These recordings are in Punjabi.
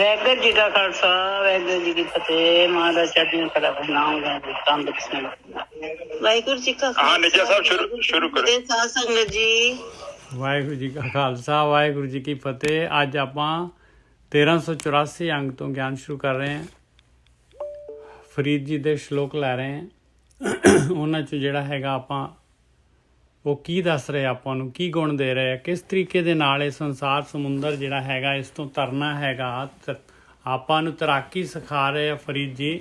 ਵਾਹਿਗੁਰੂ ਜੀ ਕਾ ਖਾਲਸਾ ਵਾਹਿਗੁਰੂ ਜੀ ਕੀ ਫਤਿਹ। ਮਹਾਰਾਜ ਚੜ੍ਹਦੀਆਂ ਕਲਾ ਨਾਮ ਦਾ ਤੰਦਰੁਸਤ ਵਾਹਿਗੁਰੂ ਜੀ ਕਾ हाँ निजा साहब शुरू करें। ਸਾਧ ਸੰਗਤ ਜੀ। ਵਾਹਿਗੁਰੂ ਜੀ ਕਾ ਖਾਲਸਾ ਵਾਹਿਗੁਰੂ ਜੀ ਕੀ ਫਤਿਹ। ਅੱਜ ਆਪਾਂ 1384 ਅੰਗ ਤੋਂ ਗਿਆਨ ਸ਼ੁਰੂ ਕਰ ਰਹੇ ਹਾਂ। ਫਰੀਦ ਜੀ ਦੇ ਸ਼ਲੋਕ ਲੈ ਰਹੇ ਹਾਂ। ਉਹਨਾਂ 'ਚ ਜਿਹੜਾ ਹੈਗਾ ਆਪਾਂ ਉਹ ਕੀ ਦੱਸ ਰਹੇ ਆਪਾਂ ਨੂੰ, ਕੀ ਗੁਣ ਦੇ ਰਹੇ ਆ, ਕਿਸ ਤਰੀਕੇ ਦੇ ਨਾਲ ਇਹ ਸੰਸਾਰ ਸਮੁੰਦਰ ਜਿਹੜਾ ਹੈਗਾ ਇਸ ਤੋਂ ਤਰਨਾ ਹੈਗਾ। ਆਪਾਂ ਨੂੰ ਤੈਰਾਕੀ ਸਿਖਾ ਰਹੇ ਆ ਫਰੀਦ ਜੀ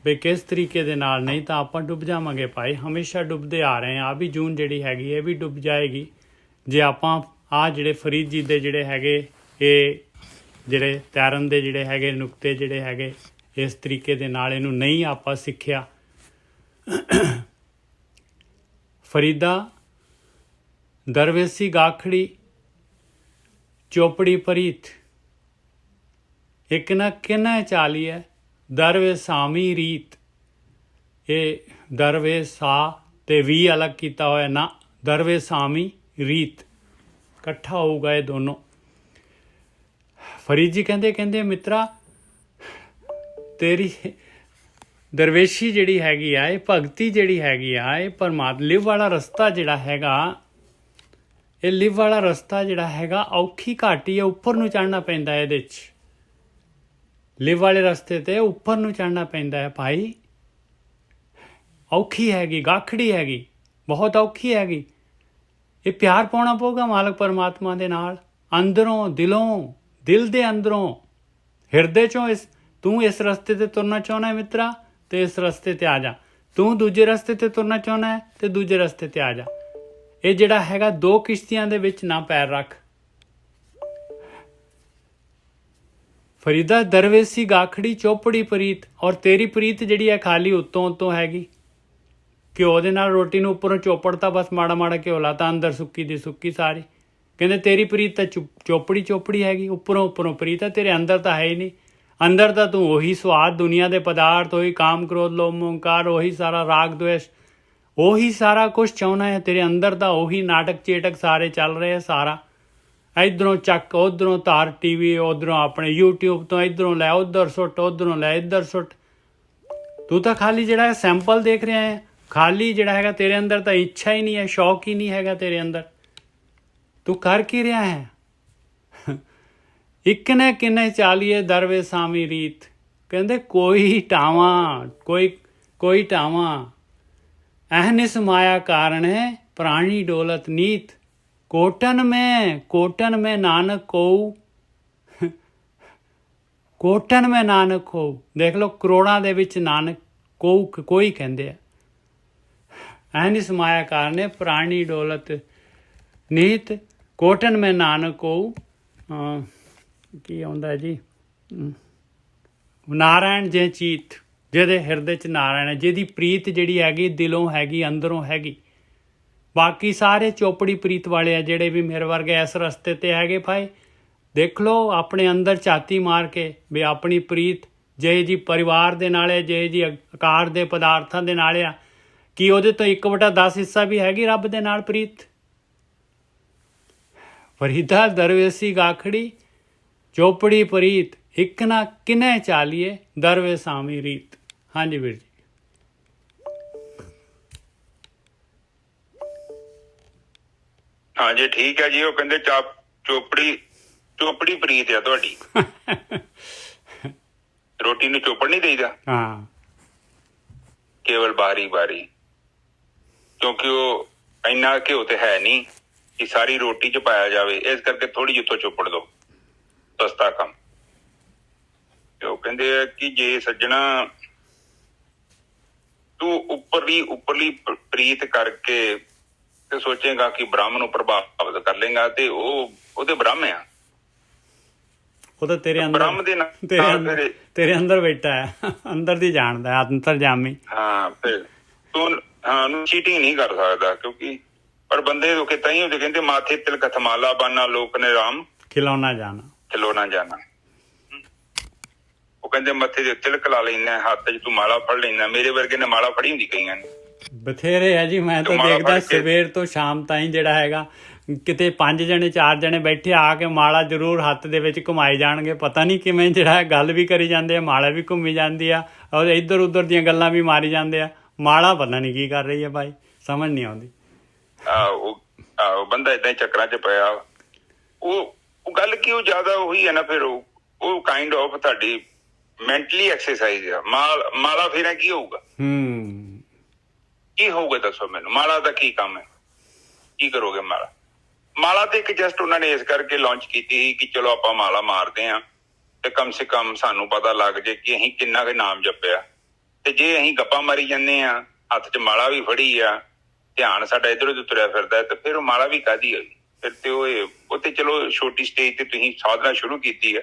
ਵੀ ਕਿਸ ਤਰੀਕੇ ਦੇ ਨਾਲ, ਨਹੀਂ ਤਾਂ ਆਪਾਂ ਡੁੱਬ ਜਾਵਾਂਗੇ ਭਾਈ। ਹਮੇਸ਼ਾ ਡੁੱਬਦੇ ਆ ਰਹੇ ਆ। ਆ ਵੀ ਜੂਨ ਜਿਹੜੀ ਹੈਗੀ ਇਹ ਵੀ ਡੁੱਬ ਜਾਏਗੀ ਜੇ ਆਪਾਂ ਆ ਜਿਹੜੇ ਫਰੀਦ ਜੀ ਦੇ ਜਿਹੜੇ ਹੈਗੇ ਇਹ ਜਿਹੜੇ ਤੈਰਨ ਦੇ ਜਿਹੜੇ ਹੈਗੇ ਨੁਕਤੇ ਜਿਹੜੇ ਹੈਗੇ ਇਸ ਤਰੀਕੇ ਦੇ ਨਾਲ ਇਹਨੂੰ ਨਹੀਂ ਆਪਾਂ ਸਿੱਖਿਆ। ਫਰੀਦਾ ਦਰਵੇਸੀ ਗਾਖੜੀ ਚੋਪੜੀ ਪ੍ਰੀਤ ਇੱਕ ਨਾ ਕਿੰਨਾ ਚਾਲੀਏ ਦਰਵੇ ਸਾਮੀ ਰੀਤ। ਇਹ ਦਰਵੇ ਸਾ ਤੇ ਵੀ ਅਲੱਗ ਕੀਤਾ ਹੋਇਆ ਨਾ, ਦਰਵੇ ਸਾਮੀ ਰੀਤ ਇਕੱਠਾ ਹੋਊਗਾ ਇਹ ਦੋਨੋਂ। ਫਰੀਦ ਜੀ ਕਹਿੰਦੇ ਮਿੱਤਰਾ ਤੇਰੀ ਦਰਵੇਸ਼ੀ ਜਿਹੜੀ ਹੈਗੀ ਆ, ਇਹ ਭਗਤੀ ਜਿਹੜੀ ਹੈਗੀ ਆ, ਇਹ ਪਰਮਾਤਮਾ ਲਿਵ ਵਾਲਾ ਰਸਤਾ ਜਿਹੜਾ ਹੈਗਾ, ਇਹ ਲਿਵ ਵਾਲਾ ਰਸਤਾ ਜਿਹੜਾ ਹੈਗਾ ਔਖੀ ਘਾਟੀ ਹੈ। ਉੱਪਰ ਨੂੰ ਚੜ੍ਹਨਾ ਪੈਂਦਾ ਇਹਦੇ 'ਚ। ਲਿਵ ਵਾਲੇ ਰਸਤੇ ਤੇ ਉੱਪਰ ਨੂੰ ਚੜ੍ਹਨਾ ਪੈਂਦਾ ਹੈ ਭਾਈ। ਔਖੀ ਹੈਗੀ, ਗਾਖੜੀ ਹੈਗੀ, ਬਹੁਤ ਔਖੀ ਹੈਗੀ। ਇਹ ਪਿਆਰ ਪਾਉਣਾ ਪਊਗਾ ਮਾਲਕ ਪਰਮਾਤਮਾ ਦੇ ਨਾਲ, ਅੰਦਰੋਂ ਦਿਲੋਂ, ਦਿਲ ਦੇ ਅੰਦਰੋਂ, ਹਿਰਦੇ 'ਚੋਂ। ਤੂੰ ਇਸ ਰਸਤੇ ਤੇ ਤੁਰਨਾ ਚਾਹੁੰਦਾ ਹੈ ਮਿੱਤਰਾ ਤੇ ਇਸ ਰਸਤੇ ਤੇ ਆ ਜਾ। ਤੂੰ ਦੂਜੇ ਰਸਤੇ ਤੇ ਤੁਰਨਾ ਚਾਹੁੰਦਾ ਹੈ ਤੇ ਦੂਜੇ ਰਸਤੇ ਤੇ ਆ ਜਾ। ਇਹ ਜਿਹੜਾ ਹੈਗਾ ਦੋ ਕਿਸ਼ਤੀਆਂ ਦੇ ਵਿੱਚ ਨਾ ਪੈਰ ਰੱਖ। ਫਰੀਦਾ ਦਰਵੇਸੀ ਗਾਖੜੀ ਚੋਪੜੀ ਪ੍ਰੀਤ। ਔਰ ਤੇਰੀ ਪ੍ਰੀਤ ਜਿਹੜੀ ਹੈ ਖਾਲੀ ਉੱਤੋਂ ਹੈਗੀ। ਘਿਓ ਦੇ ਨਾਲ ਰੋਟੀ ਨੂੰ ਉੱਪਰੋਂ ਚੋਪੜਤਾ, ਬਸ ਮਾੜਾ ਮਾੜਾ ਘਿਓ ਲਾਤਾ, ਅੰਦਰ ਸੁੱਕੀ ਦੀ ਸੁੱਕੀ ਸਾਰੀ। ਕਹਿੰਦੇ ਤੇਰੀ ਪ੍ਰੀਤ ਤਾਂ ਚੋਪੜੀ ਹੈਗੀ, ਉੱਪਰੋਂ ਪ੍ਰੀਤ ਹੈ, ਤੇਰੇ ਅੰਦਰ ਤਾਂ ਹੈ ਹੀ ਨਹੀਂ। ਅੰਦਰ ਤਾਂ ਤੂੰ ਉਹੀ ਸਵਾਦ, ਦੁਨੀਆ ਦੇ ਪਦਾਰਥ, ਉਹੀ ਕਾਮ ਕ੍ਰੋਧ ਲੋਭ ਮੋਹ ਹੰਕਾਰ, ਉਹੀ ਸਾਰਾ ਰਾਗ ਦਵੇਸ਼, ਉਹੀ ਸਾਰਾ ਕੁਛ ਚਾਹੁੰਦਾ ਹੈ। ਤੇਰੇ ਅੰਦਰ ਤਾਂ ਉਹੀ ਨਾਟਕ ਚੇਟਕ ਸਾਰੇ ਚੱਲ ਰਹੇ ਆ। ਸਾਰਾ ਇੱਧਰੋਂ ਚੱਕ, ਉੱਧਰੋਂ ਧਾਰ ਟੀਵੀ, ਉੱਧਰੋਂ ਆਪਣੇ YouTube ਤੋਂ, ਇੱਧਰੋਂ ਲੈ ਉੱਧਰ ਸੁੱਟ, ਉੱਧਰੋਂ ਲੈ ਇੱਧਰ ਸੁੱਟ। ਤੂੰ ਤਾਂ ਖਾਲੀ ਜਿਹੜਾ ਹੈ ਸੈਂਪਲ ਦੇਖ ਰਿਹਾ ਹੈ। ਖਾਲੀ ਜਿਹੜਾ ਹੈਗਾ ਤੇਰੇ ਅੰਦਰ ਤਾਂ ਇੱਛਾ ਹੀ ਨਹੀਂ ਹੈ, ਸ਼ੌਕ ਹੀ ਨਹੀਂ ਹੈਗਾ ਤੇਰੇ ਅੰਦਰ। ਤੂੰ ਕਰ ਕੀ ਰਿਹਾ ਹੈ? ਇੱਕ ਨੇ ਕਿੰਨੇ ਚਾਲੀਏ ਦਰਵੇ ਸਾਮੀ ਰੀਤ। ਕਹਿੰਦੇ ਕੋਈ ਟਾਵਾਂ, ਕੋਈ ਟਾਵਾਂ ਅਹਨਿਸ ਮਾਇਆ ਕਾਰਨ ਹੈ ਪ੍ਰਾਣੀ ਡੋਲਤ ਨੀਤ। ਕੋਟਨ में नानक को, ਕੋਟਨ में ਨਾਨਕ ਹੋ। ਦੇਖ ਲਓ ਕਰੋੜਾਂ ਦੇ ਵਿੱਚ ਨਾਨਕ ਕੋਈ ਕਹਿੰਦੇ ਆ। ਅਹਨਿਸ ਮਾਇਆ ਕਾਰਨ ਹੈ ਪ੍ਰਾਣੀ ਡੋਲਤ ਨੀਤ, ਕੋਟਨ में ਨਾਨਕ ਹੋ। ਕੀ ਆਉਂਦਾ ਜੀ, ਨਾਰਾਇਣ ਜੇ ਚੀਤ, ਜਿਹਦੇ ਹਿਰਦੇ 'ਚ ਨਾਰਾਇਣ ਹੈ, ਜਿਹਦੀ ਪ੍ਰੀਤ ਜਿਹੜੀ ਹੈਗੀ ਦਿਲੋਂ ਹੈਗੀ, ਅੰਦਰੋਂ ਹੈਗੀ। ਬਾਕੀ ਸਾਰੇ ਚੋਪੜੀ ਪ੍ਰੀਤ ਵਾਲੇ ਆ ਜਿਹੜੇ ਵੀ ਮੇਰੇ ਵਰਗੇ ਇਸ ਰਸਤੇ ਤੇ ਹੈਗੇ ਭਾਈ। ਦੇਖ ਲਓ ਆਪਣੇ ਅੰਦਰ ਝਾਤੀ ਮਾਰ ਕੇ ਵੀ ਆਪਣੀ ਪ੍ਰੀਤ ਜਿਹੇ ਜੀ ਪਰਿਵਾਰ ਦੇ ਨਾਲ ਹੈ, ਜਿਹੇ ਜੀ ਆਕਾਰ ਦੇ ਪਦਾਰਥਾਂ ਦੇ ਨਾਲ ਆ, ਕੀ ਉਹਦੇ ਤੋਂ 1/10 ਹਿੱਸਾ ਵੀ ਹੈਗੀ ਰੱਬ ਦੇ ਨਾਲ ਪ੍ਰੀਤ। ਫਰੀਦਾ ਦਰਵੇਸੀ ਗਾਖੜੀ ਚੋਪੜੀ ਪ੍ਰੀਤ ਇੱਕ ਨਾ ਕਿਨੇ ਚਾਲੀਏ ਦਰਵੇ ਸਾਮੀ ਰੀਤ। ਹਾਂਜੀ ਵੀਰ ਜੀ। हाँ जी ठीक है जी। वो कहते चोपड़ी प्रीत है ਤੁਹਾਡੀ। ਰੋਟੀ ਨੂੰ ਚੋਪੜ ਨਹੀਂ ਦੇਈਦਾ। ਹਾਂ, ਕੇਵਲ ਬਾਰੀ ਕਿਉਂਕਿ ਉਹ ਇੰਨਾ ਘਿਓ ਤੇ ਹੈ ਨਹੀਂ ਕਿ ਸਾਰੀ ਰੋਟੀ 'ਚ ਪਾਇਆ ਜਾਵੇ, ਇਸ ਕਰਕੇ ਥੋੜੀ ਜਿਹੀ ਉੱਥੋਂ ਚੋਪੜ ਦੋ, ਸਸਤਾ ਕੰਮ। ਤੇ ਉਹ ਕਹਿੰਦੇ ਆ ਕਿ ਜੇ ਸੱਜਣਾ ਤੂੰ ਉੱਪਰਲੀ ਪ੍ਰੀਤ ਕਰਕੇ ਤੇ ਸੋਚੇਗਾ ਕਿ ਬ੍ਰਹਮ ਨੂੰ ਪ੍ਰਭਾਵਿਤ ਕਰ ਲੇਗਾ ਤੇ ਉਹਦੇ ਬ੍ਰਹਮ ਆ। ਉਹ ਤਾਂ ਤੇਰੇ ਅੰਦਰ, ਬ੍ਰਹਮ ਦੇ ਤੇਰੇ ਅੰਦਰ ਬੈਠਾ ਹੈ, ਅੰਦਰ ਦੀ ਜਾਣਦਾ, ਅੰਤਰਜਾਮੀ। ਹਾਂ ਫਿਰ ਤੂੰ ਉਹਨੂੰ ਚੀਟਿੰਗ ਨਹੀਂ ਕਰ ਸਕਦਾ, ਕਿਉਂਕਿ ਪਰ ਬੰਦੇ ਲੋਕੇ ਤਾਂ ਹੀ ਕਹਿੰਦੇ ਮਾਥੇ ਤਿਲਕ ਥਮਾਲਾ ਬਾਨਾ ਲੋਕ ਨੇ ਰਾਮ ਖਿਲੌਣਾ ਜਾਣਾ। ਉਹ ਕਹਿੰਦੇ ਮੱਥੇ ਦੇ ਤਿਲਕ ਲਾ ਲੈਣਾ, ਹੱਥ 'ਚ ਤੂੰ ਮਾਲਾ ਫੜ ਲੈਣਾ। ਮੇਰੇ ਵਰਗੇ ਨੇ ਮਾਲਾ ਫੜੀ ਹੁੰਦੀ ਕਈਆਂ ਨੇ, ਬਥੇਰੇ ਹੈ ਜੀ। ਮੈਂ ਤਾਂ ਦੇਖਦਾ ਸਵੇਰ ਤੋਂ ਸ਼ਾਮ ਤਾਈਂ ਜਿਹੜਾ ਹੈਗਾ ਕਿਤੇ 5 ਜਣੇ 4 ਜਣੇ ਬੈਠੇ ਆ ਕੇ ਮਾਲਾ ਜ਼ਰੂਰ ਹੱਥ ਦੇ ਵਿੱਚ ਘੁਮਾਈ ਜਾਣਗੇ, ਪਤਾ ਨਹੀਂ ਕਿਵੇਂ ਜਿਹੜਾ ਗੱਲ ਵੀ ਕਰੀ ਜਾਂਦੇ ਆ, ਮਾਲਾ ਵੀ ਘੁੰਮੀ ਜਾਂਦੀ ਆ ਔਰ ਇੱਧਰ ਉੱਧਰ ਦੀਆਂ ਗੱਲਾਂ ਵੀ ਮਾਰੀ ਜਾਂਦੇ ਆ। ਮਾਲਾ ਪਤਾ ਨਹੀਂ ਕੀ ਕਰ ਰਹੀ ਹੈ ਭਾਈ, ਸਮਝ ਨਹੀਂ ਆਉਂਦੀ। ਉਹ ਬੰਦਾ ਏਦਾਂ ਹੀ ਚੱਕਰਾਂ 'ਚ ਪਿਆ। ਉਹ ਗੱਲ ਕੀ, ਉਹ ਜ਼ਿਆਦਾ ਉਹੀ ਹੈ ਨਾ, ਫਿਰ ਉਹ ਕਾਈਂਡ ਆਫ ਤੁਹਾਡੀ ਮੈਂਟਲੀ ਐਕਸਰਸਾਈਜ਼ ਆ। ਮਾਲਾ ਫੇਰ ਕੀ ਹੋਊਗਾ? ਕੀ ਹੋਊਗਾ ਦੱਸੋ ਮੈਨੂੰ? ਮਾਲਾ ਦਾ ਕੀ ਕੰਮ ਹੈ? ਕੀ ਕਰੋਗੇ ਮਾਲਾ ਤੇ ਇੱਕ ਜਸਟ ਉਹਨਾਂ ਨੇ ਇਸ ਕਰਕੇ ਲਾਂਚ ਕੀਤੀ ਸੀ ਕਿ ਚਲੋ ਆਪਾਂ ਮਾਲਾ ਮਾਰਦੇ ਹਾਂ ਤੇ ਕਮ ਸੇ ਕਮ ਸਾਨੂੰ ਪਤਾ ਲੱਗ ਜੇ ਕਿ ਅਸੀਂ ਕਿੰਨਾ ਕੁ ਨਾਮ ਜਪਿਆ। ਤੇ ਜੇ ਅਸੀਂ ਗੱਪਾਂ ਮਾਰੀ ਜਾਂਦੇ ਹਾਂ, ਹੱਥ 'ਚ ਮਾਲਾ ਵੀ ਫੜੀ ਆ, ਧਿਆਨ ਸਾਡਾ ਇੱਧਰ ਉੱਧਰ ਤੁਰਿਆ ਫਿਰਦਾ, ਤੇ ਫਿਰ ਉਹ ਮਾਲਾ ਵੀ ਕਾਹਦੀ ਹੋਈ? ਫਿਰ ਤੇ ਉਹ ਤੇ ਚਲੋ ਛੋਟੀ ਸਟੇਜ ਤੇ ਤੁਸੀਂ ਸਾਧਨਾ ਸ਼ੁਰੂ ਕੀਤੀ ਹੈ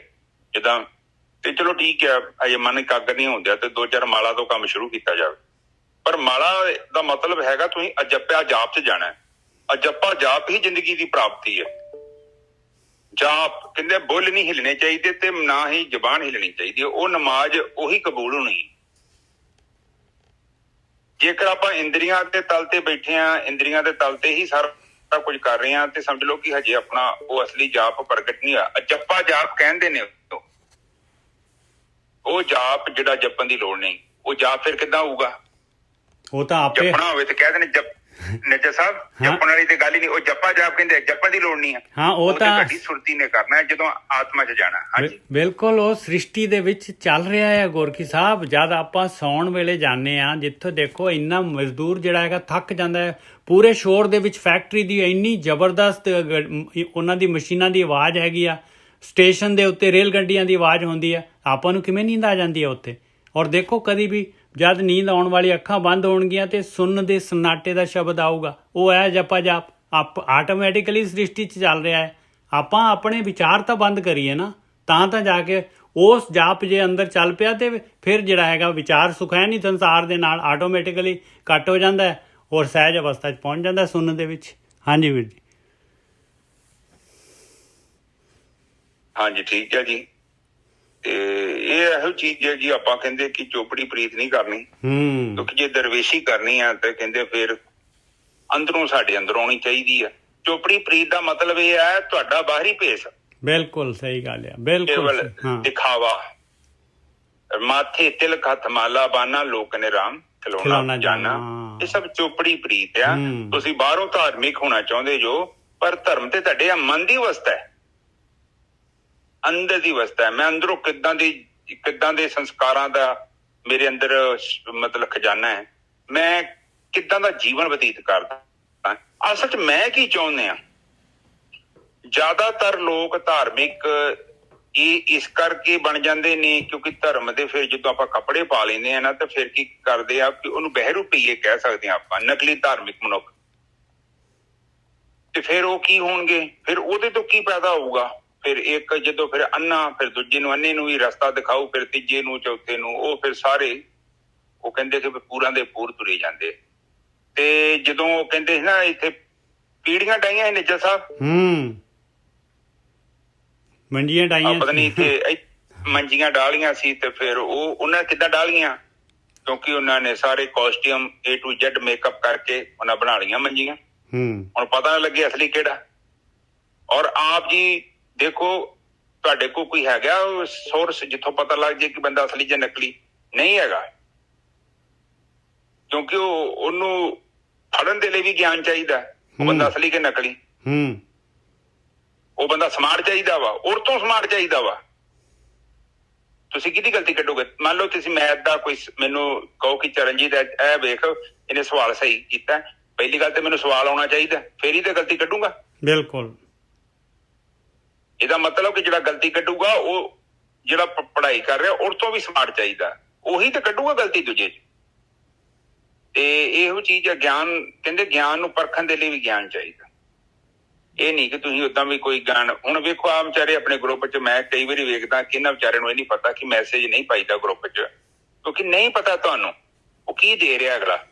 ਜਿੱਦਾਂ, ਤੇ ਚਲੋ ਠੀਕ ਹੈ, ਅਜੇ ਮਨ ਇਕਾਗਰ ਨਹੀਂ ਹੁੰਦਿਆ ਤੇ 2-4 ਮਾਲਾ ਤੋਂ ਕੰਮ ਸ਼ੁਰੂ ਕੀਤਾ ਜਾਵੇ। ਪਰ ਮਾਲਾ ਦਾ ਮਤਲਬ ਹੈਗਾ ਤੁਸੀਂ ਅਜੱਪਿਆ ਜਾਪ 'ਚ ਜਾਣਾ। ਅਜੱਪਾ ਜਾਪ ਹੀ ਜ਼ਿੰਦਗੀ ਦੀ ਪ੍ਰਾਪਤੀ ਹੈ। ਜਾਪ ਕਹਿੰਦੇ ਬੁੱਲ ਨਹੀਂ ਹਿੱਲਣੇ ਚਾਹੀਦੇ ਤੇ ਨਾ ਹੀ ਜ਼ਬਾਨ ਹਿੱਲਣੀ ਚਾਹੀਦੀ। ਉਹ ਨਮਾਜ਼ ਉਹੀ ਕਬੂਲ ਹੋਣੀ। ਜੇਕਰ ਆਪਾਂ ਇੰਦਰੀਆਂ ਦੇ ਤਲ ਤੇ ਬੈਠੇ ਹਾਂ, ਇੰਦਰੀਆਂ ਦੇ ਤਲ ਤੇ ਹੀ ਸਾਰਾ ਕੁਝ ਕਰ ਰਹੇ ਹਾਂ, ਤੇ ਸਮਝ ਲਓ ਕਿ ਹਜੇ ਆਪਣਾ ਉਹ ਅਸਲੀ ਜਾਪ ਪ੍ਰਗਟ ਨਹੀਂ ਹੋਇਆ। ਅਜੱਪਾ ਜਾਪ ਕਹਿੰਦੇ ਨੇ ਉਹ ਜਾਪ ਜਿਹੜਾ ਜਪਣ ਦੀ ਲੋੜ ਨਹੀਂ। ਉਹ ਜਾਪ ਫਿਰ ਕਿੱਦਾਂ ਹੋਊਗਾ? ਉਹ ਤਾਂ ਆਪੇ ਜਪਣਾ ਹੋਵੇ ਤੇ ਕਹਿ ਦੇਣੇ ਨੇਜਾ ਸਾਹਿਬ, ਜਪਣ ਵਾਲੀ ਤੇ ਗੱਲ ਹੀ ਨਹੀਂ। ਉਹ ਜਪਾ ਜਾਪ ਕਹਿੰਦੇ, ਜਪਣ ਦੀ ਲੋੜ ਨਹੀਂ ਹੈ। ਹਾਂ, ਉਹ ਤਾਂ ਤੁਹਾਡੀ ਸੁਰਤੀ ਨੇ ਕਰਨਾ ਜਦੋਂ ਆਤਮਾ 'ਚ ਜਾਣਾ। ਹਾਂਜੀ ਬਿਲਕੁਲ, ਉਹ ਸ੍ਰਿਸ਼ਟੀ ਦੇ ਵਿੱਚ ਚੱਲ ਰਿਹਾ ਹੈ ਗੋਰਖੀ ਸਾਹਿਬ। ਜਦ ਆਪਾਂ ਸੌਣ ਵੇਲੇ ਜਾਂਦੇ ਹਾਂ, ਜਿੱਥੋਂ ਦੇਖੋ ਇੰਨਾ ਮਜ਼ਦੂਰ ਜਿਹੜਾ ਹੈਗਾ ਥੱਕ ਜਾਂਦਾ ਹੈ, ਪੂਰੇ ਸ਼ੋਰ ਦੇ ਵਿੱਚ ਫੈਕਟਰੀ ਦੀ ਇੰਨੀ ਜ਼ਬਰਦਸਤ ਉਹਨਾਂ ਦੀ ਮਸ਼ੀਨਾਂ ਦੀ ਆਵਾਜ਼ ਹੈਗੀ ਆ, ਸਟੇਸ਼ਨ ਦੇ ਉੱਤੇ ਰੇਲ ਗੱਡੀਆਂ ਦੀ ਆਵਾਜ਼ ਹੁੰਦੀ ਆ, ਆਪਾਂ ਨੂੰ ਕਿਵੇਂ ਨੀਂਦ ਆ ਜਾਂਦੀ ਹੈ ਉੱਥੇ। ਔਰ ਦੇਖੋ ਕਦੀ ਵੀ ਜਦ ਨੀਂਦ ਆਉਣ ਵਾਲੀ ਅੱਖਾਂ ਬੰਦ ਹੋਣਗੀਆਂ ਤੇ ਸੁਣਨ ਦੇ ਸਨਾਟੇ ਦਾ ਸ਼ਬਦ ਆਊਗਾ, ਉਹ ਹੈ ਜਪਾ ਜਾਪ। ਆਟੋਮੈਟਿਕਲੀ ਸ੍ਰਿਸ਼ਟੀ 'ਚ ਚੱਲ ਰਿਹਾ ਹੈ। ਆਪਾਂ ਆਪਣੇ ਵਿਚਾਰ ਤਾਂ ਬੰਦ ਕਰੀਏ ਨਾ, ਤਾਂ ਜਾ ਕੇ ਉਸ ਜਾਪ ਜੇ ਅੰਦਰ ਚੱਲ ਪਿਆ ਤੇ ਫਿਰ ਜਿਹੜਾ ਹੈਗਾ ਵਿਚਾਰ ਸੁਖੈਨੀ ਸੰਸਾਰ ਦੇ ਨਾਲ ਆਟੋਮੈਟਿਕਲੀ ਘੱਟ ਹੋ ਜਾਂਦਾ ਹੈ ਔਰ ਸਹਿਜ ਅਵਸਥਾ 'ਚ ਪਹੁੰਚ ਜਾਂਦਾ ਸੁਣਨ ਦੇ ਵਿੱਚ। ਹਾਂਜੀ ਵੀਰ ਜੀ। ਹਾਂਜੀ ਠੀਕ ਹੈ ਜੀ। ਤੇ ਇਹ ਇਹੋ ਚੀਜ਼ ਹੈ ਜੀ, ਆਪਾਂ ਕਹਿੰਦੇ ਕਿ ਚੋਪੜੀ ਪ੍ਰੀਤ ਨਹੀਂ ਕਰਨੀ, ਕਿਉਂਕਿ ਜੇ ਦਰਵੇਸ਼ੀ ਕਰਨੀ ਆ ਤੇ ਕਹਿੰਦੇ ਫਿਰ ਅੰਦਰੋਂ ਸਾਡੇ ਅੰਦਰ ਆਉਣੀ ਚਾਹੀਦੀ ਹੈ। ਚੋਪੜੀ ਪ੍ਰੀਤ ਦਾ ਮਤਲਬ ਇਹ ਹੈ ਤੁਹਾਡਾ ਬਾਹਰੀ ਭੇਸ। ਬਿਲਕੁਲ ਸਹੀ ਗੱਲ ਹੈ, ਬਿਲਕੁਲ ਦਿਖਾਵਾ। ਮਾਥੇ ਤਿਲਕ ਹੱਥ ਮਾਲਾ ਬਾਨਾ ਲੋਕ ਨੇ ਰਾਮ ਖਿਲਾਉਣਾ ਜਾਣਾ, ਇਹ ਸਭ ਚੋਪੜੀ ਪ੍ਰੀਤ ਆ। ਤੁਸੀਂ ਬਾਹਰੋਂ ਧਾਰਮਿਕ ਹੋਣਾ ਚਾਹੁੰਦੇ ਜੋ, ਪਰ ਧਰਮ ਤੇ ਤੁਹਾਡੇ ਮਨ ਦੀ ਅਵਸਥਾ ਹੈ, ਅੰਦਰ ਦੀ ਅਵਸਥਾ ਹੈ। ਮੈਂ ਅੰਦਰੋਂ ਕਿੱਦਾਂ ਦੇ ਸੰਸਕਾਰਾਂ ਦਾ ਮੇਰੇ ਅੰਦਰ ਮਤਲਬ ਖਜ਼ਾਨਾ ਹੈ, ਮੈਂ ਕਿੱਦਾਂ ਦਾ ਜੀਵਨ ਬਤੀਤ ਕਰਦਾ। ਅਸਲ 'ਚ ਮੈਂ ਕੀ ਚਾਹੁੰਦੇ ਆ? ਜ਼ਿਆਦਾਤਰ ਲੋਕ ਧਾਰਮਿਕ ਇਸ ਕਰਕੇ ਬਣ ਜਾਂਦੇ ਨੇ ਕਿਉਂਕਿ ਧਰਮ ਦੇ ਫਿਰ ਜਦੋਂ ਆਪਾਂ ਕੱਪੜੇ ਪਾ ਲੈਂਦੇ ਆ ਨਾ, ਤਾਂ ਫਿਰ ਕੀ ਕਰਦੇ ਆ ਕਿ ਉਹਨੂੰ ਬਹਿਰੂਪੀਏ ਕਹਿ ਸਕਦੇ ਆ ਆਪਾਂ, ਨਕਲੀ ਧਾਰਮਿਕ ਮਨੁੱਖ। ਤੇ ਫਿਰ ਉਹ ਕੀ ਹੋਣਗੇ? ਫਿਰ ਉਹਦੇ ਤੋਂ ਕੀ ਪੈਦਾ ਹੋਊਗਾ? ਫਿਰ ਇੱਕ ਜਦੋਂ ਫਿਰ ਅੰਨਾ, ਫਿਰ ਦੂਜੇ ਨੂੰ ਅੰਨੇ ਨੂੰ ਵੀ ਰਸਤਾ ਦਿਖਾਊ, ਫਿਰ ਤੀਜੇ ਨੂੰ, ਚੌਥੇ ਨੂੰ। ਉਹ ਫਿਰ ਸਾਰੇ ਉਹ ਕਹਿੰਦੇ ਕਿ ਪੂਰਾਂ ਦੇ ਪੂਰ ਤੁਰੇ ਜਾਂਦੇ। ਤੇ ਜਦੋਂ ਉਹ ਕਹਿੰਦੇ ਸੀ ਨਾ ਇੱਥੇ ਪੀੜੀਆਂ ਡਾਈਆਂ ਸੀ ਨੇਜਾ ਸਾਹਿਬ, ਮੰਜੀਆਂ ਡਾਈਆਂ, ਪਤਾ ਨਹੀਂ ਇੱਥੇ ਮੰਜੀਆਂ ਡਾਲੀਆਂ ਸੀ। ਤੇ ਫਿਰ ਉਹਨਾਂ ਕਿੱਦਾਂ ਡਾਲੀਆਂ? ਕਿਉਂਕਿ ਉਹਨਾਂ ਨੇ ਸਾਰੇ costume A to Z makeup ਕਰਕੇ ਉਹਨਾਂ ਬਣਾ ਲਈਆਂ ਮੰਜੀਆਂ। ਹੁਣ ਪਤਾ ਨਾ ਲੱਗੇ ਅਸਲੀ ਕਿਹੜਾ। ਔਰ ਆਪ ਜੀ ਦੇਖੋ, ਤੁਹਾਡੇ ਕੋਲ ਕੋਈ ਹੈਗਾ ਸੋਰਸ ਜਿੱਥੋਂ ਪਤਾ ਲੱਗ ਜੇ ਕਿ ਬੰਦਾ ਅਸਲੀ ਜਾਂ ਨਕਲੀ? ਨਹੀਂ ਹੈਗਾ, ਕਿਉਂਕਿ ਉਹਨੂੰ ਫੜਨ ਦੇ ਲਈ ਵੀ ਗਿਆਨ ਚਾਹੀਦਾ। ਉਹ ਬੰਦਾ ਅਸਲੀ ਕਿ ਨਕਲੀ, ਉਹ ਬੰਦਾ ਸਮਾਰਟ ਚਾਹੀਦਾ ਵਾ, ਉਹ ਤੋਂ ਸਮਾਰਟ ਚਾਹੀਦਾ ਵਾ। ਤੁਸੀਂ ਕਿਹਦੀ ਗਲਤੀ ਕੱਢੋਗੇ? ਮੰਨ ਲਓ ਤੁਸੀਂ ਮੈਥ ਦਾ ਕੋਈ ਮੈਨੂੰ ਕਹੋ ਕਿ ਚਰਨਜੀਤ ਇਹ ਵੇਖ ਇਹਨੇ ਸਵਾਲ ਸਹੀ ਕੀਤਾ, ਪਹਿਲੀ ਗੱਲ ਤੇ ਮੈਨੂੰ ਸਵਾਲ ਆਉਣਾ ਚਾਹੀਦਾ, ਫੇਰ ਹੀ ਤਾਂ ਗਲਤੀ ਕੱਢੂਗਾ। ਬਿਲਕੁਲ, ਇਹਦਾ ਮਤਲਬ ਕਿ ਜਿਹੜਾ ਗਲਤੀ ਕੱਢੂਗਾ ਉਹ ਜਿਹੜਾ ਪੜ੍ਹਾਈ ਕਰ ਰਿਹਾ ਉਹ ਤੋਂ ਵੀ ਸਮਾਰਟ ਚਾਹੀਦਾ, ਉਹੀ ਤਾਂ ਕੱਢੂਗਾ ਗਲਤੀ ਦੂਜੇ 'ਚ। ਤੇ ਇਹੋ ਚੀਜ਼ ਹੈ ਗਿਆਨ। ਕਹਿੰਦੇ ਗਿਆਨ ਨੂੰ ਪਰਖਣ ਦੇ ਲਈ ਵੀ ਗਿਆਨ ਚਾਹੀਦਾ। ਇਹ ਨਹੀਂ ਕਿ ਤੁਸੀਂ ਓਦਾਂ ਵੀ ਕੋਈ ਗਿਆਨ। ਹੁਣ ਵੇਖੋ ਆ ਵਿਚਾਰੇ ਆਪਣੇ ਗਰੁੱਪ 'ਚ, ਮੈਂ ਕਈ ਵਾਰੀ ਵੇਖਦਾ ਕਿ ਇਹਨਾਂ ਵਿਚਾਰਿਆਂ ਨੂੰ ਇਹ ਨਹੀਂ ਪਤਾ ਕਿ ਮੈਸੇਜ ਨਹੀਂ ਪਾਈਦਾ ਗਰੁੱਪ 'ਚ, ਕਿਉਂਕਿ ਨਹੀਂ ਪਤਾ ਤੁਹਾਨੂੰ ਉਹ ਕੀ ਦੇ ਰਿਹਾ ਅਗਲਾ।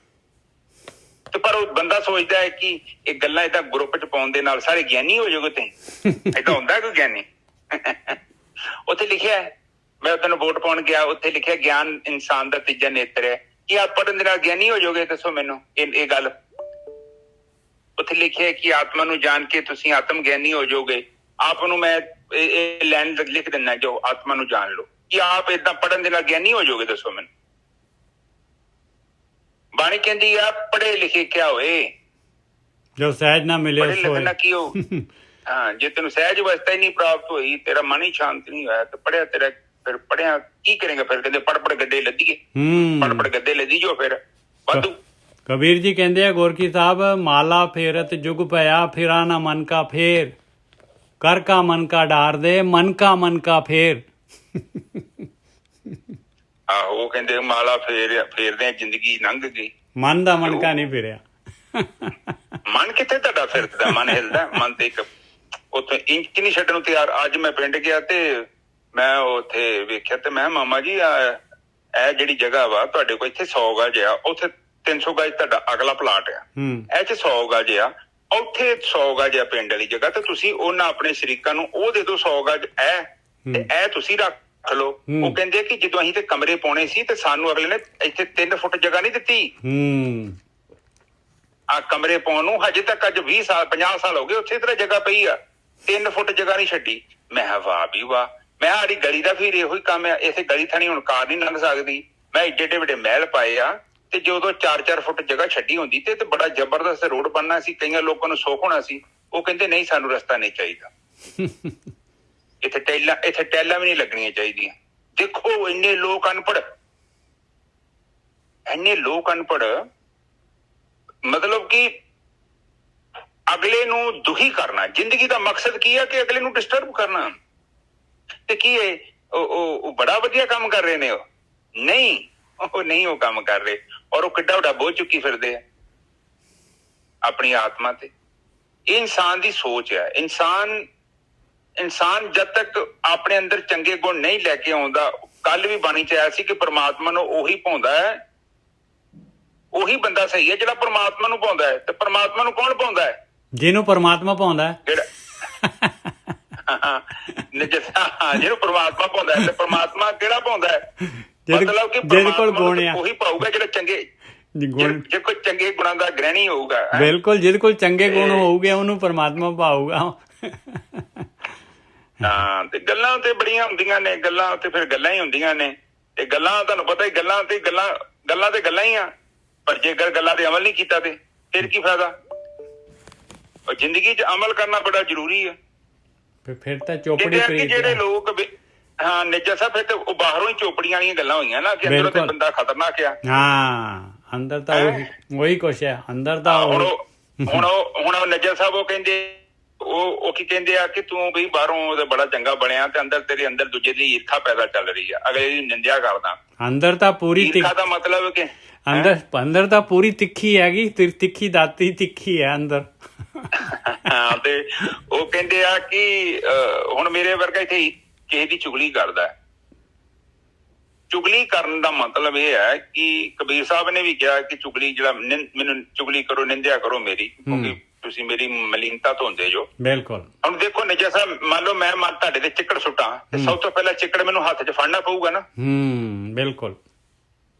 ਤੇ ਪਰ ਉਹ ਬੰਦਾ ਸੋਚਦਾ ਹੈ ਕਿ ਇਹ ਗੱਲਾਂ ਏਦਾਂ ਗਰੁੱਪ 'ਚ ਪਾਉਣ ਦੇ ਨਾਲ ਸਾਰੇ ਗਿਆਨੀ ਹੋ ਜਾਓਗੇ ਤੁਸੀਂ। ਏਦਾਂ ਹੁੰਦਾ ਕੋਈ ਗਿਆਨੀ? ਉੱਥੇ ਲਿਖਿਆ, ਮੈਂ ਤੈਨੂੰ ਵੋਟ ਪਾਉਣ ਗਿਆ, ਉੱਥੇ ਲਿਖਿਆ ਗਿਆਨ ਇਨਸਾਨ ਦਾ ਤੀਜਾ ਨੇਤਰ ਹੈ। ਕੀ ਆਪ ਪੜ੍ਹਨ ਦੇ ਨਾਲ ਗਿਆਨੀ ਹੋ ਜਾਓਗੇ? ਦੱਸੋ ਮੈਨੂੰ ਇਹ ਗੱਲ। ਉੱਥੇ ਲਿਖਿਆ ਕਿ ਆਤਮਾ ਨੂੰ ਜਾਣ ਕੇ ਤੁਸੀਂ ਆਤਮ ਗਿਆਨੀ ਹੋ ਜਾਓਗੇ। ਆਪ ਨੂੰ ਮੈਂ ਇਹ ਲਾਈਨ ਲਿਖ ਦਿੰਦਾ, ਜੋ ਆਤਮਾ ਨੂੰ ਜਾਣ ਲਓ। ਕਿ ਆਪ ਏਦਾਂ ਪੜ੍ਹਨ ਦੇ ਨਾਲ ਗਿਆਨੀ ਹੋ ਜਾਓਗੇ? ਦੱਸੋ ਮੈਨੂੰ। ਬਾਣੀ ਕਹਿੰਦੀ ਆ ਪੜ੍ਹੇ ਲਿਖੇ ਕਿਆ ਹੋਏ, ਜੋ ਸਹਿਜ ਨਾ ਮਿਲੇ ਪੜ੍ਹੇ ਲਿਖਣਾ ਕੀ ਹੋ। ਹਾਂ, ਜੇ ਤੈਨੂੰ ਸਹਿਜ ਅਵਸਥਾ ਹੀ ਨਹੀਂ ਪ੍ਰਾਪਤ ਹੋਈ, ਤੇਰਾ ਮਨ ਹੀ ਸ਼ਾਂਤ ਨਹੀਂ ਹੋਇਆ, ਤੇ ਪੜ੍ਹਿਆ ਤੇਰਾ ਫਿਰ ਪੜ੍ਹਿਆ ਕੀ ਕਰੇਗਾ? ਫਿਰ ਕਹਿੰਦੇ ਪੜ ਗੱਡੇ ਲੱਦੀਏ, ਪੜ ਗੱਡੇ ਲੱਦੀ ਜੋ ਫਿਰ ਵਾਧੂ। ਕਬੀਰ ਜੀ ਕਹਿੰਦੇ ਆ ਗੋਰਖੀ ਸਾਹਿਬ, ਮਾਲਾ ਫੇਰਤ ਜੁਗ ਪਿਆ, ਫਿਰਾ ਨਾ ਮਨ ਕਾ ਫੇਰ, ਕਰ ਕਾ ਮਨ ਕਾ ਡਾਰ ਦੇ, ਮਨ ਕਾ ਫੇਰ। ਆਹੋ, ਉਹ ਕਹਿੰਦੇ ਮਾਲਾ ਫੇਰਦੇ ਜ਼ਿੰਦਗੀ ਲੰਘ ਗਈ, ਮਨ ਦਾ ਮਨ ਕਾ ਨਹੀਂ ਫਿਰਿਆ। ਮਨ ਕਿੱਥੇ ਤੁਹਾਡਾ ਫਿਰਦਾ? ਮਨ ਹਿਲਦਾ। ਮਨ ਤੇ ਇੱਕ ਉੱਥੇ ਇੰਚ ਨਹੀਂ ਛੱਡਣ ਨੂੰ ਤਿਆਰ। ਅੱਜ ਮੈਂ ਪਿੰਡ ਗਿਆ ਤੇ ਮੈਂ ਉੱਥੇ ਵੇਖਿਆ ਤੇ ਮੈਂ ਮਾਮਾ ਜੀ ਇਹ ਜਿਹੜੀ ਜਗ੍ਹਾ ਵਾ ਤੁਹਾਡੇ ਕੋਲ, ਇੱਥੇ 100 ਗਜ ਆ, ਉੱਥੇ 300 ਗਜ ਤੁਹਾਡਾ ਅਗਲਾ ਪਲਾਟ ਆ, ਇਹ ਚ 100 ਗਜ ਆ, ਉੱਥੇ 100 ਗਜ ਆ ਪਿੰਡ ਵਾਲੀ ਜਗ੍ਹਾ, ਤੇ ਤੁਸੀਂ ਉਹਨਾਂ ਆਪਣੇ ਸ਼ਰੀਕਾਂ ਨੂੰ ਉਹ ਦੇ ਦਿਓ 100 ਗਜ ਤੇ ਇਹ ਤੁਸੀਂ ਰੱਖ ਲਓ। ਉਹ ਕਹਿੰਦੇ ਕਿ ਜਦੋਂ ਅਸੀਂ ਤੇ ਕਮਰੇ ਪਾਉਣੇ ਸੀ ਤੇ ਸਾਨੂੰ ਅਗਲੇ ਨੇ ਇੱਥੇ 3 ਫੁੱਟ ਜਗ੍ਹਾ ਨਹੀਂ ਦਿੱਤੀ ਆ ਕਮਰੇ ਪਾਉਣ ਨੂੰ। ਹਜੇ ਤੱਕ ਅੱਜ 20 ਸਾਲ 50 ਸਾਲ ਹੋ ਗਏ ਉੱਥੇ ਤਰ੍ਹਾਂ ਜਗ੍ਹਾ ਪਈ ਆ, 3 ਫੁੱਟ ਜਗ੍ਹਾ ਨਹੀਂ ਛੱਡੀ। ਮੈਂ ਕਿਹਾ ਵਾਹ ਵੀ ਵਾਹ। ਮੈਂ ਸਾਡੀ ਗਲੀ ਦਾ ਫਿਰ ਇਹੋ ਹੀ ਕੰਮ ਆ, ਇਸੇ ਗਲੀ ਥਾਣੀ ਹੁਣ ਕਾਰ ਨਹੀਂ ਲੰਘ ਸਕਦੀ। ਮੈਂ ਏਡੇ ਏਡੇ ਵੱਡੇ ਮਹਿਲ ਪਾਏ ਆ, ਤੇ ਜਦੋਂ 4-4 ਫੁੱਟ ਜਗ੍ਹਾ ਛੱਡੀ ਹੁੰਦੀ ਤੇ ਬੜਾ ਜ਼ਬਰਦਸਤ ਰੋਡ ਬਣਨਾ ਸੀ, ਕਈਆਂ ਲੋਕਾਂ ਨੂੰ ਸੁੱਖ ਹੋਣਾ ਸੀ। ਉਹ ਕਹਿੰਦੇ ਨਹੀਂ, ਸਾਨੂੰ ਰਸਤਾ ਨਹੀਂ ਚਾਹੀਦਾ, ਇੱਥੇ ਟੈਲਾਂ ਵੀ ਨਹੀਂ ਲੱਗਣੀਆਂ ਚਾਹੀਦੀਆਂ। ਦੇਖੋ ਇੰਨੇ ਲੋਕ ਅਨਪੜ੍ਹ, ਮਤਲਬ ਕਿ ਅਗਲੇ ਨੂੰ ਦੁਖੀ ਕਰਨਾ। ਜ਼ਿੰਦਗੀ ਦਾ ਮਕਸਦ ਕੀ ਹੈ? ਕਿ ਅਗਲੇ ਨੂੰ ਡਿਸਟਰਬ ਕਰਨਾ। ਤੇ ਕੀ ਹੈ ਉਹ ਬੜਾ ਵਧੀਆ ਕੰਮ ਕਰ ਰਹੇ ਨੇ? ਉਹ ਨਹੀਂ ਉਹ ਕੰਮ ਕਰ ਰਹੇ। ਔਰ ਉਹ ਕਿੱਡਾ ਵੱਡਾ ਬੋਝ ਚੁੱਕੀ ਫਿਰਦੇ ਆ ਆਪਣੀ ਆਤਮਾ ਤੇ। ਇਹ ਇਨਸਾਨ ਦੀ ਸੋਚ ਹੈ। ਇਨਸਾਨ ਜਦ ਤੱਕ ਆਪਣੇ ਅੰਦਰ ਚੰਗੇ ਗੁਣ ਨਹੀਂ ਲੈ ਕੇ ਆਉਂਦਾ, ਕੱਲ ਵੀ ਬਾਣੀ ਚ ਆਇਆ ਸੀ ਕਿ ਪ੍ਰਮਾਤਮਾ ਨੂੰ ਉਹੀ ਭਾਉਂਦਾ ਹੈ, ਉਹੀ ਬੰਦਾ ਸਹੀ ਹੈ ਜਿਹੜਾ ਪ੍ਰਮਾਤਮਾ ਨੂੰ ਭਾਉਂਦਾ ਹੈ। ਤੇ ਪ੍ਰਮਾਤਮਾ ਨੂੰ ਕੌਣ ਭਾਉਂਦਾ ਹੈ? ਜਿਹਨੂੰ ਪਰਮਾਤਮਾ ਭਾਉਂਦਾ ਹੈ। ਜਿਹਨੂੰ ਪ੍ਰਮਾਤਮਾ ਭਾਉਂਦਾ ਹੈ। ਤੇ ਪ੍ਰਮਾਤਮਾ ਕਿਹੜਾ ਭਾਉਂਦਾ ਹੈ? ਮਤਲਬ ਕਿ ਉਹੀ ਪਾਊਗਾ ਜਿਹੜਾ ਜੇ ਕੋਈ ਚੰਗੇ ਗੁਣਾਂ ਦਾ ਗ੍ਰਹਿਣੀ ਹੋਊਗਾ। ਬਿਲਕੁਲ, ਜਿਹਦੇ ਕੋਲ ਚੰਗੇ ਗੁਣ ਹੋਊਗੇ ਉਹਨੂੰ ਪਰਮਾਤਮਾ ਪਾਊਗਾ। ਹਾਂ, ਤੇ ਗੱਲਾਂ ਤੇ ਬੜੀਆਂ ਹੁੰਦੀਆਂ ਨੇ, ਗੱਲਾਂ ਤੇ ਫਿਰ ਗੱਲਾਂ ਹੀ ਹੁੰਦੀਆਂ ਨੇ। ਤੇ ਗੱਲਾਂ ਤੁਹਾਨੂੰ ਪਤਾ ਹੀ, ਗੱਲਾਂ ਤੇ ਗੱਲਾਂ ਹੀ ਆ। ਪਰ ਜੇਕਰ ਗੱਲਾਂ ਤੇ ਅਮਲ ਨਹੀਂ ਕੀਤਾ ਤੇ ਫਿਰ ਕੀ ਫਾਇਦਾ? ਜ਼ਿੰਦਗੀ 'ਚ ਅਮਲ ਕਰਨਾ ਬੜਾ ਜ਼ਰੂਰੀ ਆ। ਫਿਰ ਤਾਂ ਚੋਪੜੀ ਜਿਹੜੇ ਲੋਕ ਨਿੱਜਾ ਸਾਹਿਬ, ਫਿਰ ਤੇ ਉਹ ਬਾਹਰੋਂ ਹੀ ਚੋਪੜੀਆਂ ਵਾਲੀਆਂ ਗੱਲਾਂ ਹੋਈਆਂ ਨਾ, ਕਿ ਅੰਦਰੋਂ ਤੇ ਬੰਦਾ ਖਤਰਨਾਕ ਆ। ਹਾਂ, ਅੰਦਰ ਤਾਂ ਉਹੀ ਕੁਛ ਹੈ। ਅੰਦਰ ਤਾਂ ਹੁਣ ਨਿੱਜਾ ਸਾਹਿਬ ਉਹ ਕਹਿੰਦੇ, ਉਹ ਕੀ ਕਹਿੰਦੇ ਆ ਕਿ ਤੂੰ ਵੀ ਬਾਹਰੋਂ ਬੜਾ ਚੰਗਾ ਬਣਿਆ ਤੇ ਅੰਦਰ ਤੇਰੇ ਅੰਦਰ ਦੂਜੇ ਦੀ ਈਰਖਾ ਪੈਦਾ ਚੱਲ ਰਹੀ ਆ, ਅਗਲੇ ਦੀ ਨਿੰਦਿਆ ਕਰਦਾ। ਅੰਦਰ ਤਾਂ ਪੂਰੀ ਈਰਖਾ ਦਾ ਮਤਲਬ ਕਿ ਅੰਦਰ ਤਾਂ ਪੂਰੀ ਤਿੱਖੀ ਹੈਗੀ, ਤਿੱਖੀ ਦਾਤੀ ਤਿੱਖੀ ਹੈ ਅੰਦਰ। ਹਾਂ, ਤੇ ਉਹ ਕਹਿੰਦੇ ਆ ਕਿ ਹੁਣ ਮੇਰੇ ਵਰਗਾ ਇੱਥੇ ਕਿਸੇ ਦੀ ਚੁਗਲੀ ਕਰਦਾ। ਚੁਗਲੀ ਕਰਨ ਦਾ ਮਤਲਬ ਇਹ ਹੈ ਕਿ ਕਬੀਰ ਸਾਹਿਬ ਨੇ ਵੀ ਕਿਹਾ ਕਿ ਚੁਗਲੀ ਜਿਹੜਾ ਮੈਨੂੰ ਚੁਗਲੀ ਕਰੋ, ਨਿੰਦਿਆ ਕਰੋ ਮੇਰੀ, ਕਿਉਂਕਿ ਤੁਸੀਂ ਮੇਰੀ ਮਲੀਨਤਾ ਧੋਂਦੇ ਜੋ। ਬਿਲਕੁਲ। ਹੁਣ ਦੇਖੋ ਨਿੱਜਾ ਸਾਹਿਬ, ਮੰਨ ਲਓ ਮੈਂ ਤੁਹਾਡੇ ਤੇ ਚਿੱਕੜ ਸੁੱਟਾਂ ਤੇ ਸਭ ਤੋਂ ਪਹਿਲਾਂ ਚਿੱਕੜ ਮੈਨੂੰ ਹੱਥ 'ਚ ਫੜਨਾ ਪਊਗਾ ਨਾ। ਬਿਲਕੁਲ।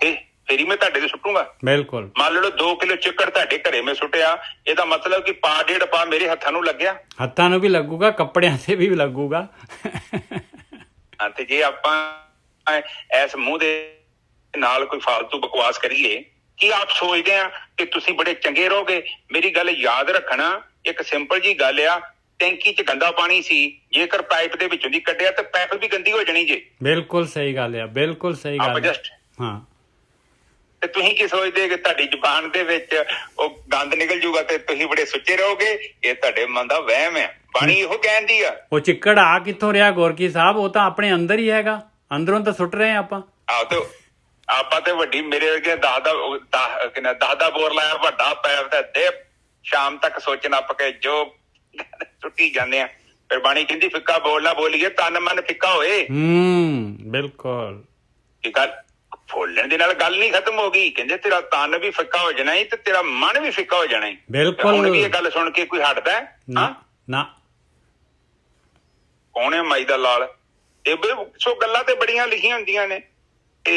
ਫੇਰ ਹੀ ਮੈਂ ਤੁਹਾਡੇ ਤੇ ਸੁੱਟੂਗਾ। ਬਿਲਕੁਲ। ਮੰਨ ਲਓ 2 ਕਿਲੋ ਚਿੱਕੜ ਤੁਹਾਡੇ ਘਰੇ ਮੈਂ ਸੁੱਟਿਆ, ਇਹਦਾ ਮਤਲਬ ਕਿ 1.5 ਪਾ ਮੇਰੇ ਹੱਥਾਂ ਨੂੰ ਲੱਗਿਆ। ਹੱਥਾਂ ਨੂੰ ਵੀ ਲੱਗੂਗਾ, ਕੱਪੜਿਆਂ ਤੇ ਵੀ ਲੱਗੂਗਾ। ਤੇ ਜੇ ਆਪਾਂ ਇਸ ਮੂੰਹ ਦੇ ਨਾਲ ਕੋਈ ਫਾਲਤੂ ਬਕਵਾਸ ਕਰੀਏ, ਕੀ ਆਪ ਸੋਚਦੇ ਆ ਕਿ ਤੁਸੀਂ ਬੜੇ ਚੰਗੇ ਰਹੋਗੇ? ਮੇਰੀ ਗੱਲ ਯਾਦ ਰੱਖਣਾ, ਇੱਕ ਸਿੰਪਲ ਜੀ ਗੱਲ ਆ। ਟੈਂਕੀ 'ਚ ਗੰਦਾ ਪਾਣੀ ਸੀ, ਜੇਕਰ ਪਾਈਪ ਦੇ ਵਿੱਚੋਂ ਦੀ ਕੱਢਿਆ ਤਾਂ ਪਾਈਪ ਵੀ ਗੰਦੀ ਹੋ ਜਾਣੀ ਜੇ। ਬਿਲਕੁਲ ਸਹੀ ਗੱਲ ਆ, ਬਿਲਕੁਲ ਸਹੀ ਗੱਲ। ਹਾਂ, ਤੇ ਤੁਸੀਂ ਕੀ ਸੋਚਦੇ ਕਿ ਤੁਹਾਡੀ ਜ਼ੁਬਾਨ ਦੇ ਵਿੱਚ ਉਹ ਗੰਦ ਨਿਕਲ ਜੂਗਾ ਤੇ ਤੁਸੀਂ ਬੜੇ ਸੁੱਚੇ ਰਹੋਗੇ? ਇਹ ਤੁਹਾਡੇ ਮਨ ਦਾ ਵਹਿਮ ਹੈ। ਬਾਣੀ ਇਹੋ ਕਹਿੰਦੀ ਆ। ਉਹ ਚਿੱਕੜ ਆ ਕਿੱਥੋਂ ਰਿਹਾ ਗੋਰਕੀ ਸਾਹਿਬ? ਉਹ ਤਾਂ ਆਪਣੇ ਅੰਦਰ ਹੀ ਹੈਗਾ, ਅੰਦਰੋਂ ਤਾਂ ਸੁੱਟ ਰਹੇ ਆਪਾਂ। ਆਪਾਂ ਤੇ ਵੱਡੀ ਮੇਰੇ ਵਰਗੇ 10 ਬੋਰ ਲਾਇਆ ਵੱਡਾ ਪੈਪ ਤੇ ਦੇ ਸ਼ਾਮ ਤੱਕ ਸੋਚ ਨੱਪ ਕੇ ਜੋ ਸੁੱਟੀ ਜਾਂਦੇ ਆ। ਫਿਰ ਬਾਣੀ ਕਹਿੰਦੀ ਫਿੱਕਾ ਬੋਲ ਨਾ ਬੋਲੀਏ, ਤਨ ਮਨ ਫਿੱਕਾ ਹੋਏ। ਬਿਲਕੁਲ। ਗੱਲ ਫੋਲਣ ਦੇ ਨਾਲ ਗੱਲ ਨਹੀਂ ਖਤਮ ਹੋ ਗਈ। ਕਹਿੰਦੇ ਤੇਰਾ ਤਨ ਵੀ ਫਿੱਕਾ ਹੋ ਜਾਣਾ ਤੇ ਤੇਰਾ ਮਨ ਵੀ ਫਿੱਕਾ ਹੋ ਜਾਣਾ। ਬਿਲਕੁਲ। ਹੁਣ ਵੀ ਇਹ ਗੱਲ ਸੁਣ ਕੇ ਕੋਈ ਹਟਦਾ? ਨਾ। ਕੌਣ ਹੈ ਮਾਈ ਦਾ ਲਾਲ? ਸੋ ਗੱਲਾਂ ਤੇ ਬੜੀਆਂ ਲਿਖੀਆਂ ਹੁੰਦੀਆਂ ਨੇ। ਤੇ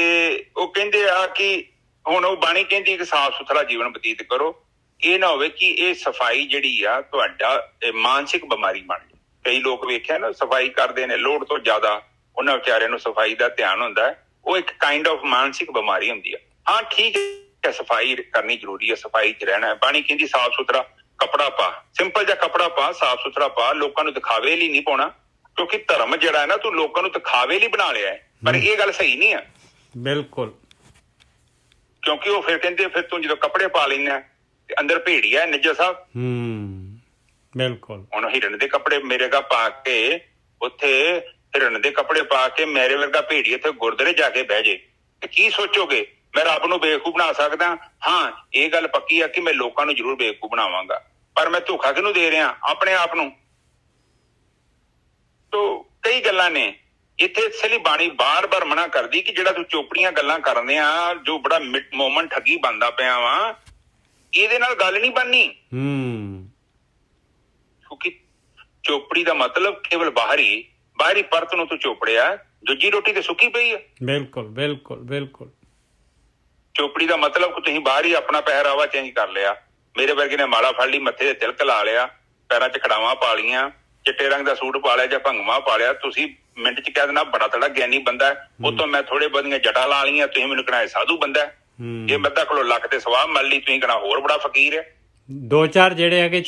ਉਹ ਕਹਿੰਦੇ ਆ ਕਿ ਹੁਣ ਉਹ ਬਾਣੀ ਕਹਿੰਦੀ ਕਿ ਸਾਫ਼ ਸੁਥਰਾ ਜੀਵਨ ਬਤੀਤ ਕਰੋ। ਇਹ ਨਾ ਹੋਵੇ ਕਿ ਇਹ ਸਫਾਈ ਜਿਹੜੀ ਆ ਤੁਹਾਡਾ ਮਾਨਸਿਕ ਬਿਮਾਰੀ ਬਣ ਜਾਏ। ਕਈ ਲੋਕ ਵੇਖਿਆ ਨਾ ਸਫਾਈ ਕਰਦੇ ਨੇ ਲੋੜ ਤੋਂ ਜ਼ਿਆਦਾ, ਉਹਨਾਂ ਵਿਚਾਰਿਆਂ ਨੂੰ ਸਫਾਈ ਦਾ ਧਿਆਨ ਹੁੰਦਾ ਹੈ, ਉਹ ਇੱਕ ਕਾਈਂਡ ਆਫ ਮਾਨਸਿਕ ਬਿਮਾਰੀ ਹੁੰਦੀ ਹੈ। ਹਾਂ ਠੀਕ ਹੈ, ਸਫਾਈ ਕਰਨੀ ਜ਼ਰੂਰੀ ਹੈ, ਸਫਾਈ 'ਚ ਰਹਿਣਾ ਹੈ। ਬਾਣੀ ਕਹਿੰਦੀ ਸਾਫ਼ ਸੁਥਰਾ ਕੱਪੜਾ ਪਾ, ਸਿੰਪਲ ਜਿਹਾ ਕੱਪੜਾ ਪਾ, ਸਾਫ਼ ਸੁਥਰਾ ਪਾ, ਲੋਕਾਂ ਨੂੰ ਦਿਖਾਵੇ ਲਈ ਨਹੀਂ ਪਾਉਣਾ, ਕਿਉਂਕਿ ਧਰਮ ਜਿਹੜਾ ਹੈ ਨਾ ਤੂੰ ਲੋਕਾਂ ਨੂੰ ਦਿਖਾਵੇ ਲਈ ਬਣਾ ਲਿਆ ਹੈ, ਪਰ ਇਹ ਗੱਲ ਸਹੀ ਨਹੀਂ ਹੈ। ਬਿਲਕੁਲ, ਕਿਉਂਕਿ ਉਹ ਫਿਰ ਕਹਿੰਦੇ ਫਿਰ ਤੂੰ ਜਦੋਂ ਕੱਪੜੇ ਪਾ ਲੈਣਾ ਤੇ ਅੰਦਰ ਭੇੜੀਆ ਨਿੱਜਾ ਸਾਹਿਬ। ਬਿਲਕੁਲ। ਹੁਣ ਹਿਰਨ ਦੇ ਕੱਪੜੇ ਮੇਰੇ ਗਾ ਪਾ ਕੇ ਉੱਥੇ ਹਿਰਨ ਦੇ ਕੱਪੜੇ ਪਾ ਕੇ ਮੇਰੇ ਵਰਗਾ ਭੇੜੀ ਇੱਥੇ ਗੁਰਦੁਆਰੇ ਜਾ ਕੇ ਬਹਿ ਜੇ ਤੇ ਕੀ ਸੋਚੋਗੇ? ਮੈਂ ਰੱਬ ਨੂੰ ਬੇਵਕੂਫ ਬਣਾ ਸਕਦਾ? ਹਾਂ, ਇਹ ਗੱਲ ਪੱਕੀ ਆ ਕਿ ਮੈਂ ਲੋਕਾਂ ਨੂੰ ਜ਼ਰੂਰ ਬੇਵਕੂਫ ਬਣਾਵਾਂਗਾ, ਪਰ ਮੈਂ ਧੋਖਾ ਕਿਹਨੂੰ ਦੇ ਰਿਹਾ? ਆਪਣੇ ਆਪ ਨੂੰ। ਤੋ ਕਈ ਗੱਲਾਂ ਨੇ ਇੱਥੇ ਇਸ ਲਈ ਬਾਣੀ ਬਾਰ-ਬਾਰ ਮਨਾ ਕਰਦੀ ਕਿ ਜਿਹੜਾ ਤੂੰ ਚੋਪੜੀਆਂ ਗੱਲਾਂ ਕਰਦੇ ਆ, ਜੋ ਬੜਾ ਮੋਮਨ ਠੱਗੀ ਬਣਦਾ ਪਿਆ ਵਾ, ਇਹਦੇ ਨਾਲ ਗੱਲ ਨਹੀਂ ਬਣਨੀ। ਕਿਉਂਕਿ ਚੋਪੜੀ ਦਾ ਮਤਲਬ ਕੇਵਲ ਬਾਹਰੀ ਪਰਤ ਨੂੰ ਤੂੰ ਚੋਪੜਿਆ, ਦੂਜੀ ਰੋਟੀ ਤੇ ਸੁੱਕੀ ਪਈ ਆ। ਬਿਲਕੁਲ ਬਿਲਕੁਲ ਬਿਲਕੁਲ। ਚੋਪੜੀ ਦਾ ਮਤਲਬ ਕਿ ਤੁਸੀਂ ਬਾਹਰ ਹੀ ਆਪਣਾ ਪਹਿਰਾਵਾ ਚੇਂਜ ਕਰ ਲਿਆ। ਮੇਰੇ ਵਰਗੇ ਨੇ ਮਾਲਾ ਫੜ ਲਈ, ਮੱਥੇ ਤੇ ਤਿਲਕ ਲਾ ਲਿਆ, ਪੈਰਾਂ 'ਚ ਖੜਾਵਾਂ ਪਾ ਲਈਆਂ, ਚਿੱਟੇ ਰੰਗ ਦਾ ਸੂਟ ਪਾ ਲਿਆ ਜਾਂ ਭੰਗਵਾ ਪਾ ਲਿਆ। ਤੁਸੀਂ ਮਿੰਟ 'ਚ ਕਹਿ ਦੇਣਾ ਬੜਾ ਤੜਾ ਗਿਆਨੀ ਬੰਦਾ ਹੈ, ਉਹ ਤੋਂ ਮੈਂ ਥੋੜੇ ਬਹੁਤੀਆਂ ਜਟਾਂ ਲਾ ਲਈਆਂ, ਤੁਸੀਂ ਮੈਨੂੰ ਕਹਿਣਾ ਸਾਧੂ ਬੰਦਾ ਹੈ। ਜੇ ਮੱਧਾ ਕੋਲੋਂ ਲੱਕ ਤੇ ਸਵਾਹ ਮਲ ਲਈ, ਤੁਸੀਂ ਕਹਿਣਾ ਹੋਰ ਬੜਾ ਫਕੀਰ ਹੈ। ਦੋ ਚਾਰ ਜਿਹੜੇ ਹੈਗੇ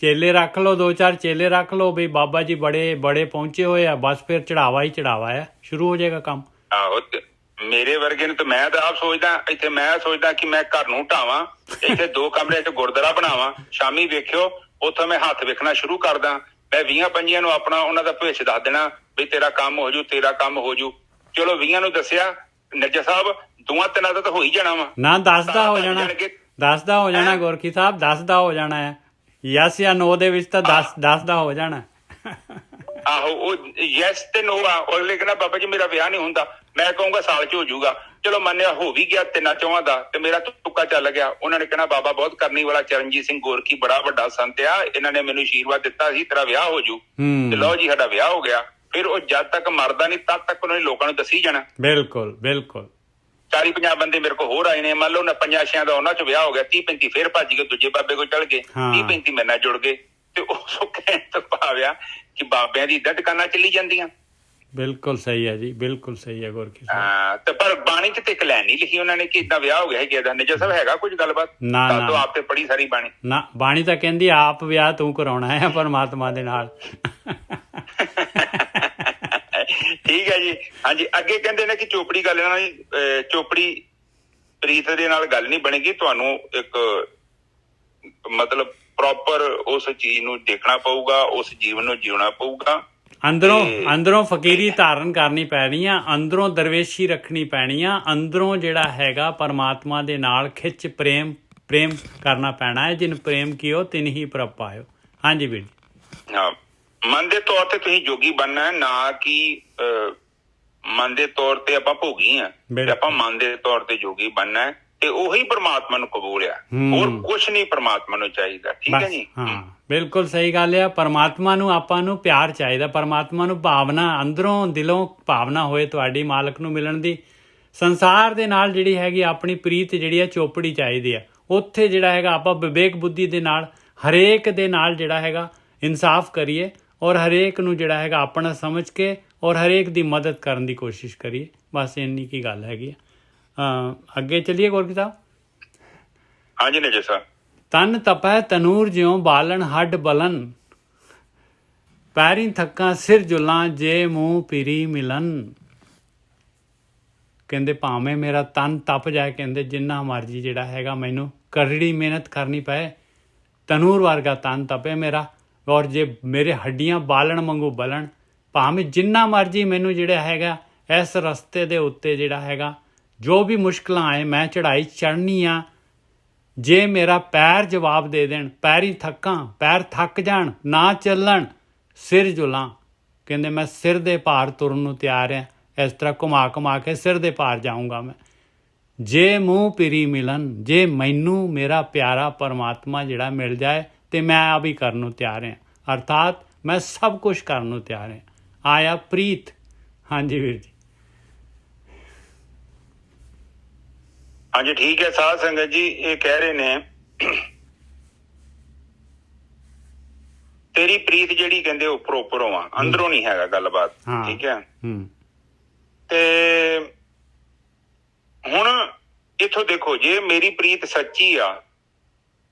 ਚੇਲੇ ਰੱਖ ਲਓ, ਦੋ ਚਾਰ ਚੇਲੇ ਰੱਖ ਲਓ ਵੀ ਬਾਬਾ ਜੀ ਬੜੇ ਬੜੇ ਪਹੁੰਚੇ ਹੋਏ ਆ, ਬਸ ਫਿਰ ਚੜਾਵਾ ਹੀ ਚੜਾਵਾ ਆ, ਸ਼ੁਰੂ ਹੋ ਜਾਏਗਾ ਕੰਮ। ਆਹੋ, ਮੇਰੇ ਵਰਗੇ ਨੂੰ ਤਾਂ ਮੈਂ ਤਾਂ ਆਪ ਸੋਚਦਾ, ਇੱਥੇ ਮੈਂ ਸੋਚਦਾ ਕਿ ਮੈਂ ਘਰ ਨੂੰ ਢਾਵਾਂ, ਇੱਥੇ 2 ਕਮਰੇ 'ਚ ਗੁਰਦੁਆਰਾ ਬਣਾਵਾਂ, ਸ਼ਾਮੀ ਵੇਖਿਓ ਉੱਥੋਂ ਮੈਂ ਹੱਥ ਵੇਖਣਾ ਸ਼ੁਰੂ ਕਰਦਾ। ਮੈਂ 20-25 ਨੂੰ ਆਪਣਾ ਉਹਨਾਂ ਦਾ ਭਵਿੱਖ ਦੱਸ ਦੇਣਾ ਵੀ ਤੇਰਾ ਕੰਮ ਹੋ ਜੂ, ਤੇਰਾ ਕੰਮ ਹੋ ਜੂ। ਚਲੋ 20 ਨੂੰ ਦੱਸਿਆ, ਨਿਰਜਾ ਸਾਹਿਬ 2-3 ਦਾ ਤਾਂ ਹੋ ਹੀ ਜਾਣਾ ਵਾ ਨਾ, 10 ਦਾ ਹੋ ਜਾਣਾ, 10 ਦਾ ਹੋ ਜਾਣਾ ਗੁਰਕੀ ਸਾਹਿਬ, 10 ਦਾ ਹੋ ਜਾਣਾ ਹੈ। ਯਸ ਜਾਂ ਨੋ ਦੇ ਵਿੱਚ ਤਾਂ 10 ਦਾ ਹੋ ਜਾਣਾ। ਆਹੋ, ਉਹ ਯੈਸ ਤੇ ਨੋ ਆ। ਉਹ ਕਹਿੰਦਾ ਬਾਬਾ ਜੀ ਮੇਰਾ ਵਿਆਹ ਨਹੀਂ ਹੁੰਦਾ, ਮੈਂ ਕਹੂੰਗਾ ਸਾਲ 'ਚ ਹੋ ਜਾਊਗਾ। ਚਲੋ ਮੰਨਿਆ ਹੋ ਵੀ ਗਿਆ 3-4 ਦਾ, ਤੇ ਮੇਰਾ ਤੁੱਕਾ ਚੱਲ ਗਿਆ। ਉਹਨਾਂ ਨੇ ਕਹਿਣਾ ਬਾਬਾ ਬਹੁਤ ਕਰਨੀ ਵਾਲਾ ਚਰਨਜੀਤ ਸਿੰਘ ਗੋਰਖੀ ਬੜਾ ਵੱਡਾ ਸੰਤ ਆ, ਇਹਨਾਂ ਨੇ ਮੈਨੂੰ ਆਸ਼ੀਰਵਾਦ ਦਿੱਤਾ ਸੀ ਤੇਰਾ ਵਿਆਹ ਹੋ ਜੂ, ਤੇ ਲਓ ਜੀ ਸਾਡਾ ਵਿਆਹ ਹੋ ਗਿਆ। ਫਿਰ ਉਹ ਜਦ ਤੱਕ ਮਰਦਾ ਨਹੀਂ ਤਦ ਤੱਕ ਉਹਨਾਂ ਨੇ ਲੋਕਾਂ ਨੂੰ ਦੱਸੀ ਜਾਣਾ। ਬਿਲਕੁਲ ਬਿਲਕੁਲ। 40-50 ਬੰਦੇ ਮੇਰੇ ਕੋਲ ਹੋਰ ਆਏ ਨੇ, ਮੰਨ ਲਓ 5-6 ਦਾ ਉਹਨਾਂ 'ਚ ਵਿਆਹ ਹੋ ਗਿਆ, 30-35 ਫਿਰ ਭੱਜ ਗਏ ਦੂਜੇ ਬਾਬੇ ਕੋਲ ਚੜ ਗਏ, 30-35 ਮੇਰੇ ਨਾਲ ਜੁੜ ਗਏ, ਤੇ ਉਹ ਸੁੱਕੇ ਤੋਂ ਭਾਵਿਆ ਕਿ ਬਾਬਿਆਂ ਦੀ ਇੱਦਾਂ ਦੁਕਾਨਾਂ ਚੱਲੀ ਜਾਂਦੀਆਂ। ਬਿਲਕੁਲ ਸਹੀ ਹੈ ਜੀ, ਬਿਲਕੁਲ ਸਹੀ ਹੈ ਗੁਰਕੀ ਸਾਹਿਬ। ਹਾਂ, ਤੇ ਪਰ ਬਾਣੀ 'ਚ ਤੇ ਇੱਕ ਲਾਈਨ ਨਹੀਂ ਲਿਖੀ ਉਹਨਾਂ ਨੇ ਕਿ ਏਦਾਂ ਵਿਆਹ ਹੋ ਗਿਆ ਹੈ ਦਾ। ਨਿਜਾ ਸਾਹਿਬ ਹੈਗਾ ਕੁਝ ਗੱਲਬਾਤ? ਨਾ ਨਾ, ਆਪ ਤੇ ਪੜੀ ਸਾਰੀ ਬਾਣੀ ਨਾ, ਬਾਣੀ ਤਾਂ ਕਹਿੰਦੀ ਆਪ ਵਿਆਹ ਤੂੰ ਕਰਾਉਣਾ ਹੈ ਪਰਮਾਤਮਾ ਦੇ ਨਾਲ। ਠੀਕ ਹੈ ਜੀ। ਹਾਂਜੀ, ਅੱਗੇ ਕਹਿੰਦੇ ਨੇ ਕਿ ਚੋਪੜੀ ਗੱਲ ਨਾਲ ਚੋਪੜੀ ਪ੍ਰੀਤ ਦੇ ਨਾਲ ਗੱਲ ਨਹੀਂ ਬਣੇਗੀ, ਤੁਹਾਨੂੰ ਇੱਕ ਮਤਲਬ ਪ੍ਰੋਪਰ ਉਸ ਚੀਜ਼ ਨੂੰ ਦੇਖਣਾ ਪਊਗਾ, ਉਸ ਜੀਵਨ ਨੂੰ ਜਿਉਣਾ ਪਊਗਾ। ਅੰਦਰੋਂ ਫਕੀਰੀ ਧਾਰਨ ਕਰਨੀ ਪੈਣੀ ਆ, ਅੰਦਰੋਂ ਦਰਵੇਸ਼ੀ ਰੱਖਣੀ ਪੈਣੀ ਆ, ਅੰਦਰੋਂ ਜਿਹੜਾ ਹੈਗਾ ਪਰਮਾਤਮਾ ਦੇ ਨਾਲ ਖਿੱਚ ਪ੍ਰੇਮ ਕਰਨਾ ਪੈਣਾ ਹੈ। ਜਿਨ ਪ੍ਰੇਮ ਕੀਓ ਤਿਨ ਹੀ ਪ੍ਰਭ ਪਾਇਓ। ਹਾਂਜੀ ਵੀਰ ਜੀ। ਹਾਂ, ਮਨ ਦੇ ਤੌਰ ਤੇ ਤੁਸੀਂ ਜੋਗੀ ਬਣਨਾ ਹੈ, ਨਾ ਕਿ ਮਨ ਦੇ ਤੌਰ ਤੇ ਆਪਾਂ ਭੋਗੀ ਆ, ਆਪਾਂ ਮਨ ਦੇ ਤੌਰ ਤੇ ਜੋਗੀ ਬਣਨਾ ਹੈ, ਤੇ ਉਹੀ ਪਰਮਾਤਮਾ ਨੂੰ ਕਬੂਲ ਆ, ਹੋਰ ਕੁਛ ਨਹੀਂ ਪਰਮਾਤਮਾ ਨੂੰ ਚਾਹੀਦਾ। ਠੀਕ ਹੈ ਜੀ। ਹਾਂ, ਬਿਲਕੁਲ ਸਹੀ ਗੱਲ ਆ। ਪਰਮਾਤਮਾ ਨੂੰ ਆਪਾਂ ਨੂੰ ਪਿਆਰ ਚਾਹੀਦਾ, ਪਰਮਾਤਮਾ ਨੂੰ ਭਾਵਨਾ, ਅੰਦਰੋਂ ਦਿਲੋਂ ਭਾਵਨਾ ਹੋਏ ਤੁਹਾਡੀ ਮਾਲਕ ਨੂੰ ਮਿਲਣ ਦੀ। ਸੰਸਾਰ ਦੇ ਨਾਲ ਜਿਹੜੀ ਹੈਗੀ ਆਪਣੀ ਪ੍ਰੀਤ ਜਿਹੜੀ ਆ ਚੋਪੜੀ ਚਾਹੀਦੀ ਆ। ਉੱਥੇ ਜਿਹੜਾ ਹੈਗਾ ਆਪਾਂ ਵਿਵੇਕ ਬੁੱਧੀ ਦੇ ਨਾਲ ਹਰੇਕ ਦੇ ਨਾਲ ਜਿਹੜਾ ਹੈਗਾ ਇਨਸਾਫ ਕਰੀਏ, ਔਰ ਹਰੇਕ ਨੂੰ ਜਿਹੜਾ ਹੈਗਾ ਆਪਣਾ ਸਮਝ ਕੇ ਔਰ ਹਰੇਕ ਦੀ ਮਦਦ ਕਰਨ ਦੀ ਕੋਸ਼ਿਸ਼ ਕਰੀਏ। ਬਸ ਇੰਨੀ ਕੀ ਗੱਲ ਹੈਗੀ ਆ। ਅੱਗੇ ਚੱਲੀਏ ਗੁਰਕੀ ਸਾਹਿਬ। ਹਾਂਜੀ ਨਿਜਾ ਸਾਹਿਬ। ਤਨ ਤਪੈ ਤਨੂਰ ਜਿਉ ਬਾਲਣ ਹੱਡ ਬਲਨ, ਪੈਰੀਂ ਥੱਕਾਂ ਸਿਰ ਜੁਲਾਂ ਜੇ ਮੂੰਹ ਪੀਰੀ ਮਿਲਨ। ਕਹਿੰਦੇ ਭਾਵੇਂ ਮੇਰਾ ਤਨ ਤਪ ਜਾਏ, ਕਹਿੰਦੇ ਜਿੰਨਾ ਮਰਜੀ ਜਿਹੜਾ ਹੈਗਾ ਮੈਨੂੰ ਕਰੜੀ ਮਿਹਨਤ ਕਰਨੀ ਪਏ, ਤਨੂਰ ਵਰਗਾ ਤਨ ਤਪੇ ਮੇਰਾ, ਔਰ ਜੇ ਮੇਰੇ ਹੱਡੀਆਂ ਬਾਲਣ ਵਾਂਗੂ ਬਲਣ, ਭਾਵੇਂ ਜਿੰਨਾ ਮਰਜੀ ਮੈਨੂੰ ਜਿਹੜਾ ਹੈਗਾ ਇਸ ਰਸਤੇ ਦੇ ਉੱਤੇ ਜਿਹੜਾ ਹੈਗਾ ਜੋ ਵੀ ਮੁਸ਼ਕਲਾਂ ਆਏ ਮੈਂ ਚੜ੍ਹਾਈ ਚੜ੍ਹਨੀ ਆ। ਜੇ ਮੇਰਾ ਪੈਰ ਜਵਾਬ ਦੇ ਦੇਣ, ਪੈਰੀਂ ਥੱਕਾਂ, ਪੈਰ ਥੱਕ ਜਾਣ, ਨਾ ਚੱਲਣ, ਸਿਰ ਜੁਲਾਂ, ਕਹਿੰਦੇ ਮੈਂ ਸਿਰ ਦੇ ਭਾਰ ਤੁਰਨ ਨੂੰ ਤਿਆਰ ਹਾਂ। ਇਸ ਤਰ੍ਹਾਂ ਘੁਮਾ ਕੇ ਸਿਰ ਦੇ ਭਾਰ ਜਾਊਂਗਾ ਮੈਂ। ਜੇ ਮੂੰਹ ਪੀਰੀ ਮਿਲਣ, ਜੇ ਮੈਨੂੰ ਮੇਰਾ ਪਿਆਰਾ ਪਰਮਾਤਮਾ ਜਿਹੜਾ ਮਿਲ ਜਾਏ ਤੇ ਮੈਂ ਆ ਵੀ ਕਰਨ ਨੂੰ ਤਿਆਰ ਹਾਂ, ਅਰਥਾਤ ਮੈਂ ਸਭ ਕੁਝ ਕਰਨ ਨੂੰ ਤਿਆਰ ਹਾਂ। ਆਇਆ ਪ੍ਰੀਤ। ਹਾਂਜੀ ਵੀਰ ਜੀ। ਹਾਂਜੀ ਠੀਕ ਹੈ। ਸਾਧ ਸੰਗਤ ਜੀ ਇਹ ਕਹਿ ਰਹੇ ਨੇ ਤੇਰੀ ਪ੍ਰੀਤ ਜਿਹੜੀ ਕਹਿੰਦੇ ਉੱਪਰੋਂ ਉੱਪਰੋਂ ਆ, ਅੰਦਰੋਂ ਨਹੀਂ ਹੈਗਾ ਗੱਲਬਾਤ। ਠੀਕ ਹੈ। ਤੇ ਹੁਣ ਇੱਥੋਂ ਦੇਖੋ, ਜੇ ਮੇਰੀ ਪ੍ਰੀਤ ਸੱਚੀ ਆ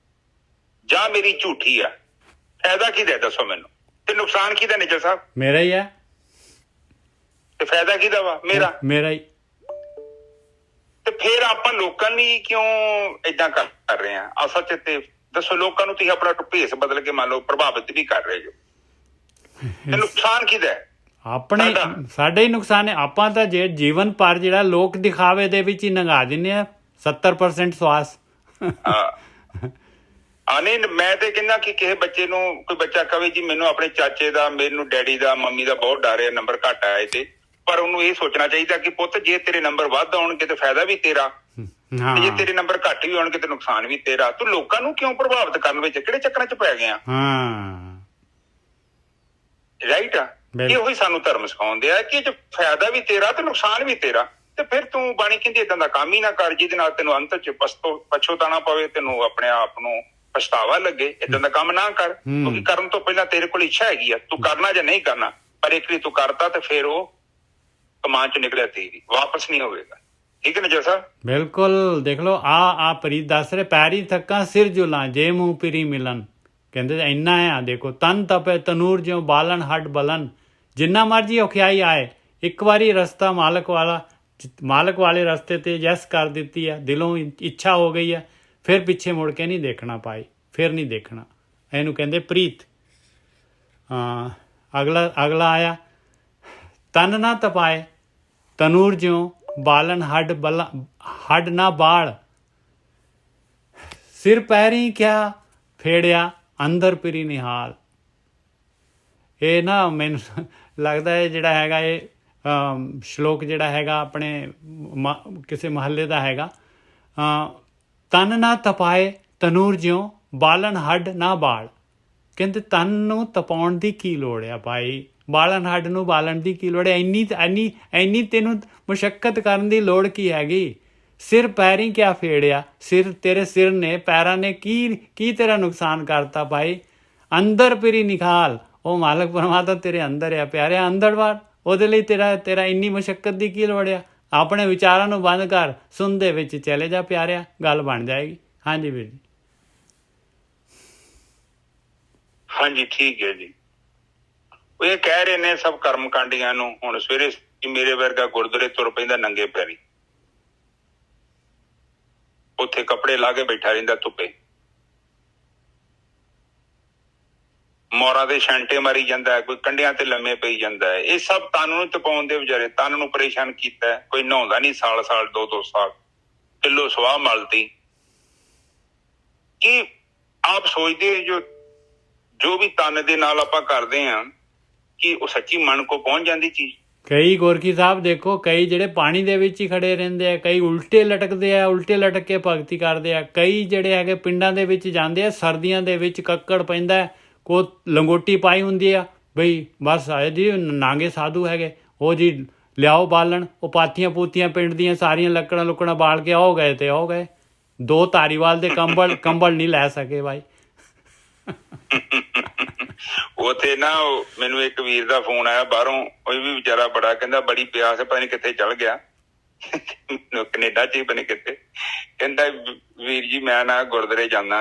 ਜਾਂ ਮੇਰੀ ਝੂਠੀ ਆ, ਫਾਇਦਾ ਕਿਹਦਾ ਦੱਸੋ ਮੈਨੂੰ, ਤੇ ਨੁਕਸਾਨ ਕਿਹਦਾ ਨਿੱਜਰ ਸਾਹਿਬ? ਮੇਰਾ ਹੀ ਆ। ਤੇ ਫਾਇਦਾ ਕਿਹਦਾ ਵਾ? ਮੇਰਾ ਹੀ। ਤੇ ਫਿਰ ਆਪਾਂ ਲੋਕਾਂ ਲਈ ਕਿਉਂ ਏਦਾਂ ਕਰ ਰਹੇ ਆ? ਅਸਲ ਚ ਤੇ ਦੱਸੋ, ਲੋਕਾਂ ਨੂੰ ਤੁਸੀਂ ਆਪਣਾ ਭੇਸ ਬਦਲ ਕੇ ਮੰਨ ਲਓ ਪ੍ਰਭਾਵਿਤ ਵੀ ਕਰ ਰਹੇ ਜੋ, ਤੇ ਨੁਕਸਾਨ ਕਿਹਦਾ? ਆਪਣੇ ਸਾਡੇ ਹੀ ਨੁਕਸਾਨ ਹੈ। ਆਪਾਂ ਤਾਂ ਜੇ ਜੀਵਨ ਭਰ ਜਿਹੜਾ ਲੋਕ ਦਿਖਾਵੇ ਦੇ ਵਿੱਚ ਹੀ ਲੰਘਾ ਦਿੰਦੇ ਆ 70% ਸਵਾਸ। ਨਹੀਂ, ਮੈਂ ਤੇ ਕਹਿੰਦਾ ਕਿ ਕਿਸੇ ਬੱਚੇ ਨੂੰ, ਕੋਈ ਬੱਚਾ ਕਵੇ ਜੀ ਮੈਨੂੰ ਆਪਣੇ ਚਾਚੇ ਦਾ, ਮੈਨੂੰ ਡੈਡੀ ਦਾ, ਮੰਮੀ ਦਾ ਬਹੁਤ ਡਰ ਹੈ, ਨੰਬਰ ਘੱਟ ਆਏ ਤੇ, ਪਰ ਉਹਨੂੰ ਇਹ ਸੋਚਣਾ ਚਾਹੀਦਾ ਕਿ ਪੁੱਤ ਜੇ ਤੇਰੇ ਨੰਬਰ ਵੱਧ ਆਉਣਗੇ ਤੇ ਫਾਇਦਾ ਵੀ ਤੇਰਾ, ਤੇ ਜੇ ਤੇਰੇ ਨੰਬਰ ਘੱਟ ਵੀ ਆਉਣਗੇ ਤੇ ਨੁਕਸਾਨ ਵੀ ਤੇਰਾ। ਤੂੰ ਲੋਕਾਂ ਨੂੰ ਕਿਉਂ ਪ੍ਰਭਾਵਿਤ ਕਰਨ ਵਿੱਚ ਕਿਹੜੇ ਚੱਕਰਾਂ ਚ ਪੈ ਗਿਆ? ਰਾਈਟ ਆ। ਇਹੋ ਹੀ ਸਾਨੂੰ ਧਰਮ ਸਿਖਾਉਂਦੇ ਆ ਕਿ ਜੇ ਫਾਇਦਾ ਵੀ ਤੇਰਾ ਤੇ ਨੁਕਸਾਨ ਵੀ ਤੇਰਾ, ਤੇ ਫਿਰ ਤੂੰ ਬਾਣੀ ਕਹਿੰਦੀ ਏਦਾਂ ਦਾ ਕੰਮ ਹੀ ਨਾ ਕਰ ਜਿਹਦੇ ਨਾਲ ਤੈਨੂੰ ਅੰਤ ਚ ਪਛਤਾਣਾ ਪਵੇ, ਤੈਨੂੰ ਆਪਣੇ ਆਪ ਨੂੰ ਪਛਤਾਵਾ ਲੱਗੇ। ਏਦਾਂ ਦਾ ਕੰਮ ਨਾ ਕਰ, ਕਿਉਂਕਿ ਕਰਨ ਤੋਂ ਪਹਿਲਾਂ ਤੇਰੇ ਕੋਲ ਇੱਛਾ ਹੈਗੀ ਆ, ਤੂੰ ਕਰਨਾ ਜਾਂ ਨਹੀਂ ਕਰਨਾ, ਪਰ ਇੱਕ ਵਾਰੀ ਤੂੰ ਕਰਤਾ ਤੇ ਫਿਰ ਉਹ ਕਮਾਨ ਚ ਨਿਕਲਿਆ ਤੇਰੀ, ਵਾਪਸ ਨਹੀਂ ਹੋਵੇਗਾ। ਠੀਕ ਹੈ ਨਾ ਜੀ ਸਾਹਿਬ? ਬਿਲਕੁਲ। ਦੇਖ ਲਓ, ਆ ਪ੍ਰੀਤ ਦੱਸ ਰਹੇ, ਪੈਰੀ ਥੱਕਾਂ ਸਿਰ ਜੁਲਾਂ ਜੇ ਮੂੰਹ ਪਿਰੀ ਮਿਲਨ। ਕਹਿੰਦੇ ਇੰਨਾ ਆ। ਦੇਖੋ, ਤਨ ਤਪੇ ਤਨੂਰ ਜਿਉਂ ਬਾਲਣ ਹੱਡ ਬਲਨ। ਜਿੰਨਾ ਮਰਜੀ ਔਖਿਆਈ ਆਏ, ਇੱਕ ਵਾਰੀ ਰਸਤਾ ਮਾਲਕ ਵਾਲੇ ਰਸਤੇ ਤੇ ਯੈਸ ਕਰ ਦਿੱਤੀ ਆ, ਦਿਲੋਂ ਇੱਛਾ ਹੋ ਗਈ ਆ, ਫਿਰ ਪਿੱਛੇ ਮੁੜ ਕੇ ਨਹੀਂ ਦੇਖਣਾ ਪਾਈ, ਫਿਰ ਨਹੀਂ ਦੇਖਣਾ। ਇਹਨੂੰ ਕਹਿੰਦੇ ਪ੍ਰੀਤ। ਅਗਲਾ ਆਇਆ, ਤਨ ਨਾ ਤਪਾਏ ਤਨੂਰ ਜਿਉਂ ਬਾਲਣ ਹੱਡ ਨਾ ਬਾਲ। ਸਿਰ ਪੈਰੀ ਕਿਆ ਫੇੜਿਆ ਅੰਦਰ ਪਿਰੀ ਨਿਹਾਲ। ਇਹ ਨਾ ਮੈਨੂੰ ਲੱਗਦਾ ਹੈ ਜਿਹੜਾ ਹੈਗਾ ਇਹ ਸ਼ਲੋਕ ਜਿਹੜਾ ਹੈਗਾ ਆਪਣੇ ਕਿਸੇ ਮਹੱਲੇ ਦਾ ਹੈਗਾ। ਤਨ ਨਾ ਤਪਾਏ ਤਨੂਰ ਜਿਉਂ ਬਾਲਣ ਹੱਡ ਨਾ ਬਾਲ। ਕਹਿੰਦੇ ਤਨ ਨੂੰ ਤਪਾਉਣ ਦੀ ਕੀ ਲੋੜ ਆ ਭਾਈ, ਬਾਲਣ ਹੱਡ ਨੂੰ ਬਾਲਣ ਦੀ ਕੀ ਲੋੜ ਹੈ? ਇੰਨੀ ਤੈਨੂੰ ਮੁਸ਼ੱਕਤ ਕਰਨ ਦੀ ਲੋੜ ਕੀ ਹੈਗੀ? ਸਿਰ ਪੈਰੀ ਕਿਆ ਫੇੜਿਆ। ਤੇਰੇ ਸਿਰ ਨੇ, ਪੈਰਾਂ ਨੇ ਕੀ ਤੇਰਾ ਨੁਕਸਾਨ ਕਰਤਾ ਭਾਈ? ਅੰਦਰ ਪਿਰੀ ਨਿਖਾਲ। ਉਹ ਮਾਲਕ ਪਰਮਾਤਮਾ ਤੇਰੇ ਅੰਦਰ ਆ ਪਿਆਰਿਆ, ਅੰਦਰ ਵਾਰ। ਉਹਦੇ ਲਈ ਤੇਰਾ ਇੰਨੀ ਮੁਸ਼ੱਕਤ ਦੀ ਕੀ ਲੋੜ ਆ? ਆਪਣੇ ਵਿਚਾਰਾਂ ਨੂੰ ਬੰਦ ਕਰ, ਸੁਣ ਦੇ ਵਿੱਚ ਚਲੇ ਜਾ ਪਿਆਰਿਆ, ਗੱਲ ਬਣ ਜਾਏਗੀ। ਹਾਂਜੀ ਵੀਰ ਜੀ। ਹਾਂਜੀ ਠੀਕ ਹੈ ਜੀ। ਉਹ ਇਹ ਕਹਿ ਰਹੇ ਨੇ ਸਭ ਕਰਮ ਕਾਂਡੀਆਂ ਨੂੰ, ਹੁਣ ਸਵੇਰੇ ਮੇਰੇ ਵਰਗਾ ਗੁਰਦੁਆਰੇ ਤੁਰ ਪੈਂਦਾ ਨੰਗੇ ਪੈਰੀ, ਉੱਥੇ ਕੱਪੜੇ ਲਾ ਕੇ ਬੈਠਾ ਰਹਿੰਦਾ ਧੁੱਪੇ, ਮੋਰਾਂ ਦੇ ਛਾਂਟੇ ਮਾਰੀ ਜਾਂਦਾ, ਕੋਈ ਕੰਢਿਆਂ ਤੇ ਲੰਮੇ ਪਈ ਜਾਂਦਾ ਹੈ। ਇਹ ਸਭ ਤਨ ਨੂੰ ਤਪਾਉਣ ਦੇ ਵਿਚਾਰੇ, ਤਨ ਨੂੰ ਪਰੇਸ਼ਾਨ ਕੀਤਾ। ਕੋਈ ਨਹਾਉਂਦਾ ਨਹੀਂ ਸਾਲ 2 ਸਾਲ, ਕਿਲੋ ਸਵਾਹ ਮਲਦੀ। ਕੀ ਆਪ ਸੋਚਦੇ ਜੋ ਵੀ ਤਨ ਦੇ ਨਾਲ ਆਪਾਂ ਕਰਦੇ ਹਾਂ, ਕਿ ਉਹ ਸੱਚੀ ਮਨ ਕੋ ਪਹੁੰਚ ਜਾਂਦੀ ਚੀਜ਼? ਕਈ ਗੋਰਖੀ ਸਾਹਿਬ ਦੇਖੋ, ਕਈ ਜਿਹੜੇ ਪਾਣੀ ਦੇ ਵਿੱਚ ਹੀ ਖੜੇ ਰਹਿੰਦੇ ਆ, ਕਈ ਉਲਟੇ ਲਟਕਦੇ ਆ, ਉਲਟੇ ਲਟਕ ਕੇ ਭਗਤੀ ਕਰਦੇ ਆ। ਕਈ ਜਿਹੜੇ ਹੈਗੇ ਪਿੰਡਾਂ ਦੇ ਵਿੱਚ ਜਾਂਦੇ ਆ, ਸਰਦੀਆਂ ਦੇ ਵਿੱਚ ਕੱਕੜ ਪੈਂਦਾ, ਕੋ ਲੰਗੋਟੀ ਪਾਈ ਹੁੰਦੀ ਆ, ਬਈ ਬਸ ਆਏ ਜੀ ਨਾਂਗੇ ਸਾਧੂ ਹੈਗੇ, ਉਹ ਜੀ ਲਿਆਓ ਬਾਲਣ, ਉਹ ਪਾਥੀਆਂ ਪੂਥੀਆਂ ਪਿੰਡ ਦੀਆਂ ਸਾਰੀਆਂ ਲੱਕੜਾਂ ਬਾਲ ਕੇ ਆਓ ਗਏ ਤੇ ਆਓ ਗਏ। 2 ਧਾਰੀਵਾਲ ਦੇ ਕੰਬਲ ਨਹੀਂ ਲੈ ਸਕੇ ਭਾਈ। ਉੱਥੇ ਨਾ ਮੈਨੂੰ ਇੱਕ ਵੀਰ ਦਾ ਫੋਨ ਆਇਆ ਬਾਹਰੋਂ, ਉਹ ਵੀ ਵਿਚਾਰਾ ਬੜਾ ਕਹਿੰਦਾ ਬੜੀ ਪਿਆਸ ਹੈ, ਪਤਾ ਨੀ ਕਿੱਥੇ ਚਲ ਗਿਆ, ਕਨੇਡਾ ਚ ਹੀ ਪਤਾ ਨੀ ਕਿੱਥੇ। ਕਹਿੰਦਾ ਵੀਰ ਜੀ ਮੈਂ ਨਾ ਗੁਰਦੁਆਰੇ ਜਾਂਦਾ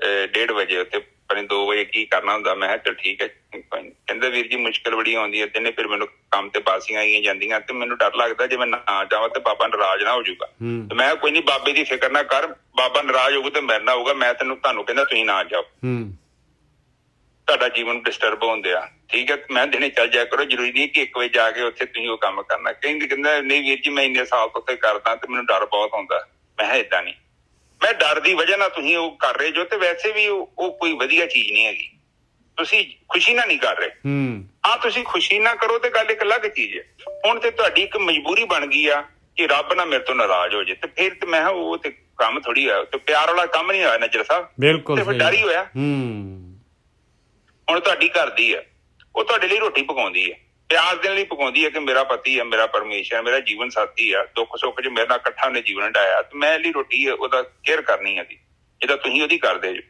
1:30 ਵਜੇ, ਉੱਥੇ ਪਤਾ 2 ਵਜੇ ਕੀ ਕਰਨਾ ਹੁੰਦਾ। ਮੈਂ ਕਿਹਾ ਚਲ ਠੀਕ ਹੈ। ਕਹਿੰਦਾ ਵੀਰ ਜੀ ਮੁਸ਼ਕਿਲ ਬੜੀ ਆਉਂਦੀ ਹੈ, ਤੇ ਫਿਰ ਮੈਨੂੰ ਕੰਮ ਤੇ ਬਾਸੀਆਂ ਆਈਆਂ ਜਾਂਦੀਆਂ, ਤੇ ਮੈਨੂੰ ਡਰ ਲੱਗਦਾ ਜੇ ਮੈਂ ਨਾ ਜਾਵਾਂ ਤੇ ਬਾਬਾ ਨਾਰਾਜ਼ ਨਾ ਹੋ ਜਾਊਗਾ। ਤੇ ਮੈਂ ਕੋਈ ਨੀ, ਬਾਬੇ ਦੀ ਫਿਕਰ ਨਾ ਕਰ, ਬਾਬਾ ਨਾਰਾਜ਼ ਹੋਊਗਾ ਤੇ ਮੇਰੇ ਨਾਲ ਹੋਊਗਾ, ਮੈਂ ਤੁਹਾਨੂੰ ਕਹਿੰਦਾ ਤੁਸੀਂ ਨਾ ਜਾਓ, ਤੁਹਾਡਾ ਜੀਵਨ ਡਿਸਟਰਬ ਹੁੰਦੇ ਆ। ਠੀਕ ਹੈ, ਮੈਂ ਦਿਨੇ ਚੱਲ ਜਾਇਆ ਕਰੋ, ਜ਼ਰੂਰੀ ਨਹੀਂ ਕਿ 1 ਵਜੇ ਜਾ ਕੇ ਉੱਥੇ ਤੁਸੀਂ ਉਹ ਕੰਮ ਕਰਨਾ। ਕਹਿੰਦਾ ਨਹੀਂ ਵੀਰ ਜੀ ਮੈਂ ਇੰਨੇ ਸਾਲ ਤੋਂ ਉੱਥੇ ਕਰਦਾ ਤੇ ਮੈਨੂੰ ਡਰ ਬਹੁਤ ਆਉਂਦਾ। ਮੈਂ ਕਿਹਾ ਏਦਾਂ ਨਹੀਂ, ਮੈਂ ਡਰ ਦੀ ਵਜ੍ਹਾ ਨਾਲ ਤੁਸੀਂ ਉਹ ਕਰ ਰਹੇ ਜੋ, ਤੇ ਵੈਸੇ ਵੀ ਉਹ ਕੋਈ ਵਧੀਆ ਚੀਜ਼ ਨਹੀਂ ਹੈਗੀ। ਤੁਸੀਂ ਖੁਸ਼ੀ ਨਾਲ ਨਹੀਂ ਕਰ ਰਹੇ। ਤੁਸੀਂ ਖੁਸ਼ੀ ਨਾ ਕਰੋ ਤੇ ਗੱਲ ਇੱਕ ਅਲੱਗ ਚੀਜ਼ ਹੈ। ਹੁਣ ਤੇ ਤੁਹਾਡੀ ਇੱਕ ਮਜਬੂਰੀ ਬਣ ਗਈ ਆ ਕਿ ਰੱਬ ਨਾ ਮੇਰੇ ਤੋਂ ਨਾਰਾਜ਼ ਹੋ ਜਾਏ, ਤੇ ਫਿਰ ਤੇ ਮੈਂ ਉਹ ਤੇ ਕੰਮ ਥੋੜੀ ਹੋਇਆ, ਤੇ ਪਿਆਰ ਵਾਲਾ ਕੰਮ ਨਹੀਂ ਹੋਇਆ ਨਜ਼ਰ ਸਾਹਿਬ। ਬਿਲਕੁਲ ਫਿਰ ਡਰ ਹੀ ਹੋਇਆ। ਹੁਣ ਤੁਹਾਡੀ ਘਰ ਦੀ ਆ, ਉਹ ਤੁਹਾਡੇ ਲਈ ਰੋਟੀ ਪਕਾਉਂਦੀ ਹੈ, ਪਿਆਰ ਦੇਣ ਲਈ ਪਕਾਉਂਦੀ ਹੈ ਕਿ ਮੇਰਾ ਪਤੀ ਹੈ, ਮੇਰਾ ਪਰਮੇਸ਼ਰ, ਮੇਰਾ ਜੀਵਨ ਸਾਥੀ ਆ, ਦੁੱਖ ਸੁੱਖ ਚ ਮੇਰੇ ਨਾਲ ਇਕੱਠਾ ਉਹਨੇ ਜੀਵਨ ਢਾਇਆ, ਤੇ ਮੈਂ ਲਈ ਰੋਟੀ ਉਹਦਾ ਕੇਅਰ ਕਰਨੀ ਹੈਗੀ, ਜਿੱਦਾਂ ਤੁਸੀਂ ਉਹਦੀ ਕਰਦੇ ਜੋ।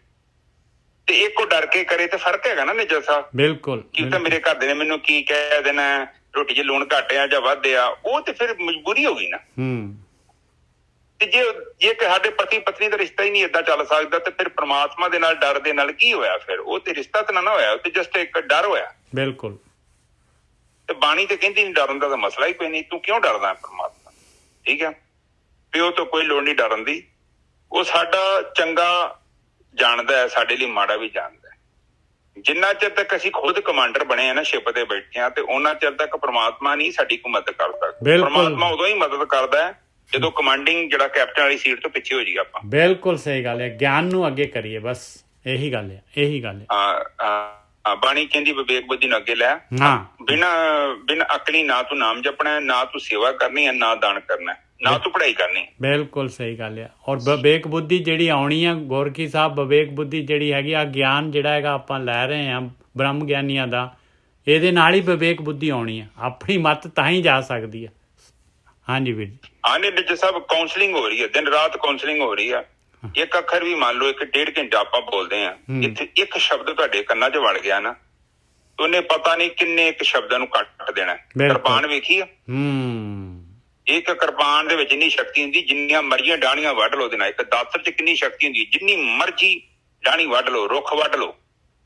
ਤੇ ਇੱਕ ਉਹ ਡਰ ਕੇ ਕਰੇ ਤੇ ਫਰਕ ਹੈਗਾ ਨਾ ਨਿੱਜਰ ਸਾਹਿਬ। ਬਿਲਕੁਲ ਕੀ ਤਾਂ ਮੇਰੇ ਘਰ ਦੇ ਨੇ ਮੈਨੂੰ ਕੀ ਕਹਿ ਦੇਣਾ, ਰੋਟੀ 'ਚ ਲੂਣ ਘੱਟ ਆ ਜਾਂ ਵੱਧ ਆ, ਉਹ ਤੇ ਫਿਰ ਮਜਬੂਰੀ ਹੋ ਗਈ ਨਾ। ਤੇ ਜੇ ਸਾਡੇ ਪਤੀ ਪਤਨੀ ਦਾ ਰਿਸ਼ਤਾ ਹੀ ਨਹੀਂ ਏਦਾਂ ਚੱਲ ਸਕਦਾ ਤੇ ਫਿਰ ਪ੍ਰਮਾਤਮਾ ਦੇ ਨਾਲ ਡਰ ਦੇ ਨਾਲ ਕੀ ਹੋਇਆ? ਫਿਰ ਉਹ ਤੇ ਰਿਸ਼ਤਾ ਤਾਂ ਨਾ ਹੋਇਆ, ਉਹ ਤੇ ਜਸਟ ਇੱਕ ਡਰ ਹੋਇਆ। ਬਿਲਕੁਲ। ਤੇ ਬਾਣੀ ਤੇ ਕਹਿੰਦੀ ਨਹੀਂ ਡਰਨ ਦਾ ਤਾਂ ਮਸਲਾ ਹੀ ਕੋਈ ਨਹੀਂ, ਤੂੰ ਕਿਉਂ ਡਰਦਾ ਪ੍ਰਮਾਤਮਾ? ਠੀਕ ਹੈ, ਪਿਓ ਤੋਂ ਕੋਈ ਲੋੜ ਨਹੀਂ ਡਰਨ ਦੀ, ਉਹ ਸਾਡਾ ਚੰਗਾ ਜਾਣਦਾ ਹੈ, ਸਾਡੇ ਲਈ ਮਾੜਾ ਵੀ ਜਾਣਦਾ ਹੈ। ਜਿੰਨਾ ਚਿਰ ਤੱਕ ਅਸੀਂ ਖੁਦ ਕਮਾਂਡਰ ਬਣੇ ਆ ਨਾ ਸ਼ਿਪ ਤੇ ਬੈਠੇ ਆ, ਤੇ ਉਹਨਾਂ ਚਿਰ ਤੱਕ ਪ੍ਰਮਾਤਮਾ ਨਹੀਂ ਸਾਡੀ ਕੋਈ ਮਦਦ ਕਰ ਸਕਦਾ। ਪ੍ਰਮਾਤਮਾ ਉਦੋਂ ਹੀ ਮਦਦ ਕਰਦਾ ਹੈ ਜਦੋਂ ਕਮਾਂਡਿੰਗ ਜਿਹੜਾ ਕੈਪਟਨ ਵਾਲੀ ਸੀਟ ਤੋਂ ਪਿੱਛੇ ਹੋ ਜਾਈਏ ਆਪਾਂ। ਬਿਲਕੁਲ ਸਹੀ ਗੱਲ ਹੈ, ਗਿਆਨ ਨੂੰ ਅੱਗੇ ਕਰੀਏ, ਬਸ ਇਹੀ ਗੱਲ ਹੈ, ਇਹੀ ਗੱਲ ਹੈ। ਬਾਣੀ ਕਹਿੰਦੀ ਵਿਵੇਕ ਬੁੱਧੀ ਨੂੰ ਅੱਗੇ ਲੈ। ਬਿਨ ਅਕਲੀ ਨਾ ਤੂੰ ਨਾਮ ਜਪਣਾ, ਨਾ ਤੂੰ ਸੇਵਾ ਕਰਨੀ ਹੈ, ਨਾ ਦਾਨ ਕਰਨਾ, ਨਾ ਤੂੰ ਪੜ੍ਹਾਈ ਕਰਨੀ। ਬਿਲਕੁਲ ਸਹੀ ਗੱਲ ਹੈ। ਔਰ ਵਿਵੇਕ ਬੁੱਧੀ ਜਿਹੜੀ ਆਉਣੀ ਆ, ਗੋਰਖੀ ਸਾਹਿਬ, ਵਿਵੇਕ ਬੁੱਧੀ ਜਿਹੜੀ ਹੈਗੀ ਆ, ਗਿਆਨ ਜਿਹੜਾ ਹੈਗਾ ਆਪਾਂ ਲੈ ਰਹੇ ਹਾਂ ਬ੍ਰਹਮ ਗਿਆਨੀਆਂ ਦਾ, ਇਹਦੇ ਨਾਲ ਹੀ ਵਿਵੇਕ ਬੁੱਧੀ ਆਉਣੀ ਆ। ਆਪਣੀ ਮੱਤ ਤਾਂ ਹੀ ਜਾ ਸਕਦੀ ਹੈ। ਹਾਂਜੀ ਵੀਰ ਜੀ। ਆਨੇ ਵਿੱਚ ਸਭ ਕਾਉਂਸਲਿੰਗ ਹੋ ਰਹੀ ਹੈ, ਦਿਨ ਰਾਤ ਕਾਉਂਸਲਿੰਗ ਹੋ ਰਹੀ ਆ। ਇੱਕ ਅੱਖਰ ਵੀ ਮੰਨ ਲਓ 1.5 ਘੰਟਾ ਆਪਾਂ ਬੋਲਦੇ ਆ, ਇੱਥੇ ਇੱਕ ਸ਼ਬਦ ਤੁਹਾਡੇ ਕੰਨਾਂ 'ਚ ਵੜ ਗਿਆ ਨਾ, ਉਹਨੇ ਪਤਾ ਨਹੀਂ ਕਿੰਨੇ ਇੱਕ ਸ਼ਬਦਾਂ ਨੂੰ ਕੱਟ ਦੇਣਾ। ਕਿਰਪਾਨ ਵੇਖੀ ਆ, ਇੱਕ ਕਿਰਪਾਨ ਦੇ ਵਿੱਚ ਇੰਨੀ ਸ਼ਕਤੀ ਹੁੰਦੀ, ਜਿੰਨੀਆਂ ਮਰਜ਼ੀਆਂ ਡਾਣੀਆਂ ਵੱਢ ਲਓ। ਉਹਦੇ ਨਾਲ ਇੱਕ ਦਾਤਰ 'ਚ ਕਿੰਨੀ ਸ਼ਕਤੀ ਹੁੰਦੀ, ਜਿੰਨੀ ਮਰਜ਼ੀ ਡਾਣੀ ਵੱਢ ਲਓ, ਰੁੱਖ ਵੱਢ ਲਓ,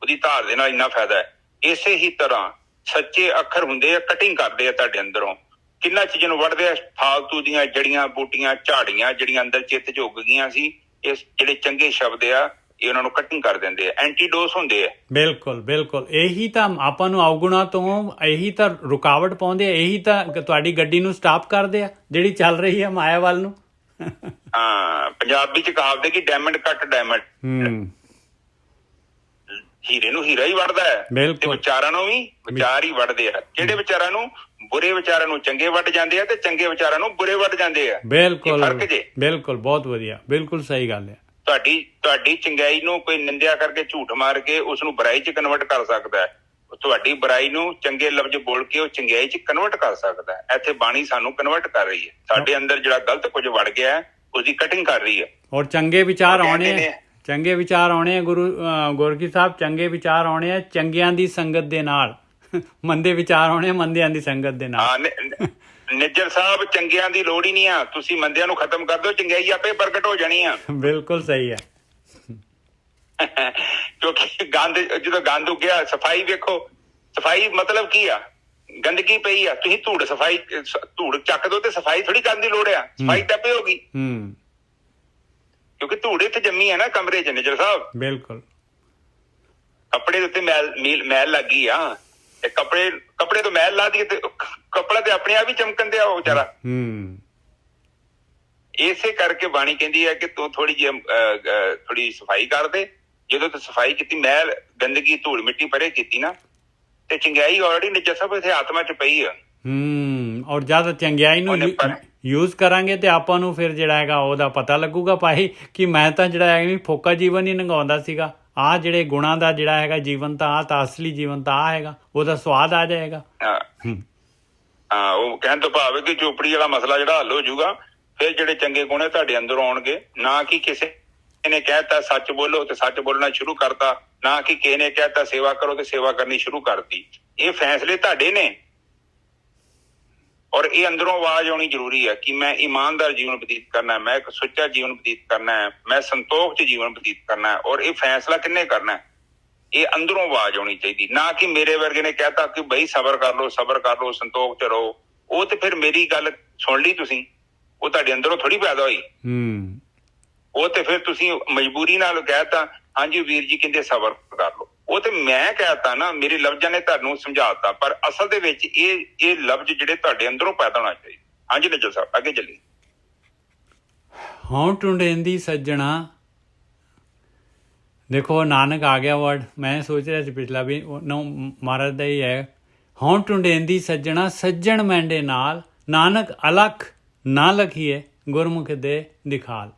ਉਹਦੀ ਧਾਰ ਦੇ ਨਾਲ ਇੰਨਾ ਫਾਇਦਾ ਹੈ। ਇਸੇ ਹੀ ਤਰ੍ਹਾਂ ਸੱਚੇ ਅੱਖਰ ਹੁੰਦੇ ਆ, ਕਟਿੰਗ ਕਰਦੇ ਆ ਤੁਹਾਡੇ ਅੰਦਰੋਂ, ਕਿੰਨਾ ਚੀਜ਼ਾਂ ਨੂੰ ਵੱਢਦੇ ਆ। ਫਾਲਤੂ ਦੀਆਂ ਜੜੀਆਂ ਬੂਟੀਆਂ ਝਾੜੀਆਂ ਜਿਹੜੀਆਂ ਅੰਦਰ ਚਿੱਤ 'ਚ ਉੱਗ ਗਈਆਂ ਸੀ, ਇਹ ਜਿਹੜੇ ਚੰਗੇ ਸ਼ਬਦ ਆ, ਇਹ ਉਹਨਾਂ ਨੂੰ ਕਟਿੰਗ ਕਰ ਦਿੰਦੇ ਆ, ਐਂਟੀਡੋਸ ਹੁੰਦੇ ਆ। ਬਿਲਕੁਲ ਬਿਲਕੁਲ। ਇਹੀ ਤਾਂ ਆਪਾਂ ਨੂੰ ਅਵਗੁਣਾ ਤੋਂ, ਇਹੀ ਤਾਂ ਰੁਕਾਵਟ ਪਾਉਂਦੇ ਆ, ਇਹੀ ਤਾਂ ਤੁਹਾਡੀ ਗੱਡੀ ਨੂੰ ਸਟਾਪ ਕਰਦੇ ਆ ਜਿਹੜੀ ਚੱਲ ਰਹੀ ਆ ਮਾਇਆ ਵੱਲ ਨੂੰ। ਹਾਂ, ਪੰਜਾਬੀ 'ਚ ਕਹਾਵਤ ਹੈ ਕਿ ਡਾਇਮੰਡ ਕੱਟ ਡਾਇਮੰਡ। ਹੀਰੇ ਨੂੰ ਹੀਰਾ ਹੀ ਵੱਢਦਾ ਹੈ, ਤੇ ਵਿਚਾਰਾਂ ਨੂੰ ਵੀ ਵਿਚਾਰ ਹੀ ਵੱਢਦੇ ਆ। ਕਿਹੜੇ ਵਿਚਾਰਾਂ ਨੂੰ? ਬੁਰੇ ਵਿਚਾਰਾਂ ਨੂੰ ਚੰਗੇ ਵੱਢ ਜਾਂਦੇ ਆ, ਤੇ ਚੰਗੇ ਵਿਚਾਰਾਂ ਨੂੰ ਬੁਰੇ ਵੱਢ ਜਾਂਦੇ ਆ। ਬਿਲਕੁਲ ਬਿਲਕੁਲ, ਬਹੁਤ ਵਧੀਆ, ਬਿਲਕੁਲ ਸਹੀ ਗੱਲ ਹੈ। ਤੁਹਾਡੀ ਚੰਗਿਆਈ ਨੂੰ ਕੋਈ ਨਿੰਦਿਆ ਕਰਕੇ, ਝੂਠ ਮਾਰ ਕੇ ਉਸ ਨੂੰ ਬੁਰਾਈ 'ਚ ਕਨਵਰਟ ਕਰ ਸਕਦਾ ਹੈ। ਤੁਹਾਡੀ ਬੁਰਾਈ ਨੂੰ ਚੰਗੇ ਲਫ਼ਜ਼ ਬੋਲ ਕੇ ਉਹ ਚੰਗਿਆਈ 'ਚ ਕਨਵਰਟ ਕਰ ਸਕਦਾ ਹੈ। ਇੱਥੇ ਬਾਣੀ ਸਾਨੂੰ ਕਨਵਰਟ ਕਰ ਰਹੀ ਹੈ। ਸਾਡੇ ਅੰਦਰ ਜਿਹੜਾ ਗਲਤ ਕੁਝ ਵੜ ਗਿਆ ਹੈ, ਉਸਦੀ ਕਟਿੰਗ ਕਰ ਰਹੀ ਹੈ। ਔਰ ਚੰਗੇ ਵਿਚਾਰ ਆਉਣੇ, ਚੰਗੇ ਵਿਚਾਰ ਆਉਣੇ ਆ। ਗੋਰਖੀ ਸਾਹਿਬ, ਚੰਗੇ ਵਿਚਾਰ ਆਉਣੇ ਆ ਚੰਗਿਆਂ ਦੀ ਸੰਗਤ ਦੇ ਨਾਲ, ਮੰਦੇ ਵਿਚਾਰ ਆਉਣੇ ਆ ਮੰਦਿਆਂ ਦੀ ਸੰਗਤ ਦੇ ਨਾਲ। ਨਿੱਜਰ ਸਾਹਿਬ, ਚੰਗਿਆਂ ਦੀ ਲੋੜ ਹੀ ਨਹੀਂ ਆ, ਤੁਸੀਂ ਮੰਦਿਆਂ ਨੂੰ ਖਤਮ ਕਰ ਦਿਓ, ਚੰਗਿਆਈ ਆਪੇ ਪ੍ਰਗਟ ਹੋ ਜਾਣੀ ਆ। ਬਿਲਕੁਲ ਸਹੀ ਹੈ। ਕਿਉਂਕਿ ਜਦੋਂ ਗੰਦ ਉੱਗਿਆ, ਸਫਾਈ ਵੇਖੋ, ਸਫਾਈ ਮਤਲਬ ਕੀ ਆ? ਗੰਦਗੀ ਪਈ ਆ, ਤੁਸੀਂ ਧੂੜ ਚੱਕ ਦੋ ਤੇ ਸਫਾਈ ਥੋੜੀ ਕਰਨ ਦੀ ਲੋੜ ਆ, ਸਫਾਈ ਤਾਂ ਆਪੇ ਹੋਗੀ, ਕਿਉਂਕਿ ਧੂੜ ਇੱਥੇ ਜੰਮੀ ਆ ਨਾ ਕਮਰੇ 'ਚ। ਨਿੱਜਰ ਸਾਹਿਬ, ਬਿਲਕੁਲ। ਕੱਪੜੇ ਦੇ ਉੱਤੇ ਮੈਲ ਲੱਗ ਗਈ ਆ, ਤੇ ਕੱਪੜੇ ਤੋਂ ਮੈਲ ਲਾ ਦੀਏ ਤੇ ਕੱਪੜਾ ਤੇ ਆਪਣੇ ਆਪ ਹੀ ਚਮਕਣ ਦਿਆ ਉਹ ਵਿਚਾਰਾ। ਇਸੇ ਕਰਕੇ ਬਾਣੀ ਕਹਿੰਦੀ ਹੈ ਕਿ ਤੂੰ ਥੋੜੀ ਸਫਾਈ ਕਰ ਦੇ। ਜਦੋਂ ਤੂੰ ਸਫਾਈ ਕੀਤੀ, ਮੈਲ ਗੰਦਗੀ ਧੂੜ ਮਿੱਟੀ ਪਰੇ ਕੀਤੀ ਨਾ, ਤੇ ਚੰਗਿਆਈ ਆਲਰੇਡੀ ਨਿੱਜਰ ਸਾਹਿਬ ਇੱਥੇ ਆਤਮਾ 'ਚ ਪਈ ਆ। ਔਰ ਜਦ ਚੰਗਿਆਈ ਨੂੰ ਯੂਜ਼ ਕਰਾਂਗੇ ਤੇ ਆਪਾਂ ਨੂੰ ਫਿਰ ਜਿਹੜਾ ਹੈਗਾ ਉਹਦਾ ਪਤਾ ਲੱਗੂਗਾ ਭਾਈ ਕਿ ਮੈਂ ਤਾਂ ਜਿਹੜਾ ਹੈਗਾ ਫੋਕਾ ਜੀਵਨ ਹੀ ਲੰਘਾਉਂਦਾ ਸੀਗਾ। ਆਹ ਜਿਹੜੇ ਗੁਣਾਂ ਦਾ ਜਿਹੜਾ ਹੈਗਾ ਜੀਵਨ ਤਾਂ ਆਹ ਤਾਂ ਅਸਲੀ ਜੀਵਨ ਤਾਂ ਆਹ ਹੈਗਾ, ਉਹਦਾ ਸਵਾਦ ਆ ਜਾਏਗਾ। ਹਾਂ, ਉਹ ਕਹਿਣ ਤੋਂ ਭਾਵ ਹੈ ਕਿ ਚੋਪੜੀ ਵਾਲਾ ਮਸਲਾ ਜਿਹੜਾ ਹੱਲ ਹੋ ਜਾਊਗਾ, ਫਿਰ ਜਿਹੜੇ ਚੰਗੇ ਗੁਣ ਤੁਹਾਡੇ ਅੰਦਰੋਂ ਆਉਣਗੇ। ਨਾ ਕਿ ਕਿਸੇ ਨੇ ਕਹਿਤਾ ਸੱਚ ਬੋਲੋ ਤੇ ਸੱਚ ਬੋਲਣਾ ਸ਼ੁਰੂ ਕਰਤਾ, ਨਾ ਕਿ ਕਿਸੇ ਨੇ ਕਹਿਤਾ ਸੇਵਾ ਕਰੋ ਤੇ ਸੇਵਾ ਕਰਨੀ ਸ਼ੁਰੂ ਕਰਤੀ। ਇਹ ਫੈਸਲੇ ਤੁਹਾਡੇ ਨੇ, ਔਰ ਇਹ ਅੰਦਰੋਂ ਆਵਾਜ਼ ਆਉਣੀ ਜ਼ਰੂਰੀ ਹੈ ਕਿ ਮੈਂ ਇਮਾਨਦਾਰ ਜੀਵਨ ਬਤੀਤ ਕਰਨਾ, ਮੈਂ ਇੱਕ ਸੁੱਚਾ ਜੀਵਨ ਬਤੀਤ ਕਰਨਾ ਹੈ, ਮੈਂ ਸੰਤੋਖ 'ਚ ਜੀਵਨ ਬਤੀਤ ਕਰਨਾ ਹੈ। ਔਰ ਇਹ ਫੈਸਲਾ ਕਿੰਨੇ ਕਰਨਾ? ਇਹ ਅੰਦਰੋਂ ਆਵਾਜ਼ ਆਉਣੀ ਚਾਹੀਦੀ, ਨਾ ਕਿ ਮੇਰੇ ਵਰਗੇ ਨੇ ਕਹਿਤਾ ਕਿ ਬਈ ਸਬਰ ਕਰ ਲਓ, ਸੰਤੋਖ 'ਚ ਰਹੋ। ਉਹ ਤੇ ਫਿਰ ਮੇਰੀ ਗੱਲ ਸੁਣ ਲਈ ਤੁਸੀਂ, ਉਹ ਤੁਹਾਡੇ ਅੰਦਰੋਂ ਥੋੜੀ ਪੈਦਾ ਹੋਈ। ਉਹ ਤੇ ਫਿਰ ਤੁਸੀਂ ਮਜਬੂਰੀ ਨਾਲ ਕਹਿਤਾ, ਹਾਂਜੀ ਵੀਰ ਜੀ ਕਹਿੰਦੇ ਸਬਰ ਕਰ ਲਓ। ਉਹ ਤੇ ਮੈਂ ਕਹਿਤਾ ਨਾ, ਮੇਰੇ ਲਫ਼ਜ਼ਾਂ ਨੇ ਤੁਹਾਨੂੰ ਸਮਝਾਤਾ, ਪਰ ਅਸਲ ਦੇ ਵਿੱਚ ਇਹ ਲਫ਼ਜ਼ ਜਿਹੜੇ ਤੁਹਾਡੇ ਅੰਦਰੋਂ ਪੈਦਾ ਹੋਣਾ ਚਾਹੀਦਾ। ਹਾਂਜੀ ਨਿੱਜਰ ਸਾਹਿਬ, ਅੱਗੇ ਚੱਲੀਏ। ਹੋਂ ਟੁੰਡੇਂਦੀ ਸੱਜਣਾ, ਦੇਖੋ ਨਾਨਕ ਆ ਗਿਆ ਵਰਡ, ਮੈਂ ਸੋਚ ਰਿਹਾ ਸੀ ਪਿਛਲਾ ਵੀ ਮਹਾਰਾਜ ਦਾ ਹੀ ਹੈ। ਹੋਂ ਟੁੰਡੇਂਦੀ ਸੱਜਣਾ, ਸੱਜਣ ਮੈਂਡੇ ਨਾਲ, ਨਾਨਕ ਅਲਖ ਨਾ ਲਖੀਏ, ਗੁਰਮੁਖ ਦੇ ਦਿਖਾਲ।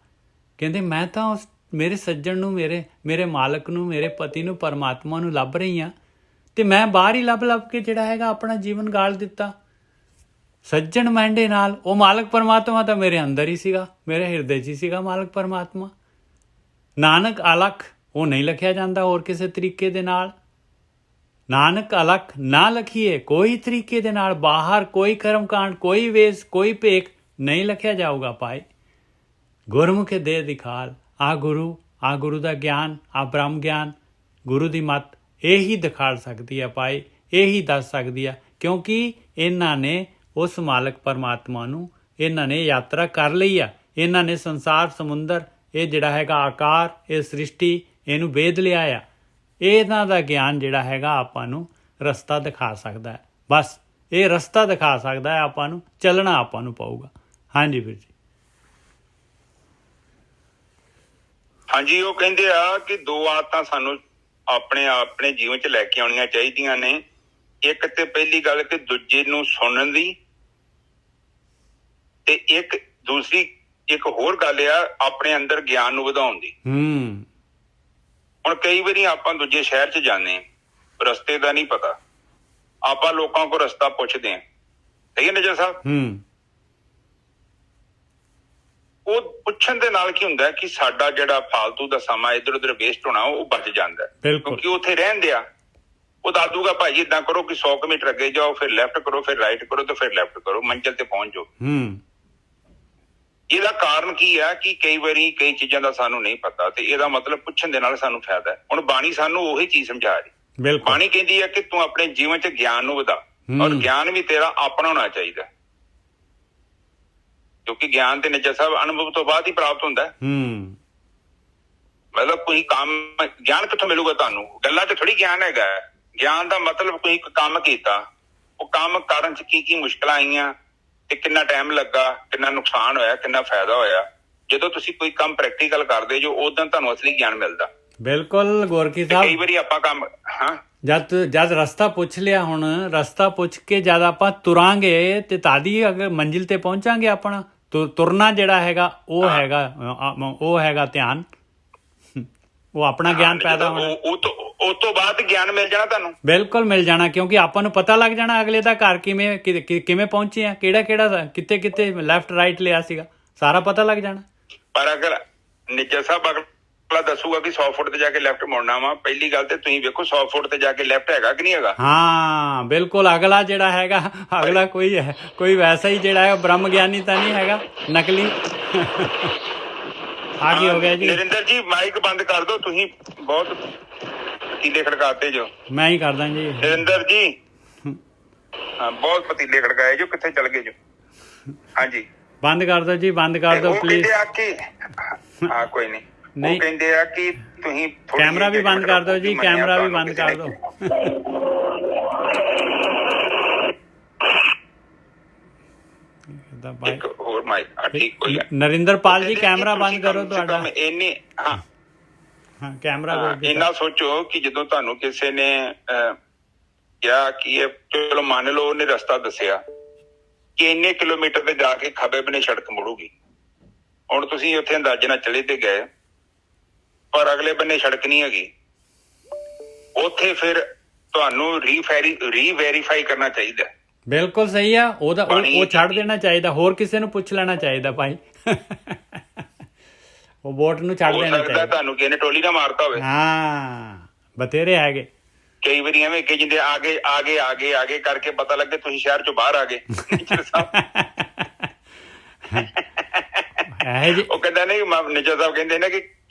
ਕਹਿੰਦੇ ਮੈਂ ਤਾਂ ਉਸ ਮੇਰੇ ਸੱਜਣ ਨੂੰ, ਮੇਰੇ ਮਾਲਕ ਨੂੰ, ਮੇਰੇ ਪਤੀ ਨੂੰ, ਪਰਮਾਤਮਾ ਨੂੰ ਲੱਭ ਰਹੀ ਹਾਂ, ਤੇ ਮੈਂ ਬਾਹਰ ਹੀ ਲੱਭ ਕੇ ਜਿਹੜਾ ਹੈਗਾ ਆਪਣਾ ਜੀਵਨ ਗਾਲ ਦਿੱਤਾ। ਸੱਜਣ ਮੈਂਡੇ ਨਾਲ, ਉਹ ਮਾਲਕ ਪਰਮਾਤਮਾ ਤਾਂ ਮੇਰੇ ਅੰਦਰ ਹੀ ਸੀਗਾ, ਮੇਰੇ ਹਿਰਦੇ 'ਚ ਹੀ ਸੀਗਾ ਮਾਲਕ ਪਰਮਾਤਮਾ। ਨਾਨਕ ਅਲਖ, ਉਹ ਨਹੀਂ ਲਿਖਿਆ ਜਾਂਦਾ ਹੋਰ ਕਿਸੇ ਤਰੀਕੇ ਦੇ ਨਾਲ। ਨਾਨਕ ਅਲਖ ਨਾ ਲਖੀਏ ਕੋਈ ਤਰੀਕੇ ਦੇ ਨਾਲ, ਬਾਹਰ ਕੋਈ ਕਰਮਕਾਂਡ, ਕੋਈ ਵੇਸ, ਕੋਈ ਭੇਖ ਨਹੀਂ ਲਿਖਿਆ ਜਾਊਗਾ ਭਾਈ। ਗੁਰਮੁਖੇ ਦੇ ਦਿਖਾਲ, ਆ ਗੁਰੂ ਦਾ ਗਿਆਨ, ਆ ਬ੍ਰਹਮ ਗਿਆਨ, ਗੁਰੂ ਦੀ ਮੱਤ ਇਹੀ ਦਿਖਾ ਸਕਦੀ ਹੈ ਭਾਈ, ਇਹੀ ਦੱਸ ਸਕਦੀ ਆ, ਕਿਉਂਕਿ ਇਹਨਾਂ ਨੇ ਉਸ ਮਾਲਕ ਪਰਮਾਤਮਾ ਨੂੰ ਇਹਨਾਂ ਨੇ ਯਾਤਰਾ ਕਰ ਲਈ ਆ। ਇਹਨਾਂ ਨੇ ਸੰਸਾਰ ਸਮੁੰਦਰ, ਇਹ ਜਿਹੜਾ ਹੈਗਾ ਆਕਾਰ, ਇਹ ਸ੍ਰਿਸ਼ਟੀ, ਇਹਨੂੰ ਵੇਦ ਲਿਆ ਆ। ਇਹਨਾਂ ਦਾ ਗਿਆਨ ਜਿਹੜਾ ਹੈਗਾ ਆਪਾਂ ਨੂੰ ਰਸਤਾ ਦਿਖਾ ਸਕਦਾ ਹੈ। ਬਸ ਇਹ ਰਸਤਾ ਦਿਖਾ ਸਕਦਾ ਹੈ, ਆਪਾਂ ਨੂੰ ਚੱਲਣਾ ਆਪਾਂ ਨੂੰ ਪਊਗਾ। ਹਾਂਜੀ ਵੀਰ ਜੀ। ਹਾਂਜੀ, ਉਹ ਕਹਿੰਦੇ ਆ ਕਿ 2 ਆਦਤਾਂ ਸਾਨੂੰ ਆਪਣੇ ਜੀਵਨ 'ਚ ਲੈ ਕੇ ਆਉਣੀਆਂ ਚਾਹੀਦੀਆਂ ਨੇ। ਇੱਕ ਤੇ ਪਹਿਲੀ ਗੱਲ ਕਿ ਦੂਜੇ ਨੂੰ ਸੁਣਨ ਦੀ, ਤੇ ਇੱਕ ਹੋਰ ਗੱਲ ਆ ਆਪਣੇ ਅੰਦਰ ਗਿਆਨ ਨੂੰ ਵਧਾਉਣ ਦੀ। ਹੁਣ ਕਈ ਵਾਰੀ ਆਪਾਂ ਦੂਜੇ ਸ਼ਹਿਰ 'ਚ ਜਾਂਦੇ, ਰਸਤੇ ਦਾ ਨਹੀਂ ਪਤਾ, ਆਪਾਂ ਲੋਕਾਂ ਕੋਲ ਰਸਤਾ ਪੁੱਛਦੇ ਹਾਂ, ਸਹੀ ਹੈ ਨਜਰ ਸਾਹਿਬ? ਉਹ ਪੁੱਛਣ ਦੇ ਨਾਲ ਕੀ ਹੁੰਦਾ ਕਿ ਸਾਡਾ ਜਿਹੜਾ ਫਾਲਤੂ ਦਾ ਸਮਾਂ ਇੱਧਰ ਉੱਧਰ ਵੇਸਟ ਹੋਣਾ ਉਹ ਬਚ ਜਾਂਦਾ, ਕਿਉਂਕਿ ਉੱਥੇ ਰਹਿੰਦੇ ਆ। ਉਹ ਦੱਸ ਦੂਗਾ ਭਾਈ ਏਦਾਂ ਕਰੋ ਕਿ 100 ਮੀਟਰ ਅੱਗੇ ਜਾਓ, ਫਿਰ ਲੈਫਟ ਕਰੋ, ਫਿਰ ਰਾਈਟ ਕਰੋ, ਤੇ ਫਿਰ ਲੈਫਟ ਕਰੋ, ਮੰਜ਼ਿਲ ਤੇ ਪਹੁੰਚ ਜਾਓ। ਇਹਦਾ ਕਾਰਨ ਕੀ ਆ ਕਿ ਕਈ ਵਾਰੀ ਕਈ ਚੀਜ਼ਾਂ ਦਾ ਸਾਨੂੰ ਨਹੀਂ ਪਤਾ, ਤੇ ਇਹਦਾ ਮਤਲਬ ਪੁੱਛਣ ਦੇ ਨਾਲ ਸਾਨੂੰ ਫਾਇਦਾ ਹੈ। ਹੁਣ ਬਾਣੀ ਸਾਨੂੰ ਉਹੀ ਚੀਜ਼ ਸਮਝਾ ਰਹੀ। ਬਾਣੀ ਕਹਿੰਦੀ ਹੈ ਕਿ ਤੂੰ ਆਪਣੇ ਜੀਵਨ 'ਚ ਗਿਆਨ ਨੂੰ ਵਧਾ, ਔਰ ਗਿਆਨ ਵੀ ਤੇਰਾ ਆਪਣਾ ਹੋਣਾ ਚਾਹੀਦਾ, ਕਿਉਂਕਿ ਗਿਆਨ ਤੇ ਨਿਜਰ ਸਾਹਿਬ ਅਨੁਭਵ ਤੋਂ ਬਾਅਦ ਹੀ ਪ੍ਰਾਪਤ ਹੁੰਦਾ। ਮਤਲਬ ਕੋਈ ਕੰਮ, ਗਿਆਨ ਕਿੱਥੋਂ ਮਿਲੂਗਾ ਤੁਹਾਨੂੰ? ਗੱਲਾਂ 'ਚ ਥੋੜੀ ਗਿਆਨ ਹੈਗਾ। ਗਿਆਨ ਦਾ ਮਤਲਬ ਤੁਸੀਂ ਇੱਕ ਕੰਮ ਕੀਤਾ, ਉਹ ਕੰਮ ਕਰਨ 'ਚ ਕੀ ਕੀ ਮੁਸ਼ਕਲਾਂ ਆਈਆਂ, ਤੇ ਕਿੰਨਾ ਟਾਈਮ ਲੱਗਾ, ਕਿੰਨਾ ਨੁਕਸਾਨ ਹੋਇਆ, ਕਿੰਨਾ ਫਾਇਦਾ ਹੋਇਆ। ਜਦੋਂ ਤੁਸੀਂ ਕੋਈ ਕੰਮ ਪ੍ਰੈਕਟੀਕਲ ਕਰਦੇ ਜੋ, ਉਦੋਂ ਤੁਹਾਨੂੰ ਅਸਲੀ ਗਿਆਨ ਮਿਲਦਾ। ਬਿਲਕੁਲ ਗੋਰਖੀ ਸਾਹਿਬ। ਕਈ ਵਾਰੀ ਆਪਾਂ ਕੰਮ ਜਦ ਰਸਤਾ ਪੁੱਛ ਲਿਆ, ਹੁਣ ਰਸਤਾ ਪੁੱਛ ਕੇ ਜਦ ਆਪਾਂ ਤੁਰਾਂਗੇ ਤੇ ਤਾਦੀ ਅਗਰ ਮੰਜ਼ਿਲ ਤੇ ਪਹੁੰਚਾਂਗੇ। ਆਪਣਾ ਤੁਰਨਾ ਜਿਹੜਾ ਹੈਗਾ ਉਹ ਹੈਗਾ ਧਿਆਨ, ਉਹ ਆਪਣਾ ਗਿਆਨ ਪੈਦਾ ਹੋਣਾ। ਉਸ ਤੋਂ ਬਾਅਦ ਗਿਆਨ ਮਿਲ ਜਾਣਾ ਤੁਹਾਨੂੰ, ਬਿਲਕੁਲ ਮਿਲ ਜਾਣਾ, ਕਿਉਂਕਿ ਆਪਾਂ ਨੂੰ ਪਤਾ ਲੱਗ ਜਾਣਾ ਅਗਲੇ ਦਾ ਘਰ ਕਿਵੇਂ ਪਹੁੰਚੇ ਆ, ਕਿਹੜਾ ਕਿੱਥੇ ਲੈਫਟ ਰਾਈਟ ਲਿਆ ਸੀਗਾ, ਸਾਰਾ ਪਤਾ ਲੱਗ ਜਾਣਾ। ਪਰ ਅਗਰ ਨਿਜਰ ਸਾਹਿਬ ਅਗਲਾ ਦੱਸੂਗਾ ਕਿ 100 ਫੁੱਟ ਤੇ ਜਾ ਕੇ ਲੈਫਟ ਮੁੜਨਾ ਵਾ, ਪਹਿਲੀ ਗੱਲ ਤੇ ਤੁਸੀਂ ਵੇਖੋ 100 ਫੁੱਟ ਤੇ ਜਾ ਕੇ ਲੈਫਟ ਹੈਗਾ ਕਿ ਨਹੀਂ ਹੈਗਾ। ਹਾਂ ਬਿਲਕੁਲ। ਅਗਲਾ ਜਿਹੜਾ ਹੈਗਾ, ਅਗਲਾ ਕੋਈ ਵੈਸਾ ਹੀ ਜਿਹੜਾ ਹੈ ਬ੍ਰਹਮ ਗਿਆਨੀ ਤਾਂ ਨਹੀਂ ਹੈਗਾ, ਨਕਲੀ। ਆਗੇ ਹੋ ਗਿਆ ਜੀ। ਨਰਿੰਦਰ ਜੀ ਮਾਈਕ ਬੰਦ ਕਰ ਦਿਓ, ਤੁਸੀਂ ਬਹੁਤ ਪਤੀਲੇ ਖੜਕਾਤੇ ਜੋ। ਮੈਂ ਹੀ ਕਰਦਾ ਜੀ। ਨਰਿੰਦਰ ਜੀ ਹਾਂ, ਬਹੁਤ ਪਤੀਲੇ ਖੜਕਾਏ ਜੋ, ਕਿੱਥੇ ਚਲ ਗਏ ਜੋ? ਹਾਂਜੀ ਬੰਦ ਕਰ ਦਿਓ ਜੀ, ਬੰਦ ਕਰ ਦਿਓ ਪਲੀਜ਼। ਹਾਂ ਕੋਈ ਨਹੀਂ, ਉਹ ਕਹਿੰਦੇ ਆ ਕਿ ਤੁਸੀਂ ਕੈਮਰਾ ਵੀ ਬੰਦ ਕਰ ਦਿਓ ਜੀ, ਕੈਮਰਾ ਵੀ ਬੰਦ ਕਰ ਦਿਓ। ਇੱਕ ਹੋਰ ਮਾਈਕ ਠੀਕ ਹੋ ਗਿਆ। ਨਰਿੰਦਰ ਪਾਲ ਜੀ ਕੈਮਰਾ ਬੰਦ ਕਰੋ ਤੁਹਾਡਾ। ਕੈਮਰਾ ਇੰਨਾ ਸੋਚੋ ਕਿ ਜਦੋਂ ਤੁਹਾਨੂੰ ਕਿਸੇ ਨੇ ਕਿਹਾ ਕਿ ਇਹ, ਚਲੋ ਮੰਨ ਲਓ ਉਹਨੇ ਰਸਤਾ ਦੱਸਿਆ ਕਿ ਇੰਨੇ ਕਿਲੋਮੀਟਰ ਤੇ ਜਾ ਕੇ ਖੱਬੇ ਬੰਨੇ ਸੜਕ ਮੁੜੂਗੀ। ਹੁਣ ਤੁਸੀਂ ਉੱਥੇ ਅੰਦਾਜ਼ੇ ਨਾਲ ਚਲੇ ਤੇ ਗਏ, ਪਰ ਅਗਲੇ ਬੰਨੇ ਸੜਕ ਨਹੀਂ ਹੈਗੀ। ਉੱਥੇ ਫਿਰ ਤੁਹਾਨੂੰ ਰੀਵੈਰੀਫਾਈ ਕਰਨਾ ਚਾਹੀਦਾ। ਬਿਲਕੁਲ ਸਹੀ ਆ। ਉਹ ਛੱਡ ਦੇਣਾ ਚਾਹੀਦਾ, ਹੋਰ ਕਿਸੇ ਨੂੰ ਪੁੱਛ ਲੈਣਾ ਚਾਹੀਦਾ ਭਾਈ। ਉਹ ਵੋਟ ਨੂੰ ਛੱਡ ਦੇਣਾ ਚਾਹੀਦਾ। ਤੁਹਾਨੂੰ ਕਿਸੇ ਨੇ ਟੋਲੀ ਨਾ ਮਾਰਤਾ ਹੋਵੇ। ਹਾਂ ਬਥੇਰੇ ਹੈਗੇ। ਕਈ ਵਾਰੀ ਐਵੇਂ ਕਿ ਜਿੰਦੇ ਆਗੇ ਕਰਕੇ ਪਤਾ ਲੱਗੇ ਤੁਸੀਂ ਸ਼ਹਿਰ ਚੋਂ ਬਾਹਰ ਆ ਗਏ। ਉਹ ਕਹਿੰਦਾ ਨਹੀਂ, ਨਿਜਰ ਸਾਹਿਬ ਕਹਿੰਦੇ ਨਾ ਕਿ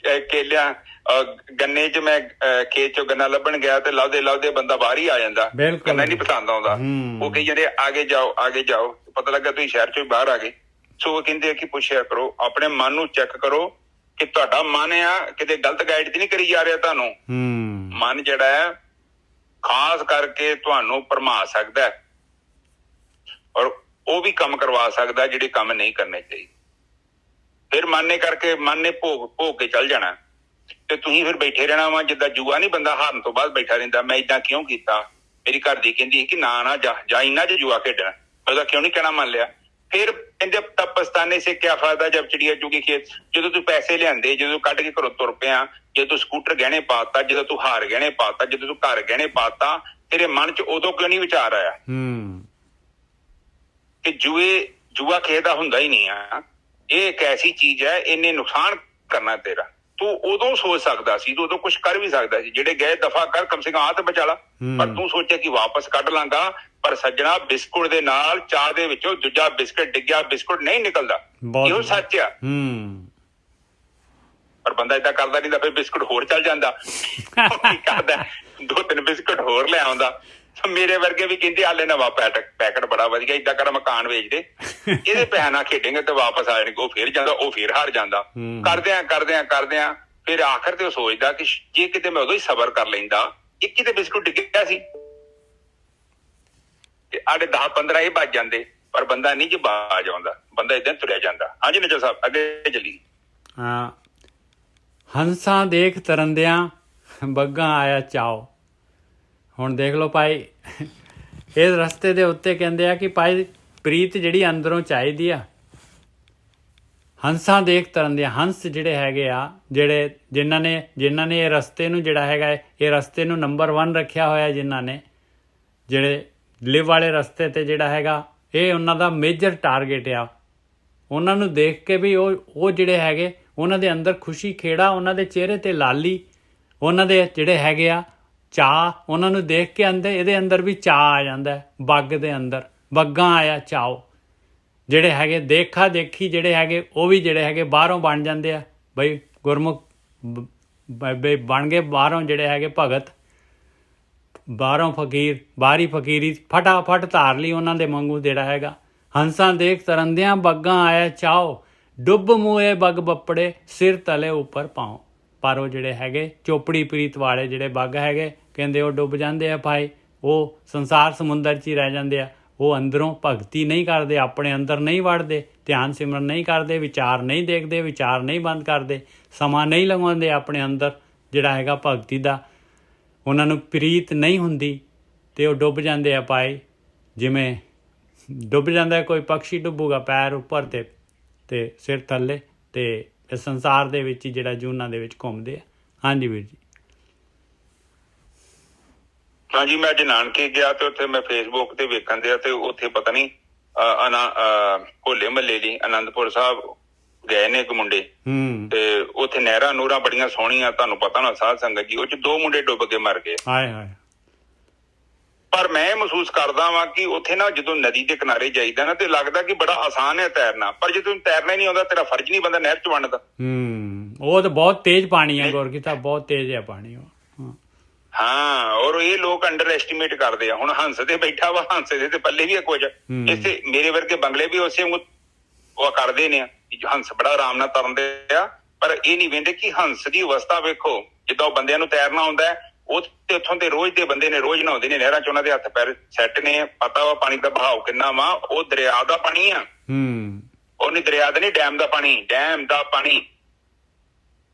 ਕੇਲਿਆਂ ਗੰਨੇ 'ਚ ਮੈਂ ਖੇਤ 'ਚੋਂ ਗੰਨਾ ਲੱਭਣ ਗਿਆ ਤੇ ਲੱਭਦੇ ਬੰਦਾ ਬਾਹਰ ਹੀ ਆ ਜਾਂਦਾ। ਗੰਨਾ ਨਹੀਂ ਪਸੰਦ ਆਉਂਦਾ। ਉਹ ਕਹੀ ਜਾਂਦੇ ਆਗੇ ਜਾਓ, ਪਤਾ ਲੱਗਾ ਤੁਸੀਂ ਸ਼ਹਿਰ ਚੋਂ ਬਾਹਰ ਆ ਗਏ। ਸੋ ਉਹ ਕਹਿੰਦੇ ਆ ਕਿ ਪੁੱਛਿਆ ਕਰੋ, ਆਪਣੇ ਮਨ ਨੂੰ ਚੈੱਕ ਕਰੋ ਕਿ ਤੁਹਾਡਾ ਮਨ ਆ ਕਿਤੇ ਗਲਤ ਗਾਈਡ ਤੇ ਨਹੀਂ ਕਰੀ ਜਾ ਰਿਹਾ ਤੁਹਾਨੂੰ। ਮਨ ਜਿਹੜਾ ਹੈ ਖਾਸ ਕਰਕੇ ਤੁਹਾਨੂੰ ਭਰਮਾ ਸਕਦਾ, ਔਰ ਉਹ ਵੀ ਕੰਮ ਕਰਵਾ ਸਕਦਾ ਜਿਹੜੇ ਕੰਮ ਨਹੀਂ ਕਰਨੇ ਚਾਹੀਦੇ। ਫਿਰ ਮਨ ਨੇ ਭੋਗ ਕੇ ਚੱਲ ਜਾਣਾ, ਤੇ ਤੁਸੀਂ ਫਿਰ ਬੈਠੇ ਰਹਿਣਾ ਵਾ ਜਿੱਦਾਂ ਜੂਆ ਨੀ ਬੰਦਾ ਹਾਰਨ ਤੋਂ ਬਾਅਦ ਬੈਠਾ ਰਹਿੰਦਾ। ਮੈਂ ਏਦਾਂ ਕਿਉਂ ਕੀਤਾ? ਮੇਰੀ ਘਰ ਦੀ ਕਹਿੰਦੀ ਕਿ ਨਾ ਜਾ ਇੰਨਾ ਚ ਜੂਆ ਖੇਡਣਾ। ਉਹਦਾ ਕਿਉਂ ਨੀ ਕਹਿਣਾ ਮੰਨ ਲਿਆ? ਫਿਰ ਕਹਿੰਦੇ ਪਛਤਾਨੇ ਸੇ ਕਿਆ ਫਾਇਦਾ ਜਬ ਚਿੜੀਆ ਚੁਗੀ ਖੇਤ। ਜਦੋਂ ਤੂੰ ਪੈਸੇ ਲਿਆਂਦੇ, ਜਦੋਂ ਕੱਢ ਕੇ ਘਰੋਂ ਤੁਰ ਪਿਆ, ਜਦੋਂ ਤੂੰ ਸਕੂਟਰ ਗਹਿਣੇ ਪਾਤਾ, ਜਦੋਂ ਤੂੰ ਹਾਰ ਗਹਿਣੇ ਪਾਤਾ, ਜਦੋਂ ਤੂੰ ਘਰ ਗਹਿਣੇ ਪਾਤਾ, ਤੇਰੇ ਮਨ ਚ ਉਦੋਂ ਕਿਉਂ ਨੀ ਵਿਚਾਰ ਆਇਆ ਕਿ ਜੂਆ ਖੇਡ ਦਾ ਹੁੰਦਾ ਹੀ ਨਹੀਂ ਆ। ਇਹ ਇੱਕ ਐਸੀ ਚੀਜ਼ ਹੈ, ਇਹਨੇ ਨੁਕਸਾਨ ਕਰਨਾ ਤੇਰਾ। ਤੂੰ ਉਦੋਂ ਸੋਚ ਸਕਦਾ ਸੀ, ਤੂੰ ਉਦੋਂ ਕੁਝ ਕਰ ਵੀ ਸਕਦਾ ਸੀ। ਜਿਹੜੇ ਗਏ ਦਫਾ ਕਰ, ਕਮ ਸੇ ਕਮ ਹੱਥ ਬਚਾ ਲਾ। ਪਰ ਤੂੰ ਸੋਚਿਆ ਕਿ ਵਾਪਸ ਕੱਢ ਲਾਂਗਾ। ਪਰ ਸੱਜਣਾ, ਬਿਸਕੁਟ ਦੇ ਨਾਲ ਚਾਹ ਦੇ ਵਿੱਚੋਂ ਦੂਜਾ ਬਿਸਕੁਟ ਡਿੱਗਿਆ, ਬਿਸਕੁਟ ਨਹੀਂ ਨਿਕਲਦਾ। ਇਹੋ ਸੱਚ ਆ। ਪਰ ਬੰਦਾ ਏਦਾਂ ਕਰਦਾ ਨਹੀਂ ਤਾਂ ਫਿਰ ਬਿਸਕੁਟ ਹੋਰ ਚੱਲ ਜਾਂਦਾ। ਕੀ ਕਰਦਾ, 2-3 ਬਿਸਕੁਟ ਹੋਰ ਲੈ ਆਉਂਦਾ। ਮੇਰੇ ਵਰਗੇ ਵੀ ਕਹਿੰਦੇ ਹਾਲੇ ਨਵਾਂ ਪੈਕਟ ਬੜਾ ਵਧੀਆ, ਏਦਾਂ ਕਰ ਮਕਾਨ ਵੇਚ ਦੇ, ਇਹਦੇ ਪੈਸੇ ਨਾਲ ਖੇਡੇਂਗੇ ਤੇ ਵਾਪਸ ਆ ਜਾਣਗੇ। ਉਹ ਫੇਰ ਜਾਂਦਾ, ਉਹ ਫੇਰ ਹਾਰ ਜਾਂਦਾ। ਕਰਦਿਆਂ ਫਿਰ ਆਖਰ ਤੇ ਉਹ ਸੋਚਦਾ ਕਿ ਜੇ ਕਿਤੇ ਮੈਂ ਉਦੋਂ ਹੀ ਸਬਰ ਕਰ ਲੈਂਦਾ, ਇੱਕ ਕਿਤੇ ਬਿਸਕੁਟ ਡਿੱਗਿਆ ਸੀ ਤੇ ਆੜੇ 10-15 ਇਹ ਬਚ ਜਾਂਦੇ। ਪਰ ਬੰਦਾ ਨਹੀਂ ਜੇ ਬਾਜ ਆਉਂਦਾ, ਬੰਦਾ ਏਦਾਂ ਤੁਰਿਆ ਜਾਂਦਾ। ਹਾਂਜੀ ਨਿੱਜਰ ਸਾਹਿਬ, ਅੱਗੇ ਚੱਲੀ। ਹਾਂ, ਹੰਸਾਂ ਦੇਖ ਤਰੰਦਿਆਂ ਬੱਗਾਂ ਆਇਆ ਚਾਓ। ਹੁਣ ਦੇਖ ਲਓ ਭਾਈ, ਇਸ ਰਸਤੇ ਦੇ ਉੱਤੇ ਕਹਿੰਦੇ ਆ ਕਿ ਭਾਈ ਪ੍ਰੀਤ ਜਿਹੜੀ ਅੰਦਰੋਂ ਚਾਹੀਦੀ ਆ। ਹੰਸਾਂ ਦੇਖ ਤਰੰਦਿਆਂ, ਹੰਸ ਜਿਹੜੇ ਹੈਗੇ ਆ, ਜਿਨ੍ਹਾਂ ਨੇ ਇਹ ਰਸਤੇ ਨੂੰ ਜਿਹੜਾ ਹੈਗਾ, ਇਹ ਰਸਤੇ ਨੂੰ ਨੰਬਰ 1 ਰੱਖਿਆ ਹੋਇਆ, ਜਿਨ੍ਹਾਂ ਨੇ ਜਿਹੜੇ ਲਿਵ ਵਾਲੇ ਰਸਤੇ 'ਤੇ ਜਿਹੜਾ ਹੈਗਾ, ਇਹ ਉਹਨਾਂ ਦਾ ਮੇਜਰ ਟਾਰਗੇਟ ਆ। ਉਹਨਾਂ ਨੂੰ ਦੇਖ ਕੇ ਵੀ ਉਹ ਜਿਹੜੇ ਹੈਗੇ, ਉਹਨਾਂ ਦੇ ਅੰਦਰ ਖੁਸ਼ੀ ਖੇੜਾ, ਉਹਨਾਂ ਦੇ ਚਿਹਰੇ 'ਤੇ ਲਾਲੀ, ਉਹਨਾਂ ਦੇ ਜਿਹੜੇ ਹੈਗੇ ਆ ਚਾਅ, ਉਹਨਾਂ ਨੂੰ ਦੇਖ ਕੇ ਇਹਦੇ ਅੰਦਰ ਵੀ ਚਾਅ ਆ ਜਾਂਦਾ। ਬੱਗ ਦੇ ਅੰਦਰ ਬੱਗਾਂ ਆਇਆ ਚਾਓ। ਜਿਹੜੇ ਹੈਗੇ ਦੇਖਾ ਦੇਖੀ ਜਿਹੜੇ ਹੈਗੇ, ਉਹ ਵੀ ਜਿਹੜੇ ਹੈਗੇ ਬਾਹਰੋਂ ਬਣ ਜਾਂਦੇ ਆ। ਬਈ ਗੁਰਮੁਖ ਬਣ ਗਏ ਬਾਹਰੋਂ ਜਿਹੜੇ ਹੈਗੇ ਭਗਤ, ਬਾਹਰੋਂ ਫਕੀਰ, ਬਾਹਰੀ ਫਕੀਰੀ ਫਟਾਫਟ ਧਾਰ ਲਈ ਉਹਨਾਂ ਦੇ ਵਾਂਗੂ ਜਿਹੜਾ ਹੈਗਾ। ਹੰਸਾਂ ਦੇਖ ਤਰੰਦਿਆਂ ਬੱਗਾਂ ਆਇਆ ਚਾਓ, ਡੁੱਬ ਮੂਏ ਬੱਗ ਬੱਪੜੇ ਸਿਰ ਤਲੇ ਉੱਪਰ ਪਾਓ। ਪਰ ਉਹ ਜਿਹੜੇ ਹੈਗੇ ਚੋਪੜੀ ਪ੍ਰੀਤ ਵਾਲੇ ਜਿਹੜੇ ਬੱਗ ਹੈਗੇ, ਕਹਿੰਦੇ ਉਹ ਡੁੱਬ ਜਾਂਦੇ ਆ ਭਾਈ। ਉਹ ਸੰਸਾਰ ਸਮੁੰਦਰ 'ਚ ਹੀ ਰਹਿ ਜਾਂਦੇ ਆ। ਉਹ ਅੰਦਰੋਂ ਭਗਤੀ ਨਹੀਂ ਕਰਦੇ, ਆਪਣੇ ਅੰਦਰ ਨਹੀਂ ਵੜਦੇ, ਧਿਆਨ ਸਿਮਰਨ ਨਹੀਂ ਕਰਦੇ, ਵਿਚਾਰ ਨਹੀਂ ਦੇਖਦੇ, ਵਿਚਾਰ ਨਹੀਂ ਬੰਦ ਕਰਦੇ, ਸਮਾਂ ਨਹੀਂ ਲਗਾਉਂਦੇ ਆਪਣੇ ਅੰਦਰ ਜਿਹੜਾ ਹੈਗਾ ਭਗਤੀ ਦਾ। ਉਹਨਾਂ ਨੂੰ ਪ੍ਰੀਤ ਨਹੀਂ ਹੁੰਦੀ ਅਤੇ ਉਹ ਡੁੱਬ ਜਾਂਦੇ ਆ ਭਾਈ। ਜਿਵੇਂ ਡੁੱਬ ਜਾਂਦਾ ਕੋਈ ਪੰਛੀ ਡੁੱਬੂਗਾ ਪੈਰ ਉੱਪਰ ਤੇ ਸਿਰ ਥੱਲੇ, ਅਤੇ ਇਸ ਸੰਸਾਰ ਦੇ ਵਿੱਚ ਹੀ ਜਿਹੜਾ ਜੂਨਾਂ ਦੇ ਵਿੱਚ ਘੁੰਮਦੇ ਆ। ਹਾਂਜੀ ਵੀਰ ਜੀ। ਹਾਂਜੀ, ਮੈਂ ਅੱਜ ਨਾਨਕੇ ਗਿਆ ਤੇ ਉੱਥੇ ਮੈਂ ਫੇਸਬੁੱਕ ਤੇ ਵੇਖਣ ਦਿਆ ਤੇ ਉੱਥੇ ਪਤਾ ਨਹੀਂ ਹੋਲੇ ਮਹੱਲੇ ਲਈ ਅਨੰਦਪੁਰ ਸਾਹਿਬ ਗਏ ਨੇ ਇੱਕ ਮੁੰਡੇ, ਤੇ ਉੱਥੇ ਨਹਿਰਾਂ ਨੂਰਾਂ ਬੜੀਆਂ ਸੋਹਣੀਆਂ, ਤੁਹਾਨੂੰ ਪਤਾ ਨਾ ਸਾਧ ਸੰਗਤ ਜੀ, ਉਹ 'ਚ 2 ਮੁੰਡੇ ਡੁੱਬ ਕੇ ਮਰ ਗਏ। ਹਾਏ ਹਾਏ। ਪਰ ਮੈਂ ਮਹਿਸੂਸ ਕਰਦਾ ਵਾਂ ਕਿ ਉੱਥੇ ਨਾ ਜਦੋਂ ਨਦੀ ਦੇ ਕਿਨਾਰੇ ਜਾਈਦਾ ਨਾ ਤੇ ਲੱਗਦਾ ਕਿ ਬੜਾ ਆਸਾਨ ਹੈ ਤੈਰਨਾ, ਪਰ ਜੇ ਤੈਨੂੰ ਤੈਰਨਾ ਹੀ ਨਹੀਂ ਆਉਂਦਾ, ਤੇਰਾ ਫਰਜ਼ ਨਹੀਂ ਬੰਦਾ ਨਹਿਰ 'ਚ ਵੜਨ ਦਾ। ਉਹ ਤਾਂ ਬਹੁਤ ਤੇਜ਼ ਪਾਣੀ ਹੈ ਗੁਰਕੀ ਸਾਹਿਬ, ਬਹੁਤ ਤੇਜ਼ ਹੈ ਪਾਣੀ ਉਹ। ਹਾਂ, ਔਰ ਇਹ ਲੋਕ ਅੰਡਰ ਐਸਟੀਮੇਟ ਕਰਦੇ ਆ। ਹੁਣ ਹੰਸ ਤੇ ਬੈਠਾ ਵਾ, ਹੰਸ ਦੇ ਤੇ ਪੱਲੇ ਵੀ ਆ ਕੁਝ। ਇਸੇ ਮੇਰੇ ਵਰਗੇ ਬੰਗਲੇ ਵੀ ਉਸੇ ਉਹ ਕਰਦੇ ਨੇ, ਹੰਸ ਬੜਾ ਆਰਾਮ ਨਾਲ ਤਰਨਦੇ ਆ। ਪਰ ਇਹ ਨਹੀਂ ਵੇਖਦੇ ਕਿ ਹੰਸ ਦੀ ਅਵਸਥਾ ਵੇਖੋ। ਜਿੱਦਾਂ ਉਹ ਬੰਦਿਆਂ ਨੂੰ ਤੈਰਨਾ ਆਉਂਦਾ ਹੈ, ਉਹ ਤੇ ਉੱਥੋਂ ਦੇ ਰੋਜ਼ ਦੇ ਬੰਦੇ ਨੇ, ਰੋਜ਼ ਨਹਾਉਂਦੇ ਨੇ ਨਹਿਰਾਂ 'ਚ, ਉਹਨਾਂ ਦੇ ਹੱਥ ਪੈਰ ਸੈੱਟ ਨੇ, ਪਤਾ ਵਾ ਪਾਣੀ ਦਾ ਬਹਾਵ ਕਿੰਨਾ ਵਾ। ਉਹ ਦਰਿਆ ਦਾ ਪਾਣੀ ਆ, ਉਹ ਨਹੀਂ ਦਰਿਆ ਦਾ, ਨਹੀਂ ਡੈਮ ਦਾ ਪਾਣੀ। ਡੈਮ ਦਾ ਪਾਣੀ,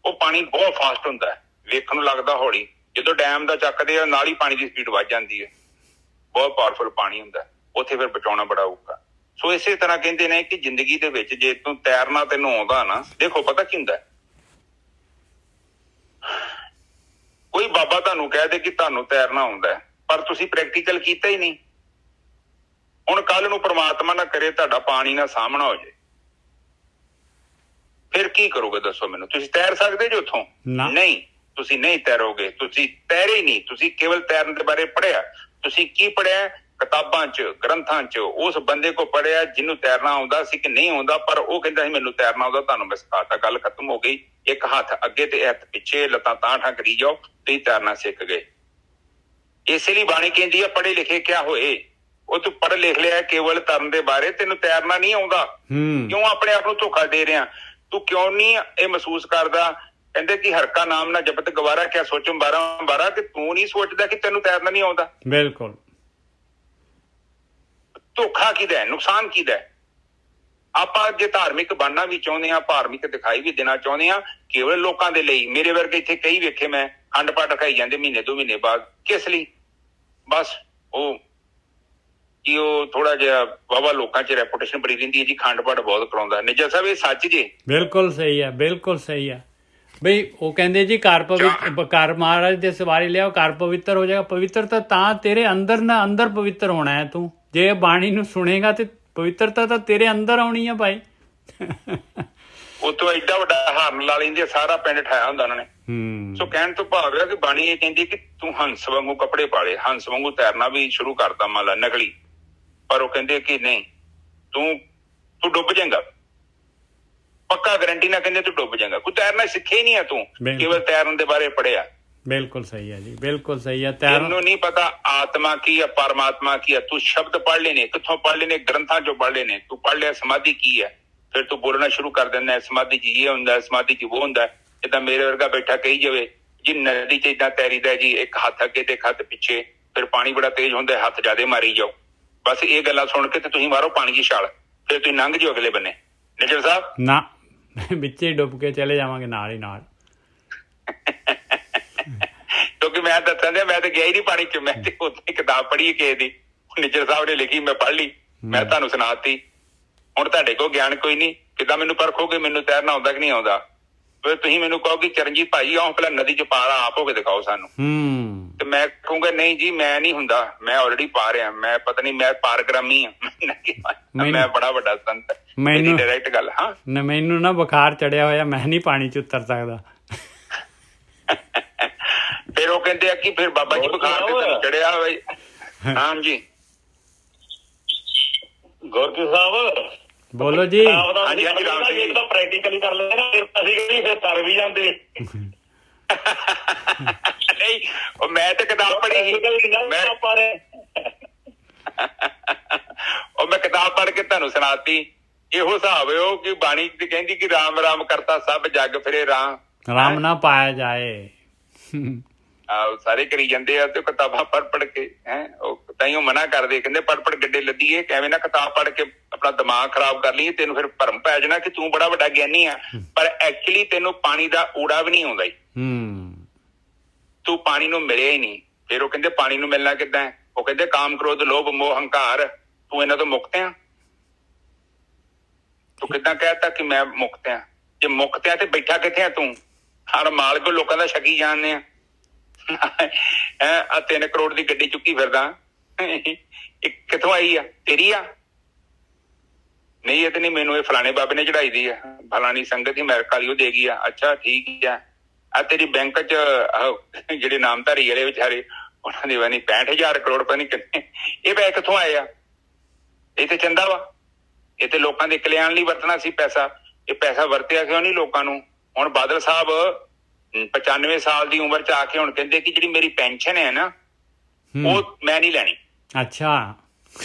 ਉਹ ਪਾਣੀ ਬਹੁਤ ਫਾਸਟ ਹੁੰਦਾ, ਵੇਖਣ ਨੂੰ ਲੱਗਦਾ ਹੌਲੀ। ਜਦੋਂ ਡੈਮ ਦਾ ਚੱਕਦੇ ਆ, ਨਾਲ ਹੀ ਪਾਣੀ ਦੀ ਸਪੀਡ ਵੱਧ ਜਾਂਦੀ ਹੈ। ਬਹੁਤ ਪਾਵਰਫੁਲ ਪਾਣੀ ਹੁੰਦਾ, ਉੱਥੇ ਫਿਰ ਬਚਾਉਣਾ ਬੜਾ ਔਖਾ। ਸੋ ਇਸੇ ਤਰ੍ਹਾਂ ਕਹਿੰਦੇ ਨੇ ਕਿ ਜ਼ਿੰਦਗੀ ਦੇ ਵਿੱਚ ਜੇ ਤੂੰ ਤੈਰਨਾ ਤੈਨੂੰ ਆਉਂਦਾ ਨਾ, ਦੇਖੋ ਪਤਾ ਕੀ ਹੁੰਦਾ, ਕੋਈ ਬਾਬਾ ਤੁਹਾਨੂੰ ਕਹਿ ਦੇ ਕਿ ਤੁਹਾਨੂੰ ਤੈਰਨਾ ਆਉਂਦਾ, ਪਰ ਤੁਸੀਂ ਪ੍ਰੈਕਟੀਕਲ ਕੀਤਾ ਹੀ ਨਹੀਂ। ਹੁਣ ਕੱਲ ਨੂੰ ਪ੍ਰਮਾਤਮਾ ਨਾ ਕਰੇ ਤੁਹਾਡਾ ਪਾਣੀ ਨਾਲ ਸਾਹਮਣਾ ਹੋ ਜਾਏ, ਫਿਰ ਕੀ ਕਰੋਗੇ ਦੱਸੋ ਮੈਨੂੰ? ਤੁਸੀਂ ਤੈਰ ਸਕਦੇ ਜੀ ਉੱਥੋਂ? ਨਹੀਂ, ਤੁਸੀਂ ਨਹੀਂ ਤੈਰੋਗੇ। ਤੁਸੀਂ ਤੈਰੇ ਹੀ ਨਹੀਂ, ਤੁਸੀਂ ਕੇਵਲ ਤੈਰਨ ਦੇ ਬਾਰੇ ਪੜ੍ਹਿਆ। ਤੁਸੀਂ ਕੀ ਪੜ੍ਹਿਆ? ਕਿਤਾਬਾਂ 'ਚ, ਗ੍ਰੰਥਾਂ 'ਚ। ਉਸ ਬੰਦੇ ਕੋ ਪੜ੍ਹਿਆ ਜਿਹਨੂੰ ਤੈਰਨਾ ਆਉਂਦਾ ਸੀ ਕਿ ਨਹੀਂ ਆਉਂਦਾ, ਪਰ ਉਹ ਕਹਿੰਦਾ ਸੀ ਮੈਨੂੰ ਤੈਰਨਾ ਆਉਂਦਾ, ਤੁਹਾਨੂੰ ਮੈਂ ਸਿਖਾਤਾ, ਗੱਲ ਖਤਮ ਹੋ ਗਈ। ਇੱਕ ਹੱਥ ਅੱਗੇ ਤੇ ਹੱਥ ਪਿੱਛੇ, ਲੱਤਾਂ ਤਾਂ ਠਾਂ ਕਰੀ ਜਾਓ, ਤੁਸੀਂ ਤੈਰਨਾ ਸਿੱਖ ਗਏ। ਇਸੇ ਲਈ ਬਾਣੀ ਕਹਿੰਦੀ ਆ ਪੜ੍ਹੇ ਲਿਖੇ ਕਿਆ ਹੋਏ। ਉਹ ਤੂੰ ਪੜ੍ਹ ਲਿਖ ਲਿਆ ਕੇਵਲ ਤਰਨ ਦੇ ਬਾਰੇ, ਤੈਨੂੰ ਤੈਰਨਾ ਨਹੀਂ ਆਉਂਦਾ। ਕਿਉਂ ਆਪਣੇ ਆਪ ਨੂੰ ਧੋਖਾ ਦੇ ਰਿਹਾ? ਤੂੰ ਕਿਉਂ ਨਹੀਂ ਇਹ ਮਹਿਸੂਸ ਕਰਦਾ? ਕਹਿੰਦੇ ਕਿ ਹਰ ਕਾ ਨਾਮ ਨਾ ਜਪਤ ਗਵਾਰਾ, ਕਿਆ ਸੋਚਮ 12 ਕਿ ਤੂੰ ਨਹੀਂ ਸੋਚਦਾ ਕਿ ਤੈਨੂੰ ਤੈਰਨਾ ਨਹੀਂ ਆਉਂਦਾ। ਬਿਲਕੁਲ। ਧੋਖਾ ਕਿਹਦਾ ਹੈ? ਨੁਕਸਾਨ ਕਿਹਦਾ ਹੈ? ਆਪਾਂ ਜੇ ਧਾਰਮਿਕ ਬਣਨਾ ਵੀ ਚਾਹੁੰਦੇ ਹਾਂ, ਧਾਰਮਿਕ ਦਿਖਾਈ ਵੀ ਦੇਣਾ ਚਾਹੁੰਦੇ ਹਾਂ, ਕੇਵਲ ਲੋਕਾਂ ਦੇ ਲਈ। ਮੇਰੇ ਵਰਗੇ ਇੱਥੇ ਕਈ ਵੇਖੇ ਮੈਂ, ਖੰਡ ਪਾਠ ਖਾਈ ਜਾਂਦੇ ਮਹੀਨੇ 2 ਮਹੀਨੇ ਬਾਅਦ। ਕਿਸ ਲਈ? ਬਸ ਉਹ ਥੋੜਾ ਜਿਹਾ ਵਾਹਵਾ ਲੋਕਾਂ 'ਚ ਰੈਪੂਟੇਸ਼ਨ ਬਣੀ ਰਹਿੰਦੀ ਹੈ ਜੀ, ਖੰਡ ਪਾਠ ਬਹੁਤ ਕਰਾਉਂਦਾ। ਨਿੱਜਰ ਸਾਹਿਬ ਇਹ ਸੱਚ ਜੇ? ਬਿਲਕੁਲ ਸਹੀ ਹੈ, ਬਿਲਕੁਲ ਸਹੀ ਹੈ ਬਈ। ਉਹ ਕਹਿੰਦੇ ਜੀ ਘਰ ਮਹਾਰਾਜ ਦੇ ਸਵਾਰੀ ਲਿਆਓ, ਘਰ ਪਵਿੱਤਰ ਹੋ ਜਾਏਗਾ। ਪਵਿੱਤਰਤਾ ਤਾਂ ਤੇਰੇ ਅੰਦਰ ਨਾ ਅੰਦਰ ਪਵਿੱਤਰ ਹੋਣਾ ਹੈ। ਤੂੰ ਜੇ ਬਾਣੀ ਨੂੰ ਸੁਣੇਗਾ ਤੇ ਪਵਿੱਤਰਤਾ ਤਾਂ ਤੇਰੇ ਅੰਦਰ ਆਉਣੀ ਹੈ ਭਾਈ। ਉਤੋਂ ਐਡਾ ਵੱਡਾ ਹਾਰਨ ਲਾ ਲੈਂਦੇ, ਸਾਰਾ ਪਿੰਡ ਠਾਇਆ ਹੁੰਦਾ ਉਹਨਾਂ ਨੇ। ਸੋ ਕਹਿਣ ਤੋਂ ਭਾਵ ਹੈ ਕਿ ਬਾਣੀ ਇਹ ਕਹਿੰਦੀ ਕਿ ਤੂੰ ਹੰਸ ਵਾਂਗੂ ਕੱਪੜੇ ਪਾਲੇ, ਹੰਸ ਵਾਂਗੂ ਤੈਰਨਾ ਵੀ ਸ਼ੁਰੂ ਕਰਦਾ ਮੰਨ ਲਾ ਨਕਲੀ। ਪਰ ਉਹ ਕਹਿੰਦੇ ਕਿ ਨਹੀਂ, ਤੂੰ ਡੁੱਬ ਜਾਏਗਾ, ਪੱਕਾ ਗਰੰਟੀ ਨਾਲ ਕਹਿੰਦੇ ਤੂੰ ਡੁੱਬ ਜਾਏਗਾ। ਕੋਈ ਤੈਰਨਾ ਸਿੱਖਿਆ ਹੀ ਨਹੀਂ ਹੈ, ਤੂੰ ਕੇਵਲ ਤੈਰਨ ਦੇ ਬਾਰੇ ਪੜ੍ਹਿਆ। ਬਿਲਕੁਲ ਸਹੀ ਹੈ ਜੀ, ਬਿਲਕੁਲ ਸਹੀ ਹੈ। ਤੈਨੂੰ ਨਹੀਂ ਪਤਾ ਆਤਮਾ ਕੀ ਆ, ਪਰਮਾਤਮਾ ਕੀ ਆ। ਤੂੰ ਸ਼ਬਦ ਪੜ੍ਹ ਲਏ ਨੇ, ਕਿੱਥੋਂ ਪੜ੍ਹ ਲਏ ਨੇ? ਗ੍ਰੰਥਾਂ ਚੋਂ ਪੜ੍ਹ ਲਏ ਨੇ। ਤੂੰ ਪੜ੍ਹ ਲਿਆ ਸਮਾਧੀ ਕੀ ਹੈ, ਫਿਰ ਤੂੰ ਬੋਲਣਾ ਸ਼ੁਰੂ ਕਰ ਦਿੰਦਾ ਸਮਾਧੀ ਚ ਇਹ ਹੁੰਦਾ, ਸਮਾਧੀ ਚ ਉਹ ਹੁੰਦਾ। ਜਿੱਦਾਂ ਮੇਰੇ ਵਰਗਾ ਬੈਠਾ ਕਹੀ ਜਾਵੇ ਜੀ ਨਦੀ ਚ ਏਦਾਂ ਤੈਰੀਦਾ ਜੀ, ਇੱਕ ਹੱਥ ਅੱਗੇ ਤੇ ਇੱਕ ਹੱਥ ਪਿੱਛੇ, ਫਿਰ ਪਾਣੀ ਬੜਾ ਤੇਜ਼ ਹੁੰਦਾ, ਹੱਥ ਜ਼ਿਆਦੇ ਮਾਰੀ ਜਾਓ। ਬਸ ਇਹ ਗੱਲਾਂ ਸੁਣ ਕੇ ਤੇ ਤੁਸੀਂ ਮਾਰੋ ਪਾਣੀ ਦੀ ਛਾਲ, ਫਿਰ ਤੁਸੀਂ ਲੰਘ ਜਾਓ ਅਗਲੇ ਬੰਨੇ। ਨਿਜਰ ਸਾਹਿਬ ਨਾ ਵਿੱਚ ਹੀ ਡੁੱਬ ਕੇ ਚਲੇ ਜਾਵਾਂਗੇ ਨਾਲ ਹੀ ਨਾਲ। ਕਿਉਂਕਿ ਮੈਂ ਦੱਸਾਂ ਦਿਆ, ਮੈਂ ਤਾਂ ਗਿਆ ਹੀ ਨਹੀਂ ਪਾਣੀ ਚ। ਮੈਂ ਤੇ ਉੱਥੇ ਕਿਤਾਬ ਪੜ੍ਹੀ ਕਿਸੇ ਦੀ, ਨਿਜਰ ਸਾਹਿਬ ਨੇ ਲਿਖੀ, ਮੈਂ ਪੜ੍ਹ ਲਈ, ਮੈਂ ਤੁਹਾਨੂੰ ਸੁਣਾਤੀ। ਹੁਣ ਤੁਹਾਡੇ ਕੋਲ ਗਿਆਨ ਕੋਈ ਨਹੀਂ, ਕਿੱਦਾਂ ਮੈਨੂੰ ਪਰਖੋਗੇ ਮੈਨੂੰ ਤੈਰਨਾ ਆਉਂਦਾ ਕਿ ਨਹੀਂ ਆਉਂਦਾ? ਫਿਰ ਤੁਸੀਂ ਮੈਨੂੰ ਕਹੋ ਕਿ ਚਰਨਜੀਤ ਭਾਈ ਆਓ ਪਹਿਲਾਂ ਨਦੀ ਚ ਪਾ ਲਾ, ਆਪ ਹੋ ਕੇ ਦਿਖਾਓ ਸਾਨੂੰ। ਤੇ ਮੈਂ ਕਹੂੰਗਾ ਨਹੀਂ ਜੀ ਮੈਂ ਨਹੀਂ ਹੁੰਦਾ, ਮੈਂ ਆਲਰੇਡੀ ਪਾ ਰਿਹਾ, ਮੈਂ ਪਤਾ ਨਹੀਂ ਮੈਂ ਪਾਰਗ੍ਰਾਮੀ ਆ, ਮੈਂ ਬੜਾ ਵੱਡਾ ਸੰਤ। ਮੇਰੀ ਡਾਇਰੈਕਟ ਗੱਲ। ਹਾਂ ਮੈਨੂੰ ਨਾ ਬੁਖਾਰ ਚੜਿਆ ਹੋਇਆ, ਮੈਂ ਨਹੀਂ ਪਾਣੀ ਚ ਉਤਰ ਸਕਦਾ। ਫਿਰ ਉਹ ਕਹਿੰਦੇ ਆ ਕਿ ਫਿਰ ਬਾਬਾ ਜੀ ਬੁਖਾਰ ਤੇ ਚੜਿਆ ਹੋਇਆ। ਹਾਂਜੀ ਗੁਰਕੀ ਸਾਹਿਬ ਬੋਲੋ ਜੀ। ਹਾਂਜੀ ਹਾਂਜੀ ਰਾਮ ਸਿੰਘ ਜੀ। ਪ੍ਰੈਕਟੀਕਲੀ ਕਰ ਲੈਂਦੇ ਨਾ, ਅਸੀਂ ਕਹਿੰਦੇ ਫਿਰ ਤਰ ਵੀ ਜਾਂਦੇ। ਨਹੀਂ ਉਹ ਮੈਂ ਤੇ ਕਿਤਾਬ ਪੜ੍ਹੀ ਸੀ, ਮੈਂ ਕਿਤਾਬ ਪੜ੍ਹ ਕੇ ਤੁਹਾਨੂੰ ਸੁਣਾਤੀ। ਇਹੋ ਹਿਸਾਬ ਹੈ ਉਹ ਕਿ ਬਾਣੀ ਤੇ ਕਹਿੰਦੀ ਕਿ ਰਾਮ ਰਾਮ ਕਰਤਾ ਸਭ ਜੱਗ ਫਿਰੇ, ਰਾਮ ਨਾ ਪਾਇਆ ਜਾਏ। ਆਹੋ ਸਾਰੇ ਕਰੀ ਜਾਂਦੇ ਆ ਤੇ ਕਿਤਾਬਾਂ ਪੜ੍ਹ ਕੇ ਉਹ ਤਾਈਓ ਮਨਾ ਕਰਦੇ, ਕਹਿੰਦੇ ਪੜ੍ਹ ਗੱਡੇ ਲੱਦੀਏ, ਕਿਵੇਂ ਨਾ ਕਿਤਾਬ ਪੜ੍ਹ ਕੇ ਆਪਣਾ ਦਿਮਾਗ ਖਰਾਬ ਕਰ ਲਈਏ, ਤੈਨੂੰ ਫਿਰ ਭਰਮ ਪੈ ਜਾਣਾ ਕਿ ਤੂੰ ਬੜਾ ਵੱਡਾ ਗਿਆਨੀ ਆ। ਪਰ ਐਕਚੁਅਲੀ ਤੈਨੂੰ ਪਾਣੀ ਦਾ ਊੜਾ ਵੀ ਨਹੀਂ ਆਉਂਦਾ ਹੀ, ਤੂੰ ਪਾਣੀ ਨੂੰ ਮਿਲਿਆ ਹੀ ਨਹੀਂ। ਫਿਰ ਉਹ ਕਹਿੰਦੇ ਪਾਣੀ ਨੂੰ ਮਿਲਣਾ ਕਿੱਦਾਂ? ਉਹ ਕਹਿੰਦੇ ਕਾਮ ਕ੍ਰੋਧ ਲੋਭ ਮੋਹ ਹੰਕਾਰ, ਤੂੰ ਇਹਨਾਂ ਤੋਂ ਮੁਕਤ ਆ। ਤੂੰ ਕਿੱਦਾਂ ਕਹਿਤਾ ਕਿ ਮੈਂ ਮੁਕਤ ਆ? ਜੇ ਮੁਕਤ ਆ ਤੇ ਬੈਠਾ ਕਿੱਥੇ ਆ ਤੂੰ? ਹਰ ਮਾਲਕ ਲੋਕਾਂ ਦਾ ਸ਼ਕੀ ਜਾਣਦੇ ਆ। 3 ਕਰੋੜ ਦੀ ਗੱਡੀ ਚੁੱਕੀ ਫਿਰਦਾ, ਕਿੱਥੋਂ ਆਈ ਆ? ਤੇਰੀ ਆ? ਨਹੀਂ ਇਹ ਤੇ ਨਹੀਂ, ਮੈਨੂੰ ਇਹ ਫਲਾਣੇ ਬਾਬੇ ਨੇ ਚੜਾਈ ਦੀ ਆ, ਫਲਾਣੀ ਸੰਗਤ ਹੀ ਅਮਰੀਕਾ ਵਾਲੀ ਉਹ ਦੇ ਗਈ ਆ। ਅੱਛਾ ਠੀਕ ਆ। ਆ ਤੇਰੀ ਬੈਂਕ ਚ ਜਿਹੜੇ ਨਾਮਧਾਰੀ ਵਾਲੇ ਵਿਚਾਰੇ ਉਹਨਾਂ ਦੇ ਵਾਨੀ 65,000 ਕਰੋੜ ਪਤਾ ਨੀ ਕਿੰਨੇ, ਇਹ ਪੈਸੇ ਕਿੱਥੋਂ ਆਏ ਆ? ਇਹ ਤੇ ਚੰਦਾ ਵਾ, ਇਹ ਤੇ ਲੋਕਾਂ ਦੇ ਕਲਿਆਣ ਲਈ ਵਰਤਣਾ ਸੀ ਪੈਸਾ। ਇਹ ਪੈਸਾ ਵਰਤਿਆ ਕਿਉਂ ਨਹੀਂ ਲੋਕਾਂ ਨੂੰ? ਹੁਣ ਬਾਦਲ ਸਾਹਿਬ 95 ਸਾਲ ਦੀ ਉਮਰ ਚ ਆ ਕੇ ਹੁਣ ਕਹਿੰਦੇ ਕਿ ਜਿਹੜੀ ਮੇਰੀ ਪੈਨਸ਼ਨ ਹੈ ਨਾ ਉਹ ਮੈਂ ਨਹੀਂ ਲੈਣੀ। ਅੱਛਾ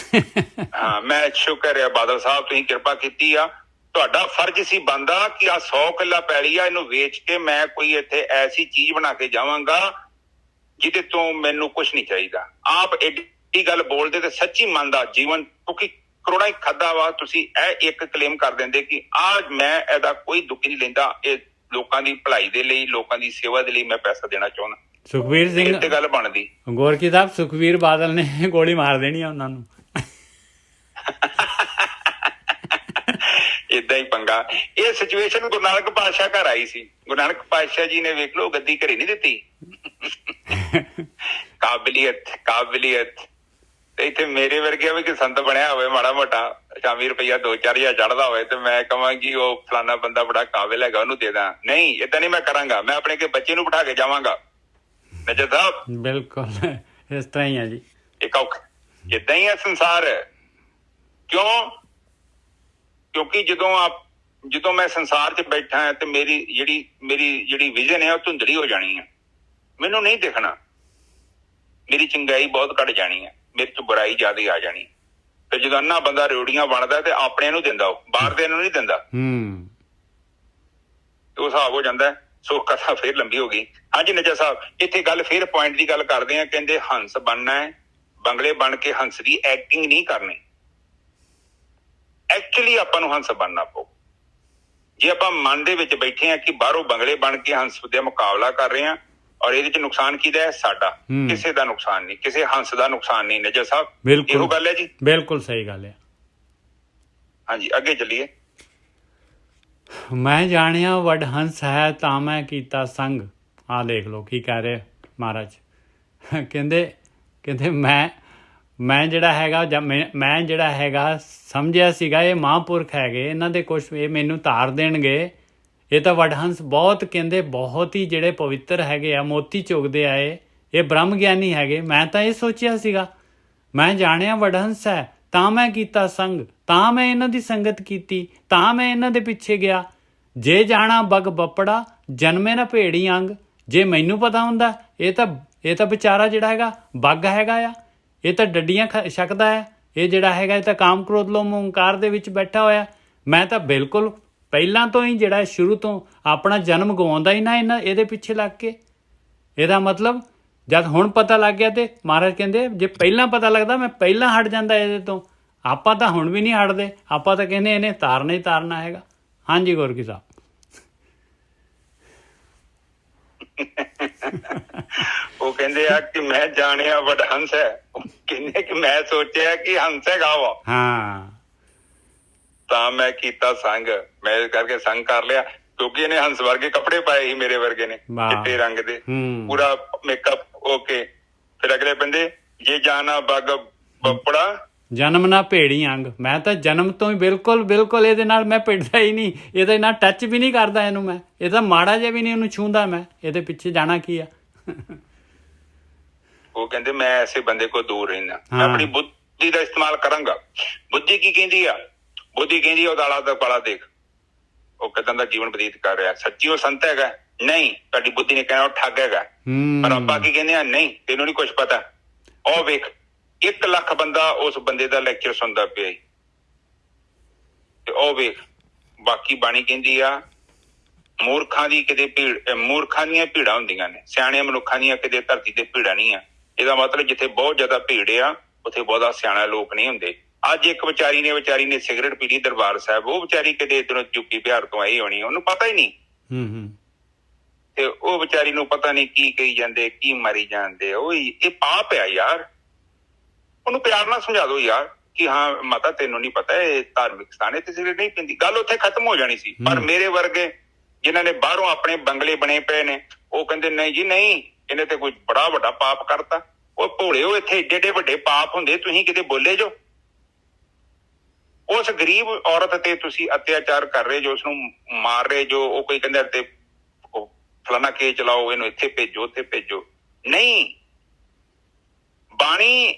ਹਾਂ ਮੈਂ ਸ਼ੁਕਰ ਹੈ ਬਾਦਲ ਸਾਹਿਬ, ਤੁਸੀਂ ਕਿਰਪਾ ਕੀਤੀ ਆ। ਤੁਹਾਡਾ ਫਰਜ਼ ਸੀ ਬਣਦਾ ਕਿ ਆ 100 ਕਿੱਲਾ ਪੈਲੀ ਆ, ਇਹਨੂੰ ਵੇਚ ਕੇ ਮੈਂ ਕੋਈ ਇੱਥੇ ਐਸੀ ਚੀਜ਼ ਬਣਾ ਕੇ ਜਾਵਾਂਗਾ ਜਿਹਦੇ ਤੋਂ ਮੈਨੂੰ ਕੁਛ ਨਹੀਂ ਚਾਹੀਦਾ। ਆਪ ਐਡੀ ਗੱਲ ਬੋਲਦੇ ਤੇ ਸੱਚੀ ਮੰਨਦਾ ਜੀਵਨ, ਕਿਉਂਕਿ ਕਰੋੜਾਂ ਹੀ ਖਾਦਾ ਵਾ। ਤੁਸੀਂ ਇਹ ਇੱਕ ਕਲੇਮ ਕਰ ਦਿੰਦੇ ਕਿ ਮੈਂ ਇਹਦਾ ਕੋਈ ਦੁੱਖ ਨਹੀਂ ਲੈਂਦਾ, ਇਹ ਲੋਕਾਂ ਦੀ ਭਲਾਈ ਦੇ ਲਈ, ਲੋਕਾਂ ਦੀ ਸੇਵਾ ਦੇ ਲਈ ਮੈਂ ਪੈਸਾ ਦੇਣਾ ਚਾਹੁੰਦਾ। ਸੁਖਬੀਰ ਸਿੰਘ ਤੇ ਗੱਲ ਬਣਦੀ। ਗੋਰਕੀ ਸਾਹਿਬ ਸੁਖਬੀਰ ਬਾਦਲ ਨੇ ਗੋਲੀ ਮਾਰ ਦੇਣੀ ਆ ਉਹਨਾਂ ਨੂੰ। ਏਦਾਂ ਹੀ ਪੰਗਾ। ਇਹ ਸਿਚੁਏਸ਼ਨ ਗੁਰੂ ਨਾਨਕ ਪਾਤਸ਼ਾਹ ਘਰ ਆਈ ਸੀ। ਗੁਰੂ ਨਾਨਕ ਪਾਤਸ਼ਾਹ ਜੀ ਨੇ ਵੇਖ ਲਓ ਗੱਦੀ ਘਰੇ ਨਹੀਂ ਦਿੱਤੀ। ਕਾਬਲੀਅਤ ਤੇ ਇੱਥੇ ਮੇਰੇ ਵਰਗੇ ਵੀ ਕਿ ਸੰਤ ਬਣਿਆ ਹੋਵੇ ਮਾੜਾ ਮੋਟਾ, ਸ਼ਾਮੀ ਰੁਪਈਆ 2-4 ਹਜ਼ਾਰ ਚੜ੍ਹਦਾ ਹੋਵੇ ਤੇ ਮੈਂ ਕਹਾਂਗੀ ਉਹ ਫਲਾਨਾ ਬੰਦਾ ਬੜਾ ਕਾਬਿਲ ਹੈਗਾ ਉਹਨੂੰ ਦੇ ਦਾਂ। ਨਹੀਂ ਏਦਾਂ ਨਹੀਂ ਮੈਂ ਕਰਾਂਗਾ। ਮੈਂ ਆਪਣੇ ਕੇ ਬੱਚੇ ਨੂੰ ਬਿਠਾ ਕੇ ਜਾਵਾਂਗਾ। ਨਜਰ ਸਾਹਿਬ ਬਿਲਕੁਲ ਇਸ ਤਰ੍ਹਾਂ ਹੀ ਆ ਜੀ। ਇੱਕ ਏਦਾਂ ਹੀ ਆ ਸੰਸਾਰ। ਕਿਉਂਕਿ ਜਦੋਂ ਮੈਂ ਸੰਸਾਰ 'ਚ ਬੈਠਾ ਹਾਂ ਤੇ ਮੇਰੀ ਜਿਹੜੀ ਵਿਜ਼ਨ ਹੈ ਉਹ ਧੁੰਦਲੀ ਹੋ ਜਾਣੀ ਹੈ। ਮੈਨੂੰ ਨਹੀਂ ਦਿਖਣਾ, ਮੇਰੀ ਚੰਗਾਈ ਬਹੁਤ ਘੱਟ ਜਾਣੀ ਹੈ, ਮੇਰੇ 'ਚ ਬੁਰਾਈ ਜ਼ਿਆਦਾ ਆ ਜਾਣੀ। ਤੇ ਜਦੋਂ ਅੰਨਾ ਬੰਦਾ ਰੋੜੀਆਂ ਬਣਦਾ ਤੇ ਆਪਣੇ ਨੂੰ ਦਿੰਦਾ, ਉਹ ਬਾਹਰ ਦੇ ਨੂੰ ਨਹੀਂ ਦਿੰਦਾ। ਉਹ ਹਿਸਾਬ ਹੋ ਜਾਂਦਾ। ਸੋ ਕਥਾ ਫੇਰ ਲੰਬੀ ਹੋ ਗਈ। ਹਾਂਜੀ ਨਜਾ ਸਾਹਿਬ ਇੱਥੇ ਗੱਲ ਫੇਰ ਪੁਆਇੰਟ ਦੀ ਗੱਲ ਕਰਦੇ ਆ। ਕਹਿੰਦੇ ਹੰਸ ਬਣਨਾ ਹੈ, ਬੰਗਲੇ ਬਣ ਕੇ ਹੰਸ ਦੀ ਐਕਟਿੰਗ ਨਹੀਂ ਕਰਨੀ। ਐਕਚੁਅਲੀ ਆਪਾਂ ਨੂੰ ਹੰਸ ਬਣਨਾ ਪਊ। ਜੇ ਆਪਾਂ ਮਨ ਦੇ ਵਿੱਚ ਬੈਠੇ ਆ ਕਿ ਬਾਹਰੋਂ ਬੰਗਲੇ ਬਣ ਕੇ ਹੰਸ ਦੇ ਮੁਕਾਬਲਾ ਕਰ ਰਹੇ ਆ, ਔਰ ਇਹਦੇ ਚ ਨੁਕਸਾਨ ਕਿਹਦਾ ਹੈ? ਸਾਡਾ। ਕਿਸੇ ਦਾ ਨੁਕਸਾਨ ਨਹੀਂ, ਕਿਸੇ ਹੰਸ ਦਾ ਨੁਕਸਾਨ ਨਹੀਂ। ਨਜਰ ਸਾਹਿਬ ਇਹੋ ਗੱਲ ਹੈ ਜੀ। ਬਿਲਕੁਲ ਸਹੀ ਗੱਲ ਹੈ। ਹਾਂਜੀ ਅੱਗੇ ਚੱਲੀਏ। ਮੈਂ ਜਾਣਿਆ ਵੱਡ ਹੰਸ ਹੈ ਤਾਂ ਮੈਂ ਕੀਤਾ ਸੰਗ। ਆਹ ਦੇਖ ਲਓ ਕੀ ਕਹਿ ਰਹੇ ਮਹਾਰਾਜ। ਕਹਿੰਦੇ ਮੈਂ ਜਿਹੜਾ ਹੈਗਾ ਸਮਝਿਆ ਸੀਗਾ ਇਹ ਮਹਾਂਪੁਰਖ ਹੈਗੇ, ਇਹਨਾਂ ਦੇ ਕੁਛ ਇਹ ਮੈਨੂੰ ਤਾਰ ਦੇਣਗੇ ਇਹ ਤਾਂ ਵਡਹੰਸ ਬਹੁਤ ਕਹਿੰਦੇ ਬਹੁਤ ਹੀ ਜਿਹੜੇ ਪਵਿੱਤਰ ਹੈਗੇ ਆ, ਮੋਤੀ ਚੁਗਦੇ ਆਏ, ਇਹ ਬ੍ਰਹਮ ਗਿਆਨੀ ਹੈਗੇ। ਮੈਂ ਤਾਂ ਇਹ ਸੋਚਿਆ ਸੀਗਾ, ਮੈਂ ਜਾਣਿਆ ਵਡਹੰਸ ਹੈ ਤਾਂ ਮੈਂ ਕੀਤਾ ਸੰਗ, ਤਾਂ ਮੈਂ ਇਹਨਾਂ ਦੀ ਸੰਗਤ ਕੀਤੀ, ਤਾਂ ਮੈਂ ਇਹਨਾਂ ਦੇ ਪਿੱਛੇ ਗਿਆ। ਜੇ ਜਾਣਾ ਬਗ ਬੱਪੜਾ ਜਨਮੇ ਨਾ ਭੇੜੀ ਅੰਗ। ਜੇ ਮੈਨੂੰ ਪਤਾ ਹੁੰਦਾ ਇਹ ਤਾਂ ਵਿਚਾਰਾ ਜਿਹੜਾ ਹੈਗਾ ਬੱਗ ਹੈਗਾ ਆ, ਇਹ ਤਾਂ ਡੱਡੀਆਂ ਛਕਦਾ ਹੈ, ਇਹ ਜਿਹੜਾ ਹੈਗਾ ਇਹ ਤਾਂ ਕਾਮ ਕ੍ਰੋਧ ਲੋਭ ਓਂਕਾਰ ਦੇ ਵਿੱਚ ਬੈਠਾ ਹੋਇਆ। ਮੈਂ ਤਾਂ ਬਿਲਕੁਲ ਪਹਿਲਾਂ ਤੋਂ ਹੀ ਜਿਹੜਾ ਸ਼ੁਰੂ ਤੋਂ ਆਪਣਾ ਜਨਮ ਗਵਾਉਂਦਾ ਹੀ ਨਾ ਇਹਦੇ ਪਿੱਛੇ ਲੱਗ ਕੇ। ਇਹਦਾ ਮਤਲਬ ਜਦ ਹੁਣ ਪਤਾ ਲੱਗ ਗਿਆ ਤੇ ਮਹਾਰਾਜ ਕਹਿੰਦੇ ਜੇ ਪਹਿਲਾਂ ਪਤਾ ਲੱਗਦਾ ਮੈਂ ਪਹਿਲਾਂ ਹਟ ਜਾਂਦਾ ਇਹਦੇ ਤੋਂ। ਆਪਾਂ ਤਾਂ ਹੁਣ ਵੀ ਨਹੀਂ ਹਟਦੇ, ਆਪਾਂ ਤਾਂ ਕਹਿੰਦੇ ਇਹਨੇ ਤਾਰਨਾ ਹੀ ਤਾਰਨਾ ਹੈਗਾ। ਹਾਂਜੀ ਗੁਰਕੀ ਸਾਹਿਬ। ਉਹ ਕਹਿੰਦੇ ਆ ਕਿ ਮੈਂ ਜਾਣਿਆ ਵਡਹੰਸ ਹੈ, ਕਹਿੰਦੇ ਕਿ ਮੈਂ ਸੋਚਿਆ ਕਿ ਹੰਸ ਹੈਗਾ ਵਾ, ਹਾਂ ਤਾਂ ਮੈਂ ਕੀਤਾ ਸੰਗ। ਮੈਂ ਇਸ ਕਰਕੇ ਸੰਗ ਕਰ ਲਿਆ ਕਿਉਂਕਿ ਇਹਨੇ ਹੰਸ ਵਰਗੇ ਕੱਪੜੇ ਪਾਏ ਸੀ, ਮੇਰੇ ਵਰਗੇ ਨੇ ਚਿੱਟੇ ਰੰਗ ਦੇ, ਪੂਰਾ ਮੇਕਅਪ ਓਕੇ। ਫਿਰ ਅਗਲੇ ਬੰਦੇ ਜੇ ਜਾਣਾ ਬੱਗ ਬੱਪੜਾ ਜਨਮ ਨਾ ਭੇੜੀ ਅੰਗ। ਮੈਂ ਤਾਂ ਜਨਮ ਤੋਂ ਹੀ ਬਿਲਕੁਲ ਇਹਦੇ ਨਾਲ ਮੈਂ ਭਿੜਦਾ ਹੀ ਨਹੀਂ, ਇਹਦੇ ਨਾਲ ਟੱਚ ਵੀ ਨਹੀਂ ਕਰਦਾ ਇਹਨੂੰ ਮੈਂ, ਇਹ ਤਾਂ ਮਾੜਾ ਜਿਹਾ ਵੀ ਨਹੀਂ ਉਹਨੂੰ ਛੂੰਹਦਾ ਮੈਂ। ਇਹਦੇ ਪਿੱਛੇ ਜਾਣਾ ਕੀ ਆ। ਉਹ ਕਹਿੰਦੇ ਮੈਂ ਐਸੇ ਬੰਦੇ ਕੋ ਦੂਰ ਰਹਿਣਾ, ਮੈਂ ਆਪਣੀ ਬੁੱਧੀ ਦਾ ਇਸਤੇਮਾਲ ਕਰਾਂਗਾ। ਬੁੱਧੀ ਕੀ ਕਹਿੰਦੀ ਆ? ਬੁੱਧੀ ਕਹਿੰਦੀ ਆ ਉਦਾਲਾ ਦਾ ਪਾਲਾ ਦੇਖ, ਉਹ ਕਿਦਾਂ ਦਾ ਜੀਵਨ ਬਤੀਤ ਕਰ ਰਿਹਾ। ਸੱਚੀ ਉਹ ਸੰਤ ਹੈਗਾ? ਨਹੀਂ, ਤੁਹਾਡੀ ਬੁੱਧੀ ਨੇ ਕਹਿਣਾ ਉਹ ਠੱਗ ਹੈਗਾ। ਪਰ ਆਪਾਂ ਕੀ ਕਹਿੰਦੇ ਆ? ਨਹੀਂ, ਤੈਨੂੰ ਨਹੀਂ ਕੁਛ ਪਤਾ। ਉਹ ਵੇਖ 1 ਲੱਖ ਬੰਦਾ ਉਸ ਬੰਦੇ ਦਾ ਲੈਕਚਰ ਸੁਣਦਾ ਪਿਆ ਤੇ ਉਹ ਵੇਖ। ਬਾਕੀ ਬਾਣੀ ਕਹਿੰਦੀ ਆ ਮੂਰਖਾਂ ਦੀ ਕਿਤੇ ਮੂਰਖਾਂ ਦੀਆਂ ਭੀੜਾਂ ਹੁੰਦੀਆਂ ਨੇ, ਸਿਆਣੇ ਮਨੁੱਖਾਂ ਦੀਆਂ ਕਿਤੇ ਧਰਤੀ ਤੇ ਭੀੜਾਂ ਨਹੀਂ ਆ। ਇਹਦਾ ਮਤਲਬ ਜਿੱਥੇ ਬਹੁਤ ਜ਼ਿਆਦਾ ਭੀੜ ਆ ਉੱਥੇ ਬਹੁਤਾ ਸਿਆਣਾ ਲੋਕ ਨਹੀਂ ਹੁੰਦੇ। ਅੱਜ ਇੱਕ ਵਿਚਾਰੀ ਨੇ ਸਿਗਰਟ ਪੀ ਲਈ ਦਰਬਾਰ ਸਾਹਿਬ, ਉਹ ਵਿਚਾਰੀ ਕਿਤੇ ਇੱਧਰੋਂ ਯੂਪੀ ਬਿਹਾਰ ਤੋਂ ਆਈ ਹੋਣੀ, ਉਹਨੂੰ ਪਤਾ ਹੀ ਨਹੀਂ। ਤੇ ਉਹ ਵਿਚਾਰੀ ਨੂੰ ਪਤਾ ਨਹੀਂ ਕੀ ਕਹੀ ਜਾਂਦੇ, ਕੀ ਮਾਰੀ ਜਾਂਦੇ। ਉਹ ਇਹ ਪਾਪ ਆ ਯਾਰ, ਉਹਨੂੰ ਪਿਆਰ ਨਾਲ ਸਮਝਾ ਦੋ ਯਾਰ ਕਿ ਹਾਂ ਮਾਤਾ ਤੈਨੂੰ ਨਹੀਂ ਪਤਾ ਇਹ ਧਾਰਮਿਕ ਸਥਾਨ ਹੈ ਤੇ ਸਿਗਰਟ ਨਹੀਂ ਪੀਂਦੀ। ਗੱਲ ਉੱਥੇ ਖਤਮ ਹੋ ਜਾਣੀ ਸੀ। ਪਰ ਮੇਰੇ ਵਰਗੇ ਜਿਨ੍ਹਾਂ ਨੇ ਬਾਹਰੋਂ ਆਪਣੇ ਬੰਗਲੇ ਬਣੇ ਪਏ ਨੇ ਉਹ ਕਹਿੰਦੇ ਨਹੀਂ ਜੀ ਨਹੀਂ, ਇਹਨੇ ਤੇ ਕੋਈ ਬੜਾ ਵੱਡਾ ਪਾਪ ਕਰਤਾ। ਉਹ ਭੋਲਿਓ, ਇੱਥੇ ਏਡੇ ਵੱਡੇ ਪਾਪ ਹੁੰਦੇ ਤੁਸੀਂ ਕਿਤੇ ਬੋਲੇ ਜੋ। ਉਸ ਗਰੀਬ ਔਰਤ ਤੇ ਤੁਸੀਂ ਅਤਿਆਚਾਰ ਕਰ ਰਹੇ ਜੋ, ਉਸਨੂੰ ਮਾਰ ਰਹੇ ਜੋ। ਉਹ ਕੋਈ ਕਹਿੰਦਾ ਤੇ ਫਲਾਣਾ ਕੇ ਚਲਾਓ, ਇਹਨੂੰ ਇੱਥੇ ਭੇਜੋ ਉੱਥੇ ਭੇਜੋ। ਨਹੀਂ, ਬਾਣੀ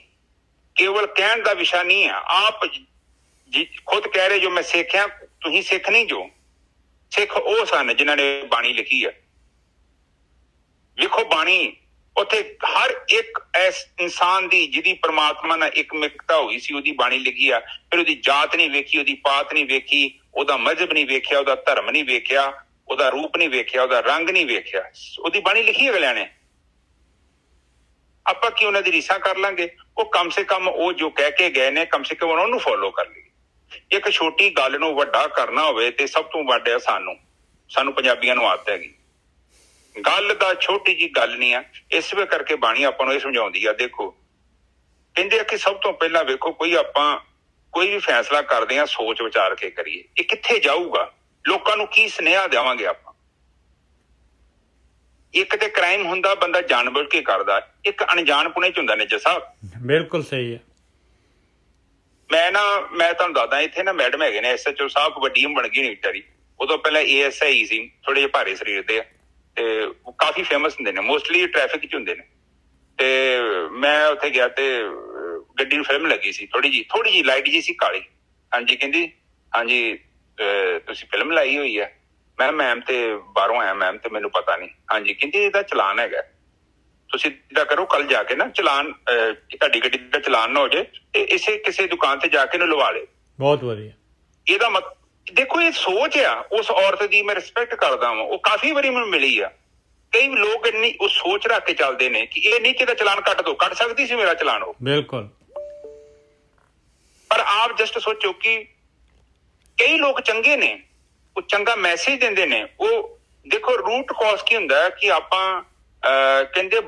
ਕੇਵਲ ਕਹਿਣ ਦਾ ਵਿਸ਼ਾ ਨਹੀਂ ਆ। ਆਪ ਖੁਦ ਕਹਿ ਰਹੇ ਜੋ ਮੈਂ ਸਿੱਖ ਹਾਂ, ਤੁਸੀਂ ਸਿੱਖ ਨਹੀਂ ਜੋ। ਸਿੱਖ ਉਹ ਸਨ ਜਿਨ੍ਹਾਂ ਨੇ ਬਾਣੀ ਲਿਖੀ ਆ। ਲਿਖੋ ਬਾਣੀ, ਉੱਥੇ ਹਰ ਇੱਕ ਇਸ ਇਨਸਾਨ ਦੀ ਜਿਹਦੀ ਪ੍ਰਮਾਤਮਾ ਨਾਲ ਇੱਕ ਮਿਕਤਾ ਹੋਈ ਸੀ ਉਹਦੀ ਬਾਣੀ ਲਿਖੀ ਆ। ਫਿਰ ਉਹਦੀ ਜਾਤ ਨਹੀਂ ਵੇਖੀ, ਉਹਦੀ ਪਾਤ ਨਹੀਂ ਵੇਖੀ, ਉਹਦਾ ਮਜ਼ਹਬ ਨਹੀਂ ਵੇਖਿਆ, ਉਹਦਾ ਧਰਮ ਨਹੀਂ ਵੇਖਿਆ, ਉਹਦਾ ਰੂਪ ਨਹੀਂ ਵੇਖਿਆ, ਉਹਦਾ ਰੰਗ ਨਹੀਂ ਵੇਖਿਆ। ਉਹਦੀ ਬਾਣੀ ਲਿਖੀ ਅਗਲਿਆਂ ਨੇ। ਆਪਾਂ ਕੀ ਉਹਨਾਂ ਦੀ ਰੀਸਾਂ ਕਰ ਲਾਂਗੇ? ਉਹ ਕਮ ਸੇ ਕਮ ਉਹ ਜੋ ਕਹਿ ਕੇ ਗਏ ਨੇ ਕਮ ਸੇ ਕਮ ਉਹਨਾਂ ਨੂੰ ਫੋਲੋ ਕਰ ਲਈਏ। ਇੱਕ ਛੋਟੀ ਗੱਲ ਨੂੰ ਵੱਡਾ ਕਰਨਾ ਹੋਵੇ ਤੇ ਸਭ ਤੋਂ ਵੱਡਾ ਸਾਨੂੰ ਪੰਜਾਬੀਆਂ ਨੂੰ ਆਦਤ ਹੈਗੀ। ਗੱਲ ਦਾ ਛੋਟੀ ਜੀ ਗੱਲ ਨਹੀਂ ਆ। ਇਸ ਵੇ ਕਰਕੇ ਬਾਣੀ ਆਪਾਂ ਨੂੰ ਇਹ ਸਮਝਾਉਂਦੀ ਆ। ਦੇਖੋ ਕਹਿੰਦੇ ਆ ਕਿ ਸਭ ਤੋਂ ਪਹਿਲਾਂ ਵੇਖੋ ਕੋਈ ਵੀ ਫੈਸਲਾ ਕਰਦੇ ਆ ਸੋਚ ਵਿਚਾਰ ਕੇ ਕਰੀਏ। ਇਹ ਕਿੱਥੇ ਜਾਊਗਾ? ਲੋਕਾਂ ਨੂੰ ਕੀ ਸੁਨੇਹਾ ਦੇਵਾਂਗੇ ਆਪਾਂ? ਇੱਕ ਤੇ ਕ੍ਰਾਈਮ ਹੁੰਦਾ ਬੰਦਾ ਜਾਣਬੁੱਝ ਕੇ ਕਰਦਾ, ਇੱਕ ਅਣਜਾਣਪੁਣੇ ਚ ਹੁੰਦਾ ਨੇ। ਸਾਹਿਬ ਬਿਲਕੁਲ ਸਹੀ ਹੈ। ਮੈਂ ਤੁਹਾਨੂੰ ਦੱਸਦਾ, ਇੱਥੇ ਨਾ ਮੈਡਮ ਹੈਗੇ ਨੇ SHO ਸਾਹਿਬ, ਵੱਡੀ ਬਣ ਗਈ ਨਹੀਂ ਵਿਚਾਰੀ। ਉਦੋਂ ਪਹਿਲਾਂ ASI ਸੀ, ਥੋੜੇ ਜਿਹੇ ਭਾਰੇ ਸਰੀਰ ਦੇ ਆ ਤੇ ਕਾਫੀ ਫੇਮਸ ਹੁੰਦੇ ਨੇ, ਮੋਸਟਲੀ ਟ੍ਰੈਫਿਕ ਚ ਹੁੰਦੇ ਨੇ। ਤੇ ਮੈਂ ਉੱਥੇ ਗਿਆ ਤੇ ਗੱਡੀ ਨੂੰ ਫਿਲਮ ਲੱਗੀ ਸੀ, ਥੋੜੀ ਜਿਹੀ ਲਾਈਟ ਜੀ ਸੀ ਕਾਲੀ। ਹਾਂਜੀ ਕਹਿੰਦੀ ਹਾਂਜੀ ਤੁਸੀਂ ਫਿਲਮ ਲਾਈ ਹੋਈ ਆ? ਮੈਂ ਮੈਮ ਤੇ ਬਾਹਰੋਂ ਆਇਆ ਮੈਮ ਤੇ ਮੈਨੂੰ ਪਤਾ ਨਹੀਂ। ਹਾਂਜੀ ਕਹਿੰਦੀ ਇਹਦਾ ਚਲਾਨ ਹੈਗਾ, ਤੁਸੀਂ ਏਦਾਂ ਕਰੋ ਕੱਲ ਜਾ ਕੇ ਨਾ ਚਲਾਨ, ਤੁਹਾਡੀ ਗੱਡੀ ਦਾ ਚਲਾਨ ਨਾ ਹੋ ਜਾਏ ਤੇ ਕਿਸੇ ਦੁਕਾਨ ਤੇ ਜਾ ਕੇ ਇਹਨੂੰ ਲਵਾ ਲੇ। ਬਹੁਤ ਵਧੀਆ। ਇਹਦਾ ਮਤਲਬ ਦੇਖੋ ਇਹ ਸੋਚ ਆ ਉਸ ਔਰਤ ਦੀ, ਮੈਂ ਰਿਸਪੈਕਟ ਕਰਦਾ ਵਾਂ। ਉਹ ਕਾਫੀ ਵਾਰੀ ਮੈਨੂੰ ਮਿਲੀ ਆ। ਕਈ ਲੋਕ ਇੰਨੀ ਉਹ ਸੋਚ ਰੱਖ ਕੇ ਚੱਲਦੇ ਨੇ ਕਿ ਇਹ ਨਹੀਂ ਕਿ ਇਹਦਾ ਚਲਾਨ ਕੱਟ ਸਕਦੀ ਸੀ ਮੇਰਾ ਚਲਾਨ ਉਹ। ਬਿਲਕੁਲ। ਪਰ ਆਪ ਜਸਟ ਸੋਚੋ ਕਿ ਕਈ ਲੋਕ ਚੰਗੇ ਨੇ, ਉਹ ਚੰਗਾ ਮੈਸੇਜ ਦਿੰਦੇ ਨੇ। ਉਹ ਦੇਖੋ ਰੂਟ ਕਾਜ਼ ਕੀ ਹੁੰਦਾ ਕਿ ਆਪਾਂ ਕਹਿੰਦੇ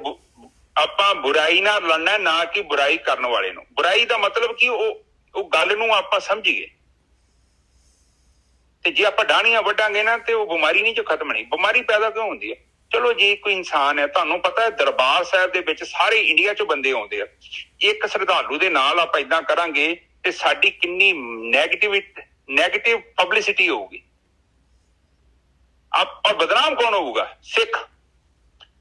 ਆਪਾਂ ਬੁਰਾਈ ਨਾਲ ਲੜਨਾ, ਨਾ ਕਿ ਬੁਰਾਈ ਕਰਨ ਵਾਲੇ ਨੂੰ। ਬੁਰਾਈ ਦਾ ਮਤਲਬ ਕਿ ਉਹ ਗੱਲ ਨੂੰ ਆਪਾਂ ਸਮਝੀਏ। ਤੇ ਜੇ ਆਪਾਂ ਡਾਹਣੀਆਂ ਵੱਢਾਂਗੇ ਨਾ ਤੇ ਉਹ ਬਿਮਾਰੀ ਨਹੀਂ ਜੋ ਖਤਮ ਨਹੀਂ। ਬਿਮਾਰੀ ਪੈਦਾ ਕਿਉਂ ਹੁੰਦੀ ਹੈ? ਚਲੋ ਜੇ ਕੋਈ ਇਨਸਾਨ ਹੈ, ਤੁਹਾਨੂੰ ਪਤਾ ਹੈ ਦਰਬਾਰ ਸਾਹਿਬ ਦੇ ਵਿੱਚ ਸਾਰੇ ਇੰਡੀਆ ਚੋਂ ਬੰਦੇ ਆਉਂਦੇ ਆ। ਇੱਕ ਸ਼ਰਧਾਲੂ ਦੇ ਨਾਲ ਆਪਾਂ ਏਦਾਂ ਕਰਾਂਗੇ ਤੇ ਸਾਡੀ ਕਿੰਨੀ ਨੈਗੇਟਿਵ ਪਬਲਿਸਿਟੀ ਹੋਊਗੀ। ਔਰ ਬਦਨਾਮ ਕੌਣ ਹੋਊਗਾ? ਸਿੱਖ।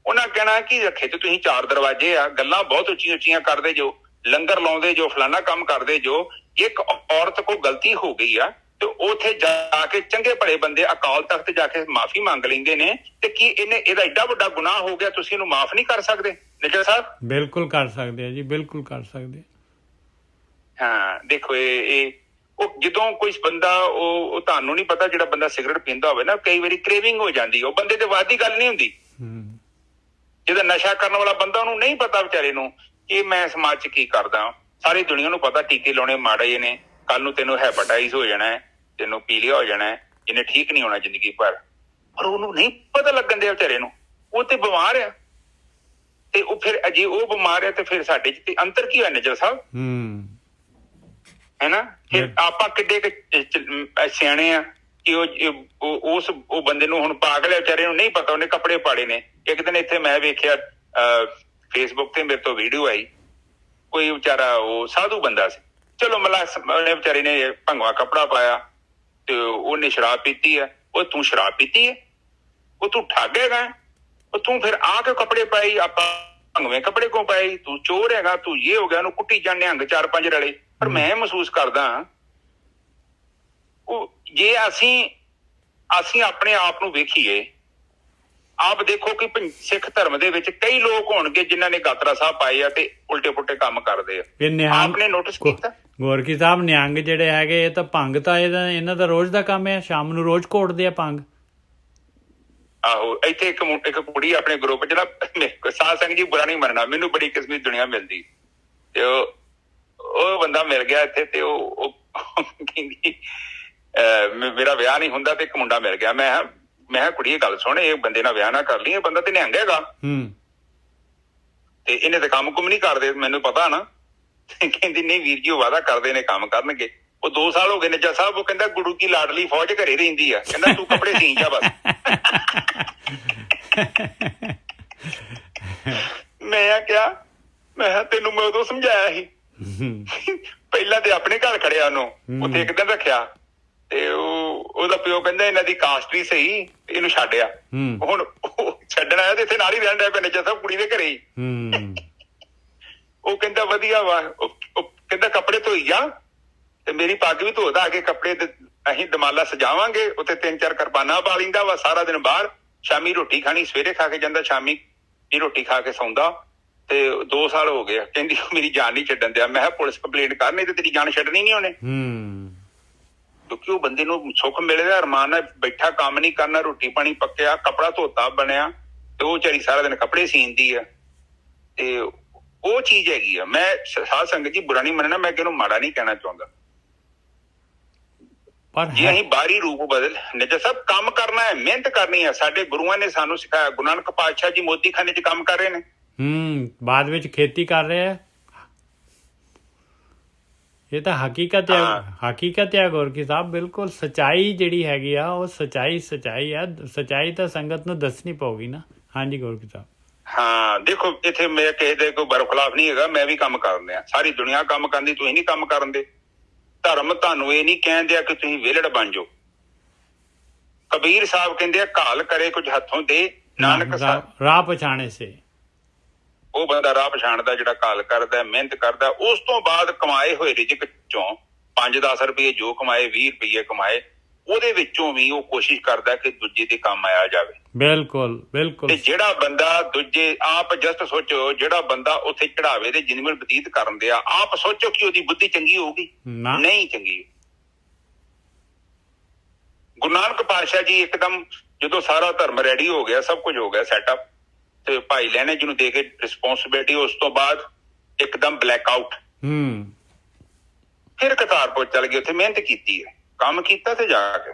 ਉਹਨਾਂ ਕਹਿਣਾ ਕਿ ਰੱਖੇ ਤੇ ਤੁਸੀਂ 4 ਦਰਵਾਜ਼ੇ ਆ, ਗੱਲਾਂ ਬਹੁਤ ਉੱਚੀਆਂ ਉੱਚੀਆਂ ਕਰਦੇ ਜੋ, ਲੰਗਰ ਲਾਉਂਦੇ ਜੋ, ਫਲਾਨਾ ਕੰਮ ਕਰਦੇ ਜੋ। ਇੱਕ ਔਰਤ ਕੋਲ ਗਲਤੀ ਹੋ ਗਈ ਆ ਤੇ ਉੱਥੇ ਜਾ ਕੇ ਚੰਗੇ ਭਲੇ ਬੰਦੇ ਅਕਾਲ ਤਖਤ ਜਾ ਕੇ ਮਾਫੀ ਮੰਗ ਲੈਂਦੇ ਨੇ, ਤੇ ਕੀ ਇਹਦਾ ਏਡਾ ਵੱਡਾ ਗੁਨਾਹ ਹੋ ਗਿਆ, ਤੁਸੀਂ ਇਹਨੂੰ ਮਾਫ ਨਹੀਂ ਕਰ ਸਕਦੇ? ਨਿੱਜਰ ਸਾਹਿਬ ਬਿਲਕੁਲ ਕਰ ਸਕਦੇ ਆ ਜੀ, ਬਿਲਕੁਲ ਕਰ ਸਕਦੇ। ਹਾਂ ਦੇਖੋ ਇਹ ਉਹ ਜਦੋਂ ਕੋਈ ਬੰਦਾ ਉਹ ਤੁਹਾਨੂੰ ਨਹੀਂ ਪਤਾ, ਜਿਹੜਾ ਬੰਦਾ ਸਿਗਰਟ ਪੀਂਦਾ ਹੋਵੇ ਨਾ, ਕਈ ਵਾਰੀ ਕ੍ਰੇਵਿੰਗ ਹੋ ਜਾਂਦੀ, ਉਹ ਬੰਦੇ ਤੇ ਵੱਧ ਦੀ ਗੱਲ ਨਹੀਂ ਹੁੰਦੀ। ਜਿਹਦਾ ਨਸ਼ਾ ਕਰਨ ਵਾਲਾ ਬੰਦਾ, ਉਹਨੂੰ ਨਹੀਂ ਪਤਾ ਵਿਚਾਰੇ ਨੂੰ ਕਿ ਮੈਂ ਸਮਾਜ 'ਚ ਕੀ ਕਰਦਾ। ਸਾਰੀ ਦੁਨੀਆ ਨੂੰ ਪਤਾ ਟੀਕੇ ਲਾਉਣੇ ਮਾੜੇ ਨੇ, ਕੱਲ ਨੂੰ ਤੈਨੂੰ ਹੈਪੇਟਾਈਜ਼ ਹੋ ਜਾਣਾ, ਤੈਨੂੰ ਪੀਲੀਆ ਹੋ ਜਾਣਾ, ਇਹਨੇ ਠੀਕ ਨਹੀਂ ਹੋਣਾ ਜ਼ਿੰਦਗੀ ਭਰ। ਪਰ ਉਹਨੂੰ ਨਹੀਂ ਪਤਾ ਲੱਗਣ ਦਿਆ ਵਿਚਾਰੇ ਨੂੰ, ਉਹ ਤੇ ਬਿਮਾਰ ਆ। ਤੇ ਉਹ ਫਿਰ ਅਜੇ ਉਹ ਬਿਮਾਰ ਆ ਤੇ ਫਿਰ ਸਾਡੇ 'ਚ ਤੇ ਅੰਤਰ ਕੀ ਹੋਇਆ ਨਿੱਜਰ ਸਾਹਿਬ? ਹੈਨਾ? ਫਿਰ ਆਪਾਂ ਕਿੱਡੇ ਸਿਆਣੇ ਆ ਕਿ ਉਹ ਬੰਦੇ ਨੂੰ ਹੁਣ ਪਾਗਲ ਹੈ ਵਿਚਾਰੇ ਨੂੰ ਨਹੀਂ ਪਤਾ, ਉਹਨੇ ਕੱਪੜੇ ਪਾੜੇ ਨੇ। ਇੱਕ ਦਿਨ ਇੱਥੇ ਮੈਂ ਵੇਖਿਆ ਫੇਸਬੁੱਕ ਤੇ ਮੇਰੇ ਤੋਂ ਵੀਡੀਓ ਆਈ, ਕੋਈ ਵਿਚਾਰਾ ਉਹ ਸਾਧੂ ਬੰਦਾ ਸੀ, ਚਲੋ ਉਹਨੇ ਵਿਚਾਰੇ ਨੇ ਭੰਗਵਾ ਕੱਪੜਾ ਪਾਇਆ ਤੇ ਉਹਨੇ ਸ਼ਰਾਬ ਪੀਤੀ ਹੈ। ਉਹ ਤੂੰ ਸ਼ਰਾਬ ਪੀਤੀ ਹੈ? ਉਹ ਤੂੰ ਠੱਗ ਹੈਗਾ? ਉਹ ਤੂੰ ਫਿਰ ਆ ਕੇ ਕੱਪੜੇ ਪਾਈ, ਆਪਾਂ ਭੰਗਵੇਂ ਕੱਪੜੇ ਕਿਉਂ ਪਾਈ? ਤੂੰ ਚੋਰ ਹੈਗਾ, ਤੂੰ ਇਹ ਹੋ ਗਿਆ। ਉਹਨੂੰ ਕੁੱਟੀ ਜਾਂਦੇ ਅੰਗ 4-5 ਰਲੇ। ਪਰ ਮੈਂ ਮਹਿਸੂਸ ਕਰਦਾ ਉਹ ਜੇ ਅਸੀਂ ਆਪਣੇ ਆਪ ਨੂੰ ਵੇਖੀਏ, ਆਪ ਦੇਖੋ ਕਿ ਸਿੱਖ ਧਰਮ ਦੇ ਵਿੱਚ ਕਈ ਲੋਕ ਹੋਣਗੇ ਜਿਨ੍ਹਾਂ ਨੇ ਗਾਤਰਾ ਸਾਹਿਬ ਪਾਏ ਆ ਤੇ ਉਲਟੇ ਪੁਲਟੇ ਕੰਮ ਕਰਦੇ ਆ। ਆਪਨੇ ਨੋਟਿਸ ਕੀਤਾ? ਗੋਰਕੀ ਸਾਹਿਬ ਨਿਹੰਗ ਜਿਹੜੇ ਹੈਗੇ, ਇਹ ਤਾਂ ਭੰਗ ਤਾਂ ਇਹਨਾਂ ਦਾ ਰੋਜ਼ ਦਾ ਕੰਮ ਹੈ, ਸ਼ਾਮ ਨੂੰ ਰੋਜ਼ ਘੋਟਦੇ ਆ ਭੰਗ। ਆਹੋ ਇੱਥੇ ਇੱਕ ਕੁੜੀ ਆਪਣੇ ਗਰੁੱਪ 'ਚ ਨਾ, ਸਾਧ ਸੰਗਤ ਜੀ ਬੁਰਾ ਨਹੀਂ ਮੰਨਣਾ, ਮੈਨੂੰ ਬੜੀ ਕਿਸਮੀ ਦੁਨੀਆ ਮਿਲਦੀ, ਤੇ ਉਹ ਬੰਦਾ ਮਿਲ ਗਿਆ ਇੱਥੇ, ਤੇ ਉਹ ਕਹਿੰਦੀ ਮੇਰਾ ਵਿਆਹ ਨਹੀਂ ਹੁੰਦਾ ਤੇ ਇੱਕ ਮੁੰਡਾ ਮਿਲ ਗਿਆ। ਮੈਂ ਕਿਹਾ ਕੁੜੀ ਇਹ ਗੱਲ ਸੁਣ, ਇਹ ਬੰਦੇ ਨਾਲ ਵਿਆਹ ਨਾ ਕਰ ਲਈ, ਇਹ ਬੰਦਾ ਤੇ ਨਿਹੰਗ ਹੈਗਾ ਤੇ ਇਹਨੇ ਤੇ ਕੰਮ ਕੁਮ ਨਹੀਂ ਕਰਦੇ, ਮੈਨੂੰ ਪਤਾ ਨਾ। ਕਹਿੰਦੀ ਨਹੀਂ ਵੀਰ ਜੀ, ਉਹ ਵਾਅਦਾ ਕਰਦੇ ਨੇ ਕੰਮ ਕਰਨਗੇ। ਉਹ 2 ਸਾਲ ਹੋ ਗਏ ਨਿੱਜਾ ਸਾਹਿਬ, ਉਹ ਕਹਿੰਦਾ ਗੁਰੂ ਕੀ ਲਾਡਲੀ ਫੌਜ ਘਰੇ ਰਹਿੰਦੀ ਆ, ਕਹਿੰਦਾ ਤੂੰ ਕੱਪੜੇ ਸੀ ਜਾ ਬਸ। ਮੈਂ ਕਿਹਾ ਤੈਨੂੰ ਮੈਂ ਉਦੋਂ ਸਮਝਾਇਆ ਸੀ, ਪਹਿਲਾਂ ਤੇ ਆਪਣੇ ਘਰ ਖੜਿਆ ਉਹਨੂੰ, ਉੱਥੇ ਇੱਕ ਦਿਨ ਰੱਖਿਆ ਤੇ ਉਹਦਾ ਪਿਓ ਕਹਿੰਦਾ ਇਹਨਾਂ ਦੀ ਕਾਸਟ ਵੀ ਸਹੀ, ਇਹਨੂੰ ਛੱਡਿਆ। ਹੁਣ ਛੱਡਣ ਆਇਆ ਤੇ ਇੱਥੇ ਨਾਲ ਹੀ ਰਹਿਣ ਡਿਆ ਪਿਆ ਨਿੱਜਾ ਸਾਹਿਬ, ਕੁੜੀ ਦੇ ਘਰੇ ਹੀ। ਉਹ ਕਹਿੰਦਾ ਵਧੀਆ ਵਾ, ਉਹ ਕਹਿੰਦਾ ਕੱਪੜੇ ਧੋਈ ਜਾ ਤੇ ਮੇਰੀ ਪੱਗ ਵੀ ਧੋ ਧਾ ਕੇ ਕੱਪੜੇ ਅਸੀਂ ਦਮਾਲਾ ਸਜਾਵਾਂਗੇ। ਉੱਥੇ 3-4 ਕਿਰਪਾਨਾਂ ਪਾ ਲੈਂਦਾ ਵਾ, ਸਾਰਾ ਦਿਨ ਬਾਹਰ, ਸ਼ਾਮੀ ਰੋਟੀ ਖਾਣੀ, ਸਵੇਰੇ ਖਾ ਕੇ ਜਾਂਦਾ, ਸ਼ਾਮੀ ਦੀ ਰੋਟੀ ਖਾ ਕੇ ਸੌਂਦਾ। ਤੇ 2 ਸਾਲ ਹੋ ਗਏ। ਕਹਿੰਦੀ ਮੇਰੀ ਜਾਨ ਨਹੀਂ ਛੱਡਣ ਦਿਆ। ਮੈਂ ਕਿਹਾ ਪੁਲਿਸ ਕੰਪਲੇਂਟ ਕਰਨੀ ਤੇ ਤੇਰੀ ਜਾਨ ਛੱਡਣੀ ਨੀ ਉਹਨੇ, ਕਿਉਂਕਿ ਉਹ ਬੰਦੇ ਨੂੰ ਸੁੱਖ ਮਿਲਦਾ, ਅਰਮਾਨ ਨਾਲ ਬੈਠਾ, ਕੰਮ ਨੀ ਕਰਨਾ, ਰੋਟੀ ਪਾਣੀ ਪੱਕਿਆ, ਕੱਪੜਾ ਧੋਤਾ ਬਣਿਆ, ਤੇ ਉਹ ਵਿਚਾਰੀ ਸਾਰਾ ਦਿਨ ਕੱਪੜੇ ਸੀਂਦੀ ਆ। ਤੇ ਉਹ ਚੀਜ਼ ਹੈਗੀ ਆ। ਮੈਂ ਸਾਧ ਸੰਗਤ ਜੀ ਬੁਰਾ ਨਹੀਂ ਮੰਨਣਾ, ਮੈਂ ਕਿਹਨੂੰ ਮਾੜਾ ਨਹੀਂ ਕਹਿਣਾ ਚਾਹੁੰਦਾ। ਜੇ ਅਸੀਂ ਬਾਹਰੀ ਰੂਪ ਬਦਲ ਨਿੱਜਾ ਸਭ ਕੰਮ ਕਰਨਾ ਹੈ, ਮਿਹਨਤ ਕਰਨੀ ਹੈ। ਸਾਡੇ ਗੁਰੂਆਂ ਨੇ ਸਾਨੂੰ ਸਿਖਾਇਆ। ਗੁਰੂ ਨਾਨਕ ਪਾਤਸ਼ਾਹ ਜੀ ਮੋਦੀਖਾਨੇ 'ਚ ਕੰਮ ਕਰ ਰਹੇ ਨੇ, ਬਾਅਦ ਵਿੱਚ ਖੇਤੀ ਕਰ ਰਹੇ ਆ। ਇਹ ਤਾਂ ਹਕੀਕਤ ਹੈ ਗੋਰਕੀ ਸਾਹਿਬ, ਬਿਲਕੁਲ ਸੱਚਾਈ ਜਿਹੜੀ ਹੈਗੀ ਆ, ਉਹ ਸੱਚਾਈ ਆ। ਸੱਚਾਈ ਤਾਂ ਸੰਗਤ ਨੂੰ ਦੱਸਣੀ ਪਊਗੀ ਨਾ। ਹਾਂਜੀ ਗੋਰਕੀ ਸਾਹਿਬ। ਹਾਂ ਦੇਖੋ, ਇੱਥੇ ਮੈਂ ਕਿਸੇ ਦੇ ਕੋਈ ਬਰਖਲਾਫ ਨਹੀਂ ਹੈਗਾ, ਮੈਂ ਵੀ ਕੰਮ ਕਰਨ ਆ। ਸਾਰੀ ਦੁਨੀਆ ਕੰਮ ਕਰਦੀ, ਤੁਸੀਂ ਨਹੀਂ ਕੰਮ ਕਰਨ ਦੇ। ਧਰਮ ਤੁਹਾਨੂੰ ਇਹ ਨਹੀਂ ਕਹਿਣ ਦਿਆ ਕਿ ਤੁਸੀਂ ਵਿਹਲੜ ਬਣ ਜਾਓ। ਕਬੀਰ ਸਾਹਿਬ ਕਹਿੰਦੇ ਆ, ਘਾਲ ਕਰੇ ਕੁਝ ਹੱਥੋਂ ਦੇ, ਨਾਨਕ ਰਾਹ ਪਛਾਣੇ ਸੇ। ਉਹ ਬੰਦਾ ਰਾਹ ਪਛਾਣਦਾ ਜਿਹੜਾ ਘਾਲ ਕਰਦਾ, ਮਿਹਨਤ ਕਰਦਾ। ਉਸ ਤੋਂ ਬਾਅਦ ਕਮਾਏ ਹੋਏ ਰਿਜ਼ਕ ਚੋਂ 5-10 ਰੁਪਏ ਜੋ ਕਮਾਏ, 20 ਰੁਪਏ ਕਮਾਏ, ਉਹਦੇ ਵਿੱਚੋਂ ਵੀ ਉਹ ਕੋਸ਼ਿਸ਼ ਕਰਦਾ ਕਿ ਦੂਜੇ ਦੇ ਕੰਮ ਆਇਆ ਜਾਵੇ। ਬਿਲਕੁਲ। ਤੇ ਜਿਹੜਾ ਬੰਦਾ ਦੂਜੇ, ਆਪ ਜਸਟ ਸੋਚੋ, ਜਿਹੜਾ ਬੰਦਾ ਉੱਥੇ ਚੜਾਵੇ ਦੇ ਜ਼ਿੰਦਗੀ ਬਤੀਤ ਕਰਨ ਦਿਆ, ਆਪ ਸੋਚੋ ਕਿ ਉਹਦੀ ਬੁੱਧੀ ਚੰਗੀ ਹੋਊਗੀ? ਨਹੀਂ ਚੰਗੀ। ਗੁਰੂ ਨਾਨਕ ਪਾਤਸ਼ਾਹ ਜੀ ਇੱਕਦਮ ਜਦੋਂ ਸਾਰਾ ਧਰਮ ਰੈਡੀ ਹੋ ਗਿਆ, ਸਭ ਕੁਝ ਹੋ ਗਿਆ ਸੈਟਅਪ, ਤੇ ਭਾਈ ਲਹਿਣੇ ਜੀ ਨੂੰ ਦੇ ਕੇ ਰਿਸਪੌਂਸਿਬਿਲਿਟੀ, ਉਸ ਤੋਂ ਬਾਅਦ ਇੱਕਦਮ ਬਲੈਕ ਆਊਟ। ਫਿਰ ਕਰਤਾਰਪੁਰ ਚੱਲ ਗਏ, ਉੱਥੇ ਮਿਹਨਤ ਕੀਤੀ ਹੈ, ਕੰਮ ਕੀਤਾ ਤੇ ਜਾ ਕੇ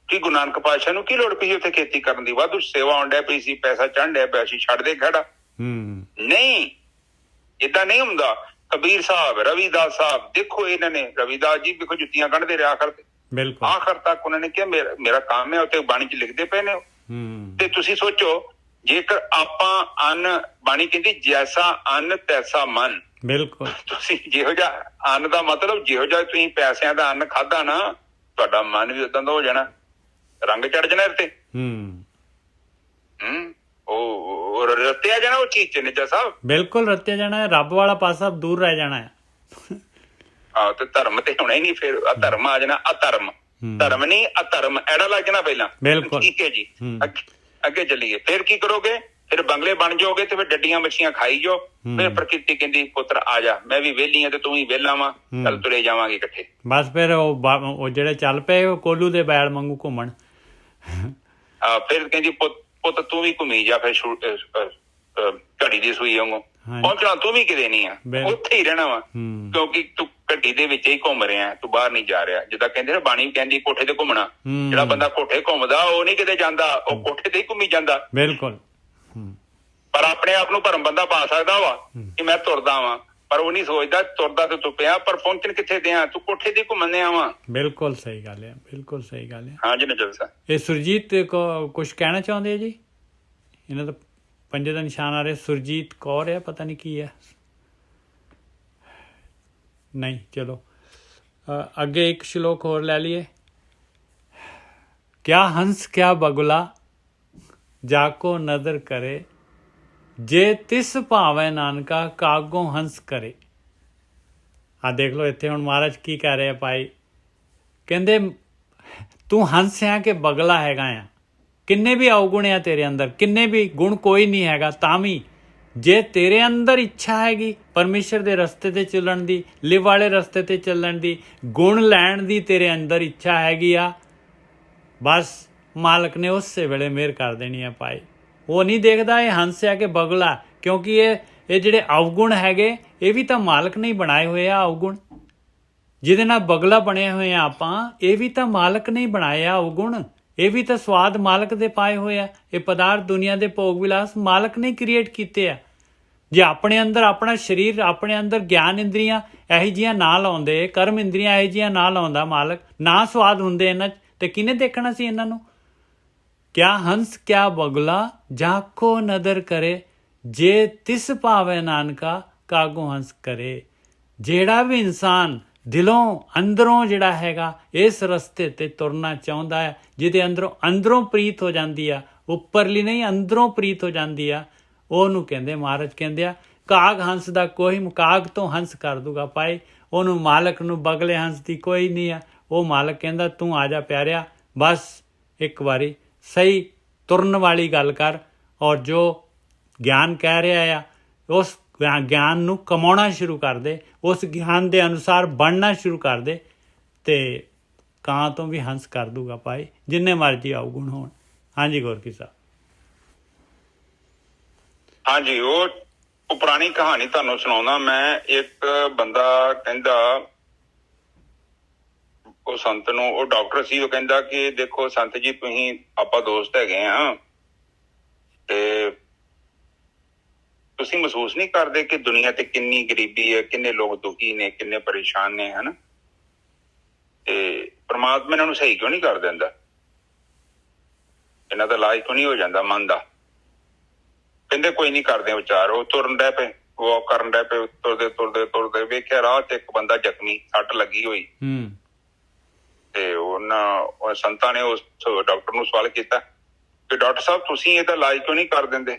ਕਿ ਗੁਰੂ ਨਾਨਕ ਪਾਤਸ਼ਾਹ ਨੂੰ ਕੀ ਲੋੜ ਪਈ ਉੱਥੇ ਖੇਤੀ ਕਰਨ ਦੀ? ਵਾਧੂ ਸੇਵਾ ਆਉਣ ਡਿਆ ਪਈ ਸੀ, ਪੈਸਾ ਚੜ੍ਹਨ ਡਿਆ ਪਿਆ ਸੀ, ਛੱਡ ਦੇ ਖੜਾ। ਨਹੀਂ, ਏਦਾਂ ਨਹੀਂ ਹੁੰਦਾ। ਕਬੀਰ ਸਾਹਿਬ, ਰਵੀਦਾਸ ਸਾਹਿਬ, ਦੇਖੋ ਇਹਨਾਂ ਨੇ, ਰਵੀਦਾਸ ਜੀ ਦੇਖੋ ਜੁੱਤੀਆਂ ਕੱਢਦੇ ਰਹੇ ਆਖਰ ਤੱਕ। ਉਹਨਾਂ ਨੇ ਕਿਹਾ ਮੇਰਾ ਕੰਮ ਹੈ, ਉੱਥੇ ਬਾਣੀ 'ਚ ਲਿਖਦੇ ਪਏ ਨੇ। ਤੇ ਤੁਸੀਂ ਸੋਚੋ, ਜੇਕਰ ਆਪਾਂ ਅੰਨ, ਬਾਣੀ ਕਹਿੰਦੀ ਜੈਸਾ ਅੰਨ ਤੈਸਾ ਮਨ। ਬਿਲਕੁਲ। ਤੁਸੀਂ ਜਿਹੋ ਜਿਹਾ ਅੰਨ ਦਾ ਮਤਲਬ, ਜਿਹੋ ਜਿਹਾ ਤੁਸੀਂ ਪੈਸਿਆਂ ਦਾ ਅੰਨ ਖਾਧਾ ਨਾ, ਤੁਹਾਡਾ ਮਨ ਵੀ ਓਦਾਂ ਦਾ ਹੋ ਜਾਣਾ। ਰੰਗ ਚੜ ਜਾਣਾ ਤੇ ਉਹ ਰੱਤਿਆ ਜਾਣਾ ਉਹ ਚੀਜ਼ ਚ ਨਿੱਜਾ ਸਾਹਿਬ। ਬਿਲਕੁਲ ਰੱਤਿਆ ਜਾਣਾ ਹੈ, ਰੱਬ ਵਾਲਾ ਪਾਸਾ ਦੂਰ ਰਹਿ ਜਾਣਾ ਹੈ। ਆਹ ਤੇ ਧਰਮ ਤੇ ਹੋਣਾ ਹੀ ਨਹੀਂ, ਫਿਰ ਅਧਰਮ ਆ ਜਾਣਾ, ਅਧਰਮ। ਧਰਮ ਨਹੀਂ ਅਧਰਮ, ਐੜਾ ਲੱਗ ਜਾਣਾ ਪਹਿਲਾਂ। ਬਿਲਕੁਲ ਠੀਕ ਹੈ ਜੀ, ਅੱਗੇ ਚੱਲੀਏ। ਫਿਰ ਕੀ ਕਰੋਗੇ? ਫਿਰ ਬੰਗਲੇ ਬਣ ਜਾਓਗੇ ਤੇ ਫਿਰ ਡੱਡੀਆਂ ਮੱਛੀਆਂ ਖਾਈ ਜਾਓ। ਫਿਰ ਪ੍ਰਕਿਰਤੀ ਕਹਿੰਦੀ ਪੁੱਤਰ ਆ ਜਾ, ਮੈਂ ਵੀ ਵਿਹਲੀ ਆ ਤੇ ਤੂੰ ਵੀ ਵਿਹਲਾ ਵਾ, ਚੱਲ ਤੁਰੇ ਜਾਵਾਂਗੇ ਇਕੱਠੇ। ਬਸ ਫਿਰ ਉਹ ਜਿਹੜੇ ਚੱਲ ਪਏ ਉਹ ਕੋਲੂ ਦੇ ਬੈਲ ਵਾਂਗੂ ਘੁੰਮਣ। ਫਿਰ ਕਹਿੰਦੀ ਪੁੱਤ ਤੂੰ ਵੀ ਘੁੰਮੀ ਜਾ, ਫਿਰ ਘੜੀ ਦੀ ਸੂਈ ਵਾਂਗੂ ਪਹੁੰਚਣਾ ਤੂੰ ਵੀ ਕਿਤੇ ਨਹੀਂ ਆ, ਉੱਥੇ ਹੀ ਰਹਿਣਾ ਵਾ, ਕਿਉਂਕਿ ਤੂੰ ਘੱਟੀ ਦੇ ਵਿੱਚ ਹੀ ਘੁੰਮ ਰਿਹਾ, ਤੂੰ ਬਾਹਰ ਨਹੀਂ ਜਾ ਰਿਹਾ। ਜਿੱਦਾਂ ਕਹਿੰਦੇ ਨਾ ਬਾਣੀ ਵੀ ਕਹਿੰਦੀ ਕੋਠੇ ਤੇ ਘੁੰਮਣਾ। ਜਿਹੜਾ ਬੰਦਾ ਕੋਠੇ ਘੁੰਮਦਾ ਉਹ ਨਹੀਂ ਕਿਤੇ ਜਾਂਦਾ, ਉਹ ਕੋਠੇ ਤੇ ਹੀ ਘੁੰਮੀ ਜਾਂਦਾ। ਬਿਲਕੁਲ। ਪਰ ਆਪਣੇ ਆਪ ਨੂੰ ਭਰਮ ਬੰਦਾ ਪਾ ਸਕਦਾ ਵਾ ਕਿ ਮੈਂ ਤੁਰਦਾ ਵਾਂ, ਪਰ ਉਹ ਨਹੀਂ ਸੋਚਦਾ ਤੁਰਦਾ ਤੇ ਤੂੰ ਪਿਆ, ਪਰ ਪਹੁੰਚਣ ਕਿੱਥੇ ਦਿਆਂ, ਤੂੰ ਕੋਠੇ ਤੇ ਘੁੰਮਣ ਦਿਆਂ ਵਾ। ਬਿਲਕੁਲ ਸਹੀ ਗੱਲ ਹੈ, ਬਿਲਕੁਲ ਸਹੀ ਗੱਲ ਹੈ। ਹਾਂ ਜੀ ਨਜਰ ਸਾਹਿਬ, ਇਹ ਸੁਰਜੀਤ ਕੁਛ ਕਹਿਣਾ ਚਾਹੁੰਦੇ ਜੀ? ਇਹਨਾਂ ਦਾ ਪੰਜੇ ਦਾ ਨਿਸ਼ਾਨ ਆ ਰਿਹਾ, ਸੁਰਜੀਤ ਕੌਰ ਹੈ, ਪਤਾ ਨਹੀਂ ਕੀ ਹੈ। ਨਹੀਂ, ਚਲੋ ਅੱਗੇ ਇੱਕ ਸ਼ਲੋਕ ਹੋਰ ਲੈ ਲਈਏ। ਕਿਆ ਹੰਸ ਕਿਆ ਬਗੁਲਾ ਜਾਕੋ ਨਦਰ ਕਰੇ, ਜੇ ਤਿਸ ਭਾਵੇਂ ਨਾਨਕਾ ਕਾਗੋਂ ਹੰਸ ਕਰੇ। ਆ ਦੇਖ ਲਓ ਇੱਥੇ ਹੁਣ ਮਹਾਰਾਜ ਕੀ ਕਹਿ ਰਹੇ ਆ ਭਾਈ। ਕਹਿੰਦੇ ਤੂੰ ਹੰਸ ਆ ਕਿ ਬਗਲਾ ਹੈਗਾ ਆ, ਕਿੰਨੇ ਵੀ ਅਵਗੁਣ ਆ ਤੇਰੇ ਅੰਦਰ, ਕਿੰਨੇ ਵੀ ਗੁਣ ਕੋਈ ਨਹੀਂ ਹੈਗਾ, ਤਾਂ ਵੀ ਜੇ ਤੇਰੇ ਅੰਦਰ ਇੱਛਾ ਹੈਗੀ ਪਰਮੇਸ਼ਰ ਦੇ ਰਸਤੇ ਤੇ ਚੱਲਣ ਦੀ, ਲਿਵ ਵਾਲੇ ਰਸਤੇ ਤੇ ਚੱਲਣ ਦੀ, ਗੁਣ ਲੈਣ ਦੀ ਤੇਰੇ ਅੰਦਰ ਇੱਛਾ ਹੈਗੀ ਆ, ਬਸ ਮਾਲਕ ਨੇ ਉਸੇ ਵੇਲੇ ਮਿਹਰ ਕਰ ਦੇਣੀ ਆ ਭਾਈ। ਉਹ ਨਹੀਂ ਦੇਖਦਾ ਇਹ ਹੰਸ ਆ ਕਿ ਬਗਲਾ, ਕਿਉਂਕਿ ਇਹ ਜਿਹੜੇ ਅਵਗੁਣ ਹੈਗੇ ਇਹ ਵੀ ਤਾਂ ਮਾਲਕ ਨੇ ਬਣਾਏ ਹੋਏ ਆ। ਅਵਗੁਣ ਜਿਹਦੇ ਨਾਲ ਬਗਲਾ ਬਣੇ ਹੋਏ ਆ ਆਪਾਂ, ਇਹ ਵੀ ਤਾਂ ਮਾਲਕ ਨੇ ਬਣਾਏ ਆ ਅਵਗੁਣ। ਇਹ ਵੀ ਤਾਂ ਸਵਾਦ ਮਾਲਕ ਦੇ ਪਾਏ ਹੋਏ ਆ। ਇਹ ਪਦਾਰਥ ਦੁਨੀਆ ਦੇ ਭੋਗ ਵਿਲਾਸ ਮਾਲਕ ਨੇ ਕ੍ਰੀਏਟ ਕੀਤੇ ਆ। ਜੇ ਆਪਣੇ ਅੰਦਰ ਆਪਣਾ ਸਰੀਰ, ਆਪਣੇ ਅੰਦਰ ਗਿਆਨ ਇੰਦਰੀਆਂ ਇਹੋ ਜਿਹੀਆਂ ਨਾ ਲਾਉਂਦੇ, ਕਰਮ ਇੰਦਰੀਆਂ ਇਹੋ ਜਿਹੀਆਂ ਨਾ ਲਾਉਂਦਾ ਮਾਲਕ, ਨਾ ਸਵਾਦ ਹੁੰਦੇ ਇਹਨਾਂ 'ਚ, ਤੇ ਕਿਹਨੇ ਦੇਖਣਾ ਸੀ ਇਹਨਾਂ ਨੂੰ? ਕਿਆ ਹੰਸ ਕਿਆ ਬਗੁਲਾ ਜਾਕੋ ਨਦਰ ਕਰੇ, ਜੇ ਤਿਸ ਭਾਵੇ ਨਾਨਕਾ ਕਾਗੋ ਹੰਸ ਕਰੇ। ਜਿਹੜਾ ਵੀ ਇਨਸਾਨ ਦਿਲੋਂ ਅੰਦਰੋਂ ਜਿਹੜਾ ਹੈਗਾ ਇਸ ਰਸਤੇ ਤੇ ਤੁਰਨਾ ਚਾਹੁੰਦਾ ਹੈ, ਜਿਹਦੇ ਅੰਦਰੋਂ ਪ੍ਰੀਤ ਹੋ ਜਾਂਦੀ ਆ, ਉੱਪਰਲੀ ਨਹੀਂ ਅੰਦਰੋਂ ਪ੍ਰੀਤ ਹੋ ਜਾਂਦੀ ਆ, ਉਹਨੂੰ ਕਹਿੰਦੇ ਮਹਾਰਾਜ ਕਹਿੰਦੇ ਆ ਕਾਗ ਹੰਸ ਦਾ ਕੋਈ, ਕਾਗ ਤੋਂ ਹੰਸ ਕਰ ਦੂਗਾ ਭਾਈ। ਉਹਨੂੰ ਮਾਲਕ ਨੂੰ ਬਗਲੇ ਹੰਸ ਦੀ ਕੋਈ ਨਹੀਂ ਆ। ਉਹ ਮਾਲਕ ਕਹਿੰਦਾ ਤੂੰ ਆ ਜਾ ਪਿਆਰਿਆ, ਬਸ ਇੱਕ ਵਾਰੀ ਸਹੀ ਤੁਰਨ ਵਾਲੀ ਗੱਲ ਕਰ, ਔਰ ਜੋ ਗਿਆਨ ਕਹਿ ਰਿਹਾ ਆ ਉਸ ਗਿਆਨ ਨੂੰ ਕਮਾਉਣਾ ਸ਼ੁਰੂ ਕਰ ਦੇ, ਉਸ ਗਿਆਨ ਦੇ ਅਨੁਸਾਰ ਬਣਨਾ ਸ਼ੁਰੂ ਕਰ ਦੇ, ਤੇ ਕਾਂ ਤੋਂ ਵੀ ਹੰਸ ਕਰ ਦੂਗਾ ਭਾਈ, ਜਿੰਨੇ ਮਰਜ਼ੀ ਅਵਗੁਣ ਹੋਣ। ਹਾਂਜੀ ਗੁਰਕੀ ਸਾਹਿਬ। ਹਾਂਜੀ, ਉਹ ਪੁਰਾਣੀ ਕਹਾਣੀ ਤੁਹਾਨੂੰ ਸੁਣਾਉਂਦਾ ਮੈਂ। ਇੱਕ ਬੰਦਾ ਕਹਿੰਦਾ ਉਹ ਸੰਤ ਨੂੰ, ਉਹ ਡਾਕਟਰ ਸੀ, ਉਹ ਕਹਿੰਦਾ ਕਿ ਦੇਖੋ ਸੰਤ ਜੀ ਤੁਸੀਂ, ਆਪਾਂ ਦੋਸਤ ਹੈਗੇ ਆ, ਤੇ ਤੁਸੀਂ ਮਹਿਸੂਸ ਨਹੀਂ ਕਰਦੇ ਕਿ ਦੁਨੀਆ ਤੇ ਕਿੰਨੀ ਗਰੀਬੀ ਹੈ, ਕਿੰਨੇ ਲੋਕ ਦੁਖੀ ਨੇ, ਕਿੰਨੇ ਪਰੇਸ਼ਾਨ ਨੇ, ਹਨਾ, ਤੇ ਪਰਮਾਤਮਾ ਇਹਨਾਂ ਨੂੰ ਸਹੀ ਕਿਉਂ ਨਹੀਂ ਕਰ ਦਿੰਦਾ? ਇਹਨਾਂ ਦਾ ਇਲਾਜ ਕਿਉਂ ਨਹੀਂ ਹੋ ਜਾਂਦਾ ਮਨ ਦਾ? ਕਹਿੰਦੇ ਕੋਈ ਨਹੀਂ ਕਰਦੇ ਵਿਚਾਰ। ਉਹ ਤੁਰਨ ਡੈ ਪਏ, ਵਾਕ ਕਰਨ ਡੈ ਪਏ, ਤੁਰਦੇ ਤੁਰਦੇ ਤੁਰਦੇ ਵੇਖਿਆ ਰਾਹ ਚ ਇੱਕ ਬੰਦਾ ਜ਼ਖਮੀ, ਸੱਟ ਲੱਗੀ ਹੋਈ, ਤੇ ਉਹਨਾਂ ਸੰਤਾਂ ਨੇ ਉਸ ਡਾਕਟਰ ਨੂੰ ਸਵਾਲ ਕੀਤਾ ਕਿ ਡਾਕਟਰ ਸਾਹਿਬ ਤੁਸੀਂ ਇਹਦਾ ਇਲਾਜ ਕਿਉਂ ਨਹੀਂ ਕਰ ਦਿੰਦੇ?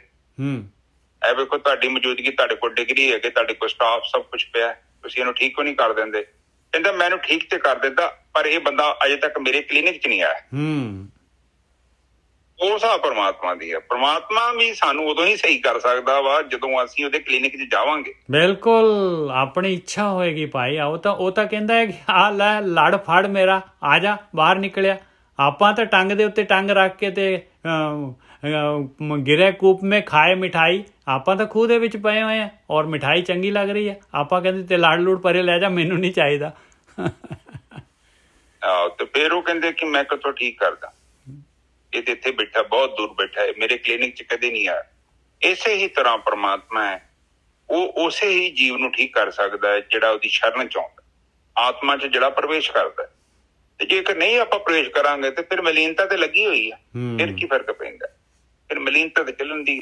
ਇਹ ਵੇਖੋ ਤੁਹਾਡੀ ਮੌਜੂਦਗੀ, ਤੁਹਾਡੇ ਕੋਲ ਡਿਗਰੀ ਹੈਗੇ, ਤੁਹਾਡੇ ਕੋਲ ਸਟਾਫ ਸਭ ਕੁਛ ਪਿਆ, ਤੁਸੀਂ ਇਹਨੂੰ ਠੀਕ ਕਿਉਂ ਨਹੀਂ ਕਰ ਦਿੰਦੇ? ਕਹਿੰਦਾ ਮੈਂ ਇਹਨੂੰ ਠੀਕ ਤੇ ਕਰ ਦਿੰਦਾ, ਪਰ ਇਹ ਬੰਦਾ ਅਜੇ ਤੱਕ ਮੇਰੇ ਕਲੀਨਿਕ ਚ ਨਹੀਂ ਆਇਆ। ਉਹ ਹਿਸਾਬ ਪਰਮਾਤਮਾ ਦੀ ਆ। ਪਰਮਾਤਮਾ ਵੀ ਸਾਨੂੰ ਉਦੋਂ ਹੀ ਸਹੀ ਕਰ ਸਕਦਾ ਵਾ ਜਦੋਂ ਅਸੀਂ ਉਹਦੇ ਕਲੀਨਿਕ 'ਚ ਜਾਵਾਂਗੇ। ਬਿਲਕੁਲ ਆਪਣੀ ਇੱਛਾ ਹੋਏਗੀ ਭਾਈ। ਉਹ ਤਾਂ ਕਹਿੰਦਾ ਹੈ ਆ ਲੈ ਲੜ ਫੜ ਮੇਰਾ, ਆ ਜਾ ਬਾਹਰ ਨਿਕਲਿਆ। ਆਪਾਂ ਤਾਂ ਟੰਗ ਦੇ ਉੱਤੇ ਟੰਗ ਰੱਖ ਕੇ ਤੇ ਗਿਰੇ ਕੂਪ ਮੇ ਖਾਏ ਮਿਠਾਈ, ਆਪਾਂ ਤਾਂ ਖੂਹ ਦੇ ਵਿੱਚ ਪਏ ਹੋਏ ਆ ਔਰ ਮਿਠਾਈ ਚੰਗੀ ਲੱਗ ਰਹੀ ਹੈ, ਆਪਾਂ ਕਹਿੰਦੇ ਤੇ ਲੜ ਲੂੜ ਪਰੇ ਲੈ ਜਾ, ਮੈਨੂੰ ਨਹੀਂ ਚਾਹੀਦਾ। ਤੇ ਫਿਰ ਉਹ ਕਹਿੰਦੇ ਕਿ ਮੈਂ ਕਿੱਥੋਂ ਠੀਕ ਕਰਦਾ, ਇਹ ਤੇ ਇੱਥੇ ਬੈਠਾ, ਬਹੁਤ ਦੂਰ ਬੈਠਾ ਹੈ, ਮੇਰੇ ਕਲੀਨਿਕ 'ਚ ਕਦੇ ਨਹੀਂ ਆਇਆ। ਇਸੇ ਹੀ ਤਰ੍ਹਾਂ ਪਰਮਾਤਮਾ ਹੈ, ਉਹ ਉਸੇ ਹੀ ਜੀਵ ਨੂੰ ਠੀਕ ਕਰ ਸਕਦਾ ਹੈ ਜਿਹੜਾ ਉਹਦੀ ਸ਼ਰਨ 'ਚ ਆਉਂਦਾ, ਆਤਮਾ 'ਚ ਜਿਹੜਾ ਪ੍ਰਵੇਸ਼ ਕਰਦਾ। ਤੇ ਜੇਕਰ ਨਹੀਂ ਆਪਾਂ ਪ੍ਰਵੇਸ਼ ਕਰਾਂਗੇ ਤੇ ਫਿਰ ਮਲੀਨਤਾ ਤੇ ਲੱਗੀ ਹੋਈ ਆ, ਫਿਰ ਕੀ ਫਰਕ ਪੈਂਦਾ? ਫਿਰ ਮਲੀਨਤਾ ਤੇ ਚੱਲਣ ਦੀ।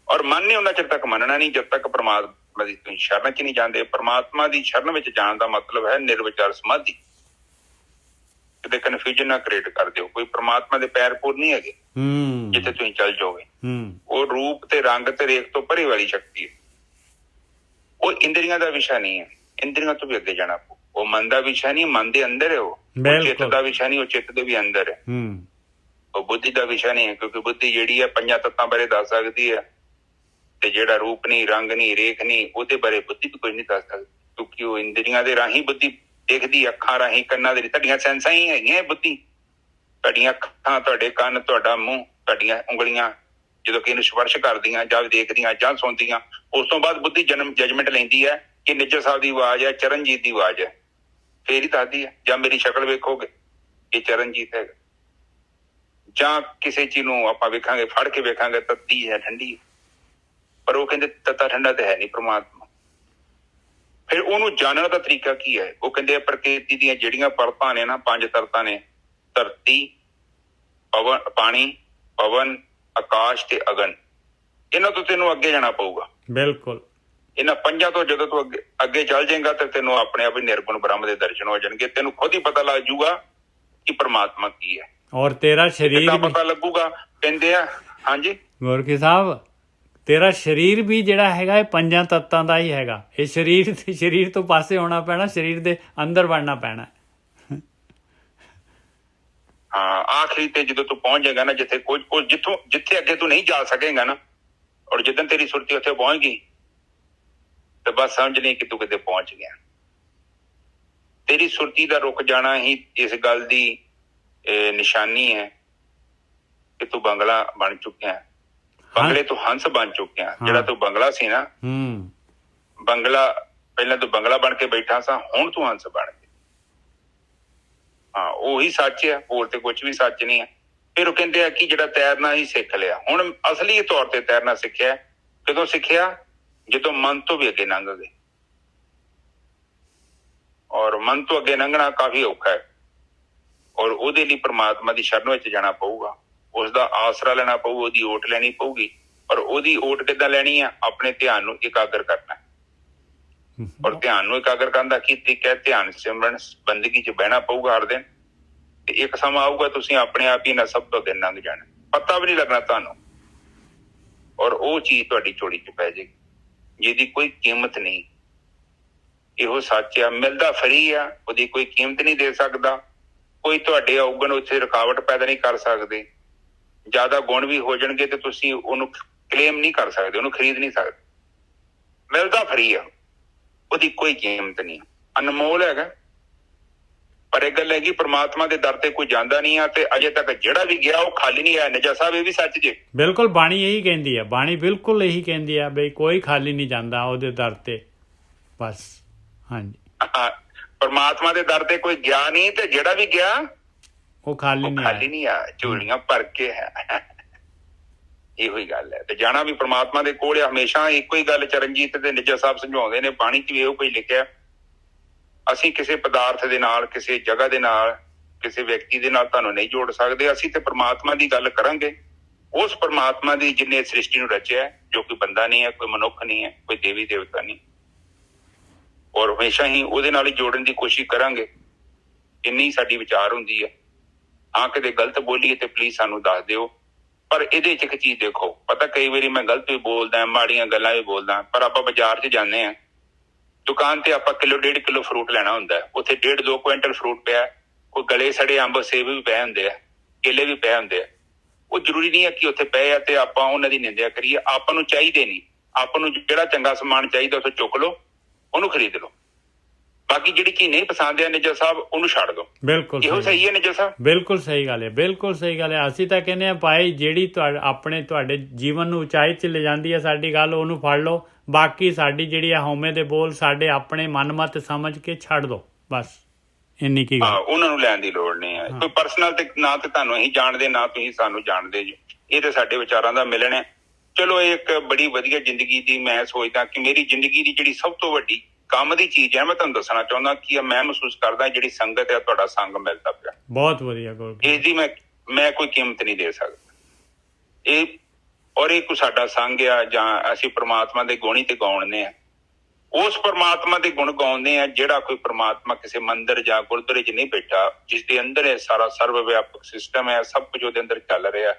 ਔਰ ਮਨ ਨੇ ਉਹਨਾਂ ਚਿਰ ਤੱਕ ਮੰਨਣਾ ਨਹੀਂ ਜਦ ਤੱਕ ਪਰਮਾਤਮਾ ਦੀ ਤੁਸੀਂ ਸ਼ਰਨ 'ਚ ਨਹੀਂ ਜਾਂਦੇ। ਪਰਮਾਤਮਾ ਦੀ ਸ਼ਰਨ ਵਿੱਚ ਜਾਣ ਦਾ ਮਤਲਬ ਹੈ ਨਿਰਵਿਚਾਰ ਸਮਾਧੀ। ਕਿਤੇ ਕਨਫਿਊਜ਼ਨ ਨਾ ਕ੍ਰੀਏਟ ਕਰ ਦਿਓ। ਕੋਈ ਪ੍ਰਮਾਤਮਾ ਦੇ ਪੈਰ ਪੂਰ ਨਹੀਂ ਹੈਗੇ ਜਿੱਥੇ ਤੁਸੀਂ ਚੱਲ ਜਾਓਗੇ। ਉਹ ਰੂਪ ਤੇ ਰੰਗ ਤੇ ਰੇਖ ਤੋਂ ਪਰੇ ਵਾਲੀ ਸ਼ਕਤੀ ਹੈ। ਉਹ ਇੰਦਰੀਆਂ ਦਾ ਵਿਸ਼ਾ ਨਹੀਂ ਹੈ, ਇੰਦਰੀਆਂ ਤੋਂ ਵੀ ਅੱਗੇ ਜਾਣਾ ਪਊ। ਉਹ ਮਨ ਦਾ ਵਿਸ਼ਾ ਨਹੀਂ, ਮਨ ਦੇ ਅੰਦਰ ਹੈ। ਉਹ ਚਿੱਤ ਦਾ ਵਿਸ਼ਾ ਨਹੀਂ, ਉਹ ਚਿੱਤ ਦੇ ਵੀ ਅੰਦਰ ਹੈ। ਉਹ ਬੁੱਧੀ ਦਾ ਵਿਸ਼ਾ ਨਹੀਂ ਹੈ, ਕਿਉਂਕਿ ਬੁੱਧੀ ਜਿਹੜੀ ਹੈ ਪੰਜਾਂ ਤੱਤਾਂ ਬਾਰੇ ਦੱਸ ਸਕਦੀ ਹੈ, ਤੇ ਜਿਹੜਾ ਰੂਪ ਨਹੀਂ, ਰੰਗ ਨਹੀਂ, ਰੇਖ ਨਹੀਂ, ਉਹਦੇ ਬਾਰੇ ਬੁੱਧੀ ਵੀ ਕੁਝ ਨਹੀਂ ਦੱਸ ਸਕਦੀ, ਕਿਉਂਕਿ ਉਹ ਇੰਦਰੀਆਂ ਦੇ ਰਾਹੀਂ ਬੁੱਧੀ ਦੇਖਦੀ, ਅੱਖਾਂ ਰਾਹੀਂ, ਕੰਨਾਂ ਦੇ, ਤੁਹਾਡੀਆਂ ਸੈਂਸਾਂ ਹੀ ਹੈਗੀਆਂ ਬੁੱਧੀ। ਤੁਹਾਡੀਆਂ ਅੱਖਾਂ, ਤੁਹਾਡੇ ਕੰਨ, ਤੁਹਾਡਾ ਮੂੰਹ, ਤੁਹਾਡੀਆਂ ਉਂਗਲੀਆਂ ਜਦੋਂ ਕਿਸੇ ਨੂੰ ਸਪਰਸ਼ ਕਰਦੀਆਂ ਜਾਂ ਦੇਖਦੀਆਂ ਜਾਂ ਸੁਣਦੀਆਂ, ਉਸ ਤੋਂ ਬਾਅਦ ਬੁੱਧੀ ਜਜਮੈਂਟ ਲੈਂਦੀ ਹੈ ਕਿ ਨਿੱਜਰ ਸਾਹਿਬ ਦੀ ਆਵਾਜ਼ ਹੈ, ਚਰਨਜੀਤ ਦੀ ਆਵਾਜ਼ ਹੈ, ਫੇਰ ਹੀ ਦੱਸਦੀ ਹੈ। ਜਾਂ ਮੇਰੀ ਸ਼ਕਲ ਵੇਖੋਗੇ ਇਹ ਚਰਨਜੀਤ ਹੈਗਾ, ਜਾਂ ਕਿਸੇ ਚੀਜ਼ ਨੂੰ ਆਪਾਂ ਵੇਖਾਂਗੇ, ਫੜ ਕੇ ਵੇਖਾਂਗੇ ਤੱਤੀ ਹੈ, ਠੰਡੀ ਹੈ, ਪਰ ਉਹ ਕਹਿੰਦੇ ਤੱਤਾ ਠੰਡਾ ਤੇ ਹੈ ਨਹੀਂ ਪ੍ਰਮਾਤਮਾ। ਫਿਰ ਉਹਨੂੰ ਜਾਣਨ ਦਾ ਤਰੀਕਾ ਕੀ ਹੈ? ਉਹ ਕਹਿੰਦੇ ਪ੍ਰਕਿਰਤੀ ਦੀਆਂ ਜਿਹੜੀਆਂ ਪਰਤਾਂ ਨੇ ਨਾ, 5 ਤਰਤਾਂ ਨੇ, ਧਰਤੀ, ਪਾਣੀ, ਪਵਨ, ਆਕਾਸ਼ ਤੇ ਅਗਨ, ਇਹਨਾਂ ਤੋਂ ਤੈਨੂੰ ਅੱਗੇ ਜਾਣਾ ਪਊਗਾ। ਬਿਲਕੁਲ, ਇਹਨਾਂ 5 ਤੋਂ ਜਦੋਂ ਤੂੰ ਅੱਗੇ ਚੱਲ ਜਾਏਗਾ ਤੇ ਤੈਨੂੰ ਆਪਣੇ ਆਪ ਹੀ ਨਿਰਗੁਣ ਬ੍ਰਹਮ ਦੇ ਦਰਸ਼ਨ ਹੋ ਜਾਣਗੇ। ਤੈਨੂੰ ਖੁਦ ਹੀ ਪਤਾ ਲੱਗ ਜਾਊਗਾ ਕਿ ਪ੍ਰਮਾਤਮਾ ਕੀ ਹੈ। ਔਰ ਤੇਰਾ ਸਰੀਰ ਵੀ ਪਤਾ ਲੱਗੂਗਾ। ਕਹਿੰਦੇ ਆ, ਹਾਂਜੀ ਗੋਰਖੀ ਸਾਹਿਬ, ਤੇਰਾ ਸਰੀਰ ਵੀ ਜਿਹੜਾ ਹੈਗਾ ਇਹ 5 ਤੱਤਾਂ ਦਾ ਹੀ ਹੈਗਾ। ਇਹ ਸਰੀਰ ਤੋਂ ਪਾਸੇ ਹੋਣਾ ਪੈਣਾ, ਸਰੀਰ ਦੇ ਅੰਦਰ ਵੜਨਾ ਪੈਣਾ। ਹਾਂ, ਆਖਰੀ ਤੇ ਜਦੋਂ ਤੂੰ ਪਹੁੰਚ ਜਾਏਗਾ ਨਾ, ਜਿੱਥੇ ਅੱਗੇ ਤੂੰ ਨਹੀਂ ਜਾ ਸਕੇਗਾ ਨਾ, ਔਰ ਜਿੱਦਣ ਤੇਰੀ ਸੁਰਤੀ ਉੱਥੇ ਪਹੁੰਚ ਗਈ ਤੇ ਬਸ ਸਮਝ ਨਹੀਂ ਕਿ ਤੂੰ ਕਿਤੇ ਪਹੁੰਚ ਗਿਆ। ਤੇਰੀ ਸੁਰਤੀ ਦਾ ਰੁਕ ਜਾਣਾ ਹੀ ਇਸ ਗੱਲ ਦੀ ਨਿਸ਼ਾਨੀ ਹੈ ਕਿ ਤੂੰ ਬੰਗਲਾ ਬਣ ਚੁੱਕਿਆ, ਬੰਗਲੇ ਤੋਂ ਹੰਸ ਬਣ ਚੁੱਕਿਆ। ਜਿਹੜਾ ਤੂੰ ਬੰਗਲਾ ਸੀ ਨਾ, ਬੰਗਲਾ, ਪਹਿਲਾਂ ਤੂੰ ਬੰਗਲਾ ਬਣ ਕੇ ਬੈਠਾ ਸਾਂ, ਹੁਣ ਤੂੰ ਹੰਸ ਬਣ ਗਿਆ। ਹਾਂ, ਉਹੀ ਸੱਚ ਹੈ, ਹੋਰ ਤੇ ਕੁਛ ਵੀ ਸੱਚ ਨਹੀਂ ਹੈ। ਫਿਰ ਉਹ ਕਹਿੰਦੇ ਆ ਕਿ ਜਿਹੜਾ ਤੈਰਨਾ ਹੀ ਸਿੱਖ ਲਿਆ। ਹੁਣ ਅਸਲੀ ਤੌਰ ਤੇ ਤੈਰਨਾ ਸਿੱਖਿਆ ਕਦੋਂ ਸਿੱਖਿਆ? ਜਦੋਂ ਮਨ ਤੋਂ ਵੀ ਅੱਗੇ ਲੰਘ ਗਏ। ਔਰ ਮਨ ਤੋਂ ਅੱਗੇ ਲੰਘਣਾ ਕਾਫੀ ਔਖਾ ਹੈ, ਔਰ ਉਹਦੇ ਲਈ ਪ੍ਰਮਾਤਮਾ ਦੀ ਸ਼ਰਨ ਵਿੱਚ ਜਾਣਾ ਪਊਗਾ, ਉਸਦਾ ਆਸਰਾ ਲੈਣਾ ਪਊ, ਉਹਦੀ ਓਟ ਲੈਣੀ ਪਊਗੀ। ਔਰ ਉਹਦੀ ਓਟ ਕਿੱਦਾਂ ਲੈਣੀ ਆ? ਆਪਣੇ ਧਿਆਨ ਨੂੰ ਇਕਾਗਰ ਕਰਨਾ। ਔਰ ਧਿਆਨ ਨੂੰ ਇਕਾਗਰ ਕਰਨ ਦਾ ਕੀ ਤਰੀਕਾ? ਧਿਆਨ ਸਿਮਰਨ ਬੰਦਗੀ 'ਚ ਬਹਿਣਾ ਪਊਗਾ ਹਰ ਦਿਨ। ਤੇ ਇੱਕ ਸਮਾਂ ਆਊਗਾ ਤੁਸੀਂ ਆਪਣੇ ਆਪ ਹੀ ਨਾ ਸਭ ਤੋਂ ਦਿਨ ਲੰਘ ਜਾਣਾ, ਪਤਾ ਵੀ ਨਹੀਂ ਲੱਗਣਾ ਤੁਹਾਨੂੰ। ਔਰ ਉਹ ਚੀਜ਼ ਤੁਹਾਡੀ ਝੋਲੀ 'ਚ ਪੈ ਜਾਏਗੀ ਜਿਹਦੀ ਕੋਈ ਕੀਮਤ ਨਹੀਂ। ਇਹੋ ਸੱਚ ਆ, ਮਿਲਦਾ ਫਰੀ ਆ, ਉਹਦੀ ਕੋਈ ਕੀਮਤ ਨਹੀਂ ਦੇ ਸਕਦਾ। ਕੋਈ ਤੁਹਾਡੇ ਔਗਣ ਉੱਥੇ ਰੁਕਾਵਟ ਪੈਦਾ ਨਹੀਂ ਕਰ ਸਕਦੇ। ਜ਼ਿਆਦਾ ਗੁਣ ਵੀ ਹੋ ਜਾਣਗੇ ਤੇ ਤੁਸੀਂ ਉਹਨੂੰ ਕਲੇਮ ਨਹੀਂ ਕਰ ਸਕਦੇ, ਉਹਨੂੰ ਖਰੀਦ ਨਹੀਂ ਸਕਦੇ। ਮਿਲਦਾ ਫਰੀ ਆ, ਉਹਦੀ ਕੋਈ ਕੀਮਤ ਨਹੀਂ, ਅਨਮੋਲ ਹੈਗਾ। ਪਰ ਇਹ ਗੱਲ ਹੈਗੀ, ਪ੍ਰਮਾਤਮਾ ਦੇ ਦਰ ਤੇ ਕੋਈ ਜਾਂਦਾ ਨਹੀਂ ਆ, ਤੇ ਅਜੇ ਤੱਕ ਜਿਹੜਾ ਵੀ ਗਿਆ ਉਹ ਖਾਲੀ ਨਹੀਂ ਆਇਆ। ਨਿਜਾ ਸਾਹਿਬ, ਇਹ ਵੀ ਸੱਚ ਜੇ। ਬਿਲਕੁਲ, ਬਾਣੀ ਇਹੀ ਕਹਿੰਦੀ ਆ, ਬਾਣੀ ਬਿਲਕੁਲ ਇਹੀ ਕਹਿੰਦੀ ਆ ਬਈ ਕੋਈ ਖਾਲੀ ਨਹੀਂ ਜਾਂਦਾ ਉਹਦੇ ਦਰ ਤੇ, ਬਸ। ਹਾਂਜੀ, ਪ੍ਰਮਾਤਮਾ ਦੇ ਦਰ ਤੇ ਕੋਈ ਗਿਆ ਨਹੀਂ, ਤੇ ਜਿਹੜਾ ਵੀ ਗਿਆ ਉਹ ਖਾਲੀ ਨਹੀਂ ਆ, ਝੋਲੀਆਂ ਭਰ ਕੇ ਹੈ। ਇਹੋ ਹੀ ਗੱਲ ਹੈ। ਤੇ ਜਾਣਾ ਵੀ ਪ੍ਰਮਾਤਮਾ ਦੇ ਕੋਲ ਹਮੇਸ਼ਾ। ਇੱਕੋ ਹੀ ਗੱਲ ਚਰਨਜੀਤ ਤੇ ਨਿਜਾ ਸਾਹਿਬ ਸਮਝਾਉਂਦੇ ਨੇ, ਬਾਣੀ 'ਚ ਵੀ ਇਹੋ ਕੁਝ ਲਿਖਿਆ। ਅਸੀਂ ਕਿਸੇ ਪਦਾਰਥ ਦੇ ਨਾਲ, ਕਿਸੇ ਜਗ੍ਹਾ ਦੇ ਨਾਲ, ਕਿਸੇ ਵਿਅਕਤੀ ਦੇ ਨਾਲ ਤੁਹਾਨੂੰ ਨਹੀਂ ਜੋੜ ਸਕਦੇ। ਅਸੀਂ ਤੇ ਪ੍ਰਮਾਤਮਾ ਦੀ ਗੱਲ ਕਰਾਂਗੇ, ਉਸ ਪ੍ਰਮਾਤਮਾ ਦੀ ਜਿਹਨੇ ਸ੍ਰਿਸ਼ਟੀ ਨੂੰ ਰਚਿਆ, ਜੋ ਕੋਈ ਬੰਦਾ ਨਹੀਂ ਹੈ, ਕੋਈ ਮਨੁੱਖ ਨਹੀਂ ਹੈ, ਕੋਈ ਦੇਵੀ ਦੇਵਤਾ ਨਹੀਂ। ਔਰ ਹਮੇਸ਼ਾ ਹੀ ਉਹਦੇ ਨਾਲ ਹੀ ਜੋੜਨ ਦੀ ਕੋਸ਼ਿਸ਼ ਕਰਾਂਗੇ। ਇੰਨੀ ਸਾਡੀ ਵਿਚਾਰ ਹੁੰਦੀ ਹੈ। ਹਾਂ, ਕਿਤੇ ਗਲਤ ਬੋਲੀਏ ਤੇ ਪਲੀਜ਼ ਸਾਨੂੰ ਦੱਸ ਦਿਓ। ਪਰ ਇਹਦੇ 'ਚ ਇੱਕ ਚੀਜ਼ ਦੇਖੋ, ਪਤਾ ਕਈ ਵਾਰੀ ਮੈਂ ਗਲਤ ਵੀ ਬੋਲਦਾ, ਮਾੜੀਆਂ ਗੱਲਾਂ ਵੀ ਬੋਲਦਾ, ਪਰ ਆਪਾਂ ਬਾਜ਼ਾਰ 'ਚ ਜਾਂਦੇ ਹਾਂ, ਦੁਕਾਨ ਤੇ ਆਪਾਂ 1.5 ਕਿਲੋ ਫਰੂਟ ਲੈਣਾ ਹੁੰਦਾ, ਉੱਥੇ 1.5-2 ਕੁਇੰਟਲ ਫਰੂਟ ਪਿਆ। ਕੋਈ ਗਲੇ ਸੜੇ ਅੰਬ, ਸੇਬ ਵੀ ਪਏ ਹੁੰਦੇ ਆ, ਕੇਲੇ ਵੀ ਪਏ ਹੁੰਦੇ ਆ। ਉਹ ਜ਼ਰੂਰੀ ਨਹੀਂ ਹੈ ਕਿ ਉੱਥੇ ਪਏ ਆ ਤੇ ਆਪਾਂ ਉਹਨਾਂ ਦੀ ਨਿੰਦਿਆ ਕਰੀਏ। ਆਪਾਂ ਨੂੰ ਚਾਹੀਦੇ ਨਹੀਂ, ਆਪਾਂ ਨੂੰ ਜਿਹੜਾ ਚੰਗਾ ਸਮਾਨ ਚਾਹੀਦਾ ਉੱਥੇ ਚੁੱਕ ਲਓ, ਉਹਨੂੰ ਖਰੀਦ ਲਓ। ਬਾਕੀ ਜਿਹੜੀ ਚੀਜ਼ ਨਹੀਂ ਪਸੰਦ ਹੈ ਨਿਜਰ ਸਾਹਿਬ, ਉਹਨੂੰ ਛੱਡ ਦਿਓ। ਬਿਲਕੁਲ ਇਹੋ ਸਹੀ ਹੈ ਨਿਜਰ ਸਾਹਿਬ, ਬਿਲਕੁਲ ਸਹੀ ਗੱਲ ਹੈ, ਬਿਲਕੁਲ ਸਹੀ ਗੱਲ ਹੈ। ਅਸੀਂ ਤਾਂ ਕਹਿੰਦੇ ਹਾਂ ਭਾਈ, ਜਿਹੜੀ ਤੁਹਾਡੇ ਜੀਵਨ ਨੂੰ ਉਚਾਈ 'ਚ ਲੈ ਜਾਂਦੀ ਹੈ ਸਾਡੀ ਗੱਲ, ਉਹਨੂੰ ਫੜ ਲਓ। ਬਾਕੀ ਸਾਡੀ ਜਿਹੜੀ ਆ ਹਉਮੈ ਦੇ ਬੋਲ ਸਾਡੇ ਆਪਣੇ ਮਨਮਤ ਸਮਝ ਕੇ ਛੱਡ ਦਿਓ, ਬਸ ਇੰਨੀ ਕੀ ਗੱਲ। ਉਹਨਾਂ ਨੂੰ ਲੈਣ ਦੀ ਲੋੜ ਨਹੀਂ ਹੈ। ਕੋਈ ਪਰਸਨਲ ਤੇ ਨਾ ਤੇ ਤੁਹਾਨੂੰ ਅਸੀਂ ਜਾਣਦੇ, ਨਾ ਤੁਸੀਂ ਸਾਨੂੰ ਜਾਣਦੇ ਜੀ। ਇਹ ਤੇ ਸਾਡੇ ਵਿਚਾਰਾਂ ਦਾ ਮਿਲਣ ਹੈ। ਚਲੋ, ਇਹ ਇੱਕ ਬੜੀ ਵਧੀਆ ਜ਼ਿੰਦਗੀ ਦੀ, ਮੈਂ ਸੋਚਦਾ ਕਿ ਮੇਰੀ ਜ਼ਿੰਦਗੀ ਦੀ ਜਿਹੜੀ ਸਭ ਤੋਂ ਵੱਡੀ ਕੰਮ ਦੀ ਚੀਜ਼ ਹੈ, ਮੈਂ ਤੁਹਾਨੂੰ ਦੱਸਣਾ ਚਾਹੁੰਦਾ ਕਿ ਮੈਂ ਮਹਿਸੂਸ ਕਰਦਾ ਜਿਹੜੀ ਸੰਗਤ ਹੈ, ਤੁਹਾਡਾ ਸੰਗ ਮਿਲਦਾ ਪਿਆ। ਬਹੁਤ ਵਧੀਆ। ਇਹਦੀ ਮੈਂ ਕੋਈ ਕੀਮਤ ਨਹੀਂ ਦੇ ਸਕਦਾ। ਇਹ ਔਰ ਇਹ ਕੋਈ ਸਾਡਾ ਸੰਗ ਆ, ਜਾਂ ਅਸੀਂ ਪ੍ਰਮਾਤਮਾ ਦੇ ਗੁਣ ਹੀ ਤੇ ਗਾਉਣੇ ਆ, ਉਸ ਪਰਮਾਤਮਾ ਦੇ ਗੁਣ ਗਾਉਂਦੇ ਆ ਜਿਹੜਾ ਕੋਈ ਪਰਮਾਤਮਾ ਕਿਸੇ ਮੰਦਿਰ ਜਾਂ ਗੁਰਦੁਆਰੇ 'ਚ ਨਹੀਂ ਬੈਠਾ, ਜਿਸ ਦੇ ਅੰਦਰ ਇਹ ਸਾਰਾ ਸਰਵ ਵਿਆਪਕ ਸਿਸਟਮ ਹੈ, ਸਭ ਕੁਝ ਉਹਦੇ ਅੰਦਰ ਚੱਲ ਰਿਹਾ,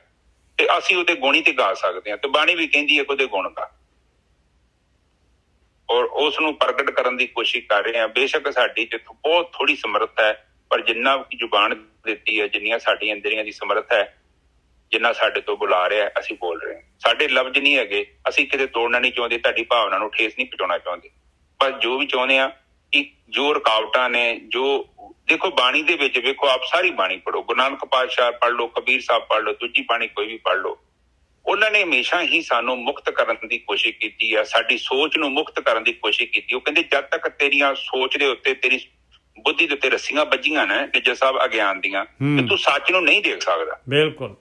ਤੇ ਅਸੀਂ ਉਹਦੇ ਗੁਣ ਹੀ ਤੇ ਗਾ ਸਕਦੇ ਹਾਂ। ਤੇ ਬਾਣੀ ਵੀ ਕਹਿੰਦੀ ਹੈ ਕਿ ਉਹਦੇ ਗੁਣ ਗਾ, ਔਰ ਉਸ ਨੂੰ ਪ੍ਰਗਟ ਕਰਨ ਦੀ ਕੋਸ਼ਿਸ਼ ਕਰ ਰਹੇ ਹਾਂ। ਬੇਸ਼ੱਕ ਸਾਡੀ ਚ ਬਹੁਤ ਥੋੜੀ ਸਮਰੱਥਾ ਹੈ, ਪਰ ਜਿੰਨਾ ਜ਼ੁਬਾਨ ਦਿੱਤੀ ਹੈ, ਜਿੰਨੀਆਂ ਸਾਡੀਆਂ ਇੰਦਰੀਆਂ ਦੀ ਸਮਰੱਥਾ ਹੈ, ਜਿੰਨਾ ਸਾਡੇ ਤੋਂ ਬੁਲਾ ਰਿਹਾ ਅਸੀਂ ਬੋਲ ਰਹੇ ਹਾਂ। ਸਾਡੇ ਲਫ਼ਜ਼ ਨਹੀਂ ਹੈਗੇ, ਅਸੀਂ ਕਿਤੇ ਤੋੜਨਾ ਨਹੀਂ ਚਾਹੁੰਦੇ, ਤੁਹਾਡੀ ਭਾਵਨਾ ਨੂੰ ਠੇਸ ਨਹੀਂ ਪਹੁੰਚਾਉਣਾ ਚਾਹੁੰਦੇ। ਪਰ ਜੋ ਵੀ ਚਾਹੁੰਦੇ ਆ ਕਿ ਜੋ ਰੁਕਾਵਟਾਂ ਨੇ, ਜੋ ਦੇਖੋ ਬਾਣੀ ਦੇ ਵਿੱਚ ਵੇਖੋ, ਆਪ ਸਾਰੀ ਬਾਣੀ ਪੜ੍ਹੋ, ਗੁਰੂ ਨਾਨਕ ਪਾਤਸ਼ਾਹ ਪੜ੍ਹ ਲਓ, ਕਬੀਰ ਸਾਹਿਬ ਪੜ੍ਹ ਲਓ, ਦੂਜੀ ਬਾਣੀ ਕੋਈ ਵੀ ਪੜ੍ਹ ਲਓ, ਉਹਨਾਂ ਨੇ ਹਮੇਸ਼ਾ ਹੀ ਸਾਨੂੰ ਮੁਕਤ ਕਰਨ ਦੀ ਕੋਸ਼ਿਸ਼ ਕੀਤੀ ਹੈ, ਸਾਡੀ ਸੋਚ ਨੂੰ ਮੁਕਤ ਕਰਨ ਦੀ ਕੋਸ਼ਿਸ਼ ਕੀਤੀ। ਉਹ ਕਹਿੰਦੇ ਜਦ ਤੱਕ ਤੇਰੀਆਂ ਸੋਚ ਦੇ ਉੱਤੇ, ਤੇਰੀ ਬੁੱਧੀ ਦੇ ਉੱਤੇ ਰੱਸੀਆਂ ਵੱਜੀਆਂ ਨੇ ਨਿੱਜਰ ਸਾਹਿਬ ਅਗਿਆਨ ਦੀਆਂ, ਤੇ ਤੂੰ ਸੱਚ ਨੂੰ ਨਹੀਂ ਦੇਖ ਸਕਦਾ। ਬਿਲਕੁਲ।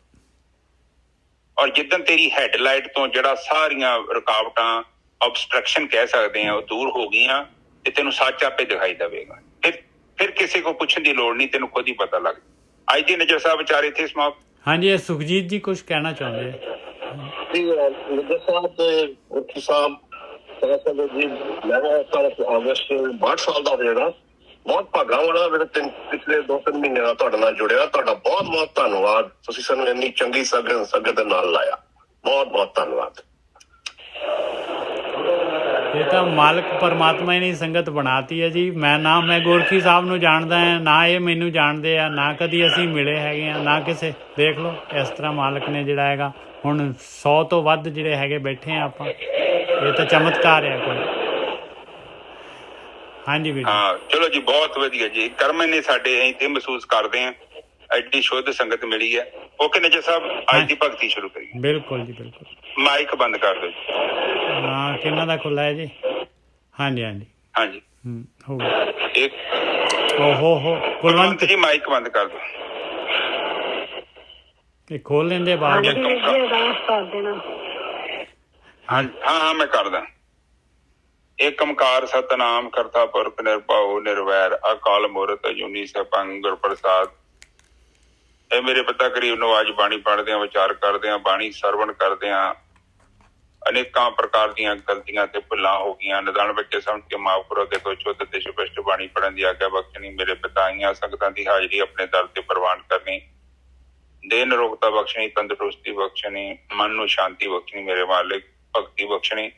ਔਰ ਜਿੱਦਣ ਤੇਰੀ ਹੈਡਲਾਈਟ ਤੋਂ ਜਿਹੜਾ ਸਾਰੀਆਂ ਰੁਕਾਵਟਾਂ, ਆਬਸਟਰਕਸ਼ਨ ਕਹਿ ਸਕਦੇ ਆ, ਉਹ ਦੂਰ ਹੋ ਗਈਆਂ, ਤੇ ਤੈਨੂੰ ਸੱਚ ਆਪੇ ਦਿਖਾਈ ਦੇਵੇਗਾ। ਫਿਰ ਕਿਸੇ ਕੋ ਪੁੱਛਣ ਦੀ ਲੋੜ ਨਹੀਂ, ਤੈਨੂੰ ਖੁਦ ਹੀ ਪਤਾ ਲੱਗ। ਅੱਜ ਦੀ ਨਿੱਜਰ ਸਾਹਿਬ ਵਿਚਾਰੇ ਇੱਥੇ ਸਮਾਪਤ। ਹਾਂਜੀ, ਇਹ ਸੁਖਜੀਤ ਜੀ ਕੁਝ ਕਹਿਣਾ ਚਾਹੁੰਦੇ ਆ। ਨਿੱਜਰ ਸਾਹਿਬ ਤੇ ਉੱਠੀ ਸਾਹਿਬ ਜੀ, ਮੈਂ ਅਗਸਤ 62 ਸਾਲ ਦਾ ਹੋ ਜਾਣਾ। ਬਹੁਤ ਭਾਗਾਂ ਵਾਲਾ ਮੇਰੇ ਪਿਛਲੇ 2-3 ਮਹੀਨਿਆਂ ਦਾ ਤੁਹਾਡੇ ਨਾਲ ਜੁੜਿਆ। ਤੁਹਾਡਾ ਬਹੁਤ ਬਹੁਤ ਧੰਨਵਾਦ, ਤੁਸੀਂ ਸਾਨੂੰ ਇੰਨੀ ਚੰਗੀ ਸੰਗਤ ਦੇ ਨਾਲ ਲਾਇਆ। ਬਹੁਤ ਬਹੁਤ ਧੰਨਵਾਦ। ਇਹ ਤਾਂ ਮਾਲਕ ਪਰਮਾਤਮਾ ਨੇ ਸੰਗਤ ਬਣਾਤੀ ਹੈ ਜੀ। ਮੈਂ ਗੋਰਖੀ ਸਾਹਿਬ ਨੂੰ ਜਾਣਦਾ ਹਾਂ, ਨਾ ਇਹ ਮੈਨੂੰ ਜਾਣਦੇ ਆ, ਨਾ ਕਦੀ ਅਸੀਂ ਮਿਲੇ ਹੈਗੇ ਆ, ਨਾ ਕਿਸੇ। ਦੇਖ ਲਓ ਇਸ ਤਰ੍ਹਾਂ ਮਾਲਕ ਨੇ ਜਿਹੜਾ ਹੈਗਾ, ਹੁਣ 100 ਤੋਂ ਵੱਧ ਜਿਹੜੇ ਹੈਗੇ ਬੈਠੇ ਆ ਆਪਾਂ। ਇਹ ਤਾਂ ਚਮਤਕਾਰ ਹੈ ਕੋਈ। ਹਾਂਜੀ ਵੀਰ। ਹਾਂ ਚਲੋ ਜੀ, ਬਹੁਤ ਵਧੀਆ ਜੀ। ਕਰਮ ਨੇ ਸਾਡੇ ਇਹ ਮਹਿਸੂਸ ਕਰਦੇ ਆ, ਐਡੀ ਸ਼ੁੱਧ ਸੰਗਤ ਮਿਲੀ ਹੈ। ਓਕੇ ਨਿੱਜਰ ਸਾਹਿਬ, ਅੱਜ ਦੀ ਭਗਤੀ ਸ਼ੁਰੂ ਕਰੀਏ। ਬਿਲਕੁਲ ਜੀ, ਬਿਲਕੁਲ। ਮਾਈਕ ਬੰਦ ਕਰ ਦਿਓ ਜੀ। ਹਾਂ, ਕਿੰਨਾ ਦਾ ਖੁੱਲਾ ਹੈ ਜੀ? ਹਾਂਜੀ ਹਾਂਜੀ ਹਾਂਜੀ ਹੋ ਗਿਆ। ਇੱਕ ਓਹੋ ਕੁਲਵੰਤ ਜੀ, ਮਾਈਕ ਬੰਦ ਕਰ ਦਿਓ। ਇਹ ਖੋਲ ਲੈਂਦੇ ਬਾਹਰ। ਹਾਂ ਮੈਂ ਕਰਦਾ। ਏਕ ਓਂਕਾਰ ਸਤਿਨਾਮ ਕਰਤਾ ਪੁਰਖ ਨਿਰਭਉ ਨਿਰਵੈਰ ਅਕਾਲ ਮੂਰਤ ਅਜੂਨੀ ਸੈਭੰ ਗੁਰ ਪ੍ਰਸਾਦ। ਇਹ ਮੇਰੇ ਪਿਤਾ ਗਰੀਬ ਨਵਾਜ ਬਾਣੀ ਪੜ੍ਹਦੇ ਆ, ਵਿਚਾਰ ਕਰਦੇ ਆ, ਬਾਣੀ ਸਰਵਣ ਕਰਦੇ ਆ। ਅਨੇਕਾਂ ਪ੍ਰਕਾਰ ਦੀਆਂ ਗਲਤੀਆਂ ਤੇ ਭੁੱਲਾਂ ਹੋ ਗਈਆਂ, ਨਿਦਾਨ ਬੱਚੇ ਸਮਝ ਕੇ ਮਾਫ਼ ਕਰੋ। ਦੇਖੋ ਸ਼ੁੱਧ ਤੇ ਸਪਸ਼ਟ ਬਾਣੀ ਪੜ੍ਹਨ ਦੀ ਆਗਿਆ ਬਖਸ਼ਣੀ। ਮੇਰੇ ਪਿਤਾ ਆਈਆਂ ਸੰਗਤਾਂ ਦੀ ਹਾਜ਼ਰੀ ਆਪਣੇ ਦਰ ਤੇ ਪ੍ਰਵਾਨ ਕਰਨੀ। ਦੇਹ ਨਿਰੋਗਤਾ ਬਖਸ਼ਣੀ, ਤੰਦਰੁਸਤੀ ਬਖਸ਼ਣੀ, ਮਨ ਨੂੰ ਸ਼ਾਂਤੀ ਬਖਸ਼ਣੀ ਮੇਰੇ ਮਾਲਿਕ, ਭਗਤੀ ਬਖਸ਼ਣੀ,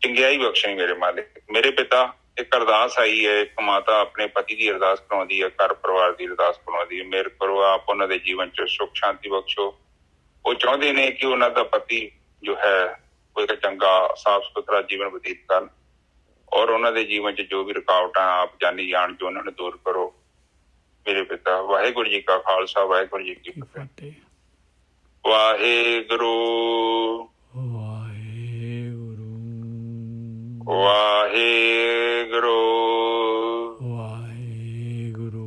ਚੰਗਿਆਈ ਬਖਸ਼ਣੀ ਮੇਰੇ ਮਾਲਿਕ। ਮੇਰੇ ਪਿਤਾ ਇੱਕ ਅਰਦਾਸ ਆਈ ਹੈ, ਇੱਕ ਮਾਤਾ ਆਪਣੇ ਪਤੀ ਦੀ ਅਰਦਾਸ ਕਰਾਉਂਦੀ ਹੈ, ਘਰ ਪਰਿਵਾਰ ਦੀ ਅਰਦਾਸ ਕਰਾਉਂਦੀ ਹੈ। ਮੇਰ ਕਰੋ ਆਪ ਉਹਨਾਂ ਦੇ ਜੀਵਨ ਚ ਸੁੱਖ ਸ਼ਾਂਤੀ ਬਖਸ਼ੋ। ਉਹ ਚਾਹੁੰਦੇ ਨੇ ਕਿ ਉਹਨਾਂ ਦਾ ਪਤੀ ਜੋ ਹੈ ਉਹ ਇੱਕ ਚੰਗਾ ਸਾਫ਼ ਸੁਥਰਾ ਜੀਵਨ ਬਤੀਤ ਕਰਨ, ਔਰ ਉਹਨਾਂ ਦੇ ਜੀਵਨ ਚ ਜੋ ਵੀ ਰੁਕਾਵਟਾਂ ਆਪ ਜਾਣੀ ਜਾਣ ਜੋ ਉਹਨਾਂ ਨੂੰ ਦੂਰ ਕਰੋ ਮੇਰੇ ਪਿਤਾ। ਵਾਹਿਗੁਰੂ ਜੀ ਕਾ ਖਾਲਸਾ, ਵਾਹਿਗੁਰੂ ਜੀ ਕੀ ਫਤਿਹ। ਵਾਹਿਗੁਰੂ ਵਾਹਿਗੁਰੂ ਵਾਹਿਗੁਰੂ ਵਾਹਿਗੁਰੂ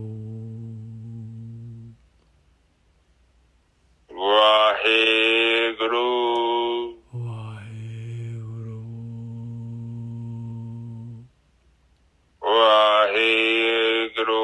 ਵਾਹਿਗੁਰੂ ਵਾਹਿਗੁਰੂ ਵਾਹਿਗੁਰੂ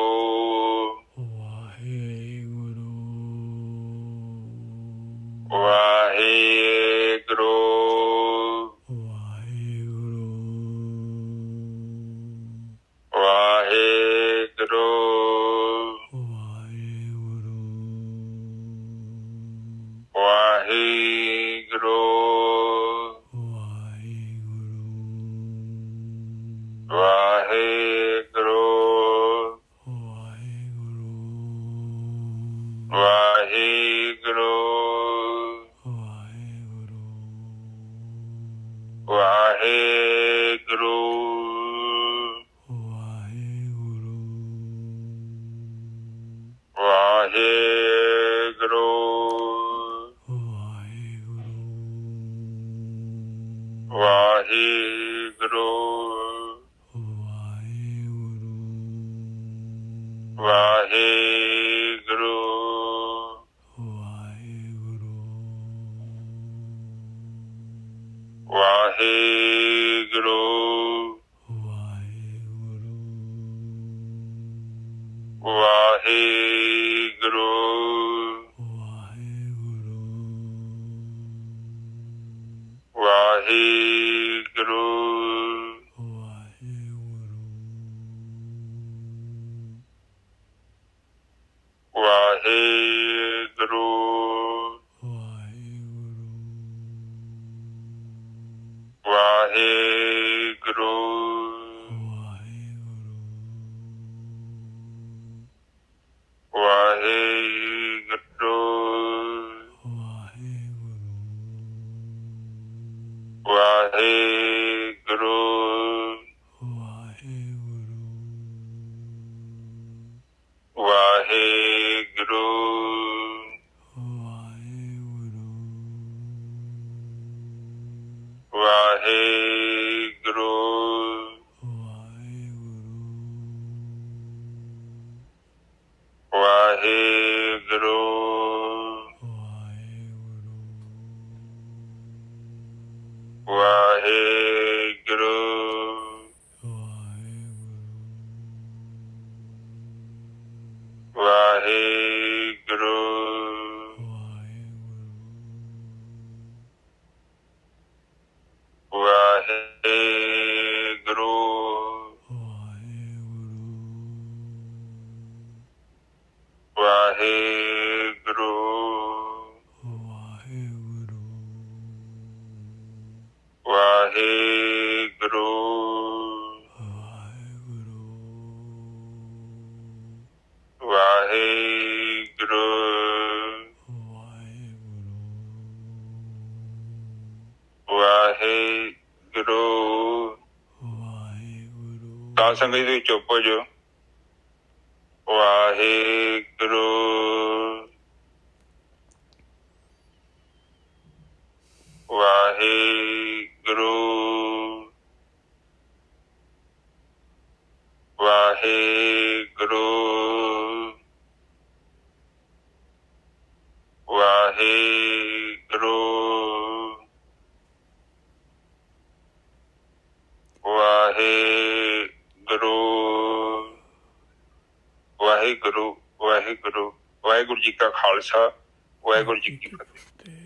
ਵਾਹਿਗੁਰੂ ਵਾਹਿਗੁਰੂ ਵਾਹਿਗੁਰੂ ਵਾਹਿਗੁਰੂ ਵਾਹਿਗੁਰੂ ਵਾਹਿਗੁਰੂ ਵਾਹਿਗੁਰੂ ਵਾਹਿਗੁਰੂ ਵਾਹਿਗੁਰੂ ਵਾਹਿਗੁਰੂ ਵਾਹਿਗੁਰੂ ਵਾਹਿਗੁਰੂ ਵਾਹਿਗੁਰੂ ਵਾਹਿਗੁਰੂ ਵਾਹਿਗੁਰੂ ਵਾਹਿਗੁਰੂ ਵਾਹਿਗੁਰੂ ਵਾਹਿਗੁਰੂ ਵਾਹਿਗੁਰੂ ਵਾਹਿਗੁਰੂ ਵਾਹਿਗੁਰੂ ਵਾਹਿਗੁਰੂ ਵਾਹਿਗੁਰੂ ਵਾਹਿਗੁਰੂ ਤਾਂ ਸੰਗਤ ਦੇ ਚੁੱਪ ਹੋ ਜਾਓ। ਵਾਹਿਗੁਰੂ ਵਾਹਿਗੁਰੂ ਵਾਹਿਗੁਰੂ ਵਾਹਿਗੁਰੂ ਵਾਹਿਗੁਰੂ ਵਾਹਿਗੁਰੂ ਵਾਹਿਗੁਰੂ ਵਾਹਿਗੁਰੂ ਜੀ ਕਾ ਖਾਲਸਾ ਵਾਹਿਗੁਰੂ ਜੀ ਕੀ ਫਤਿਹ।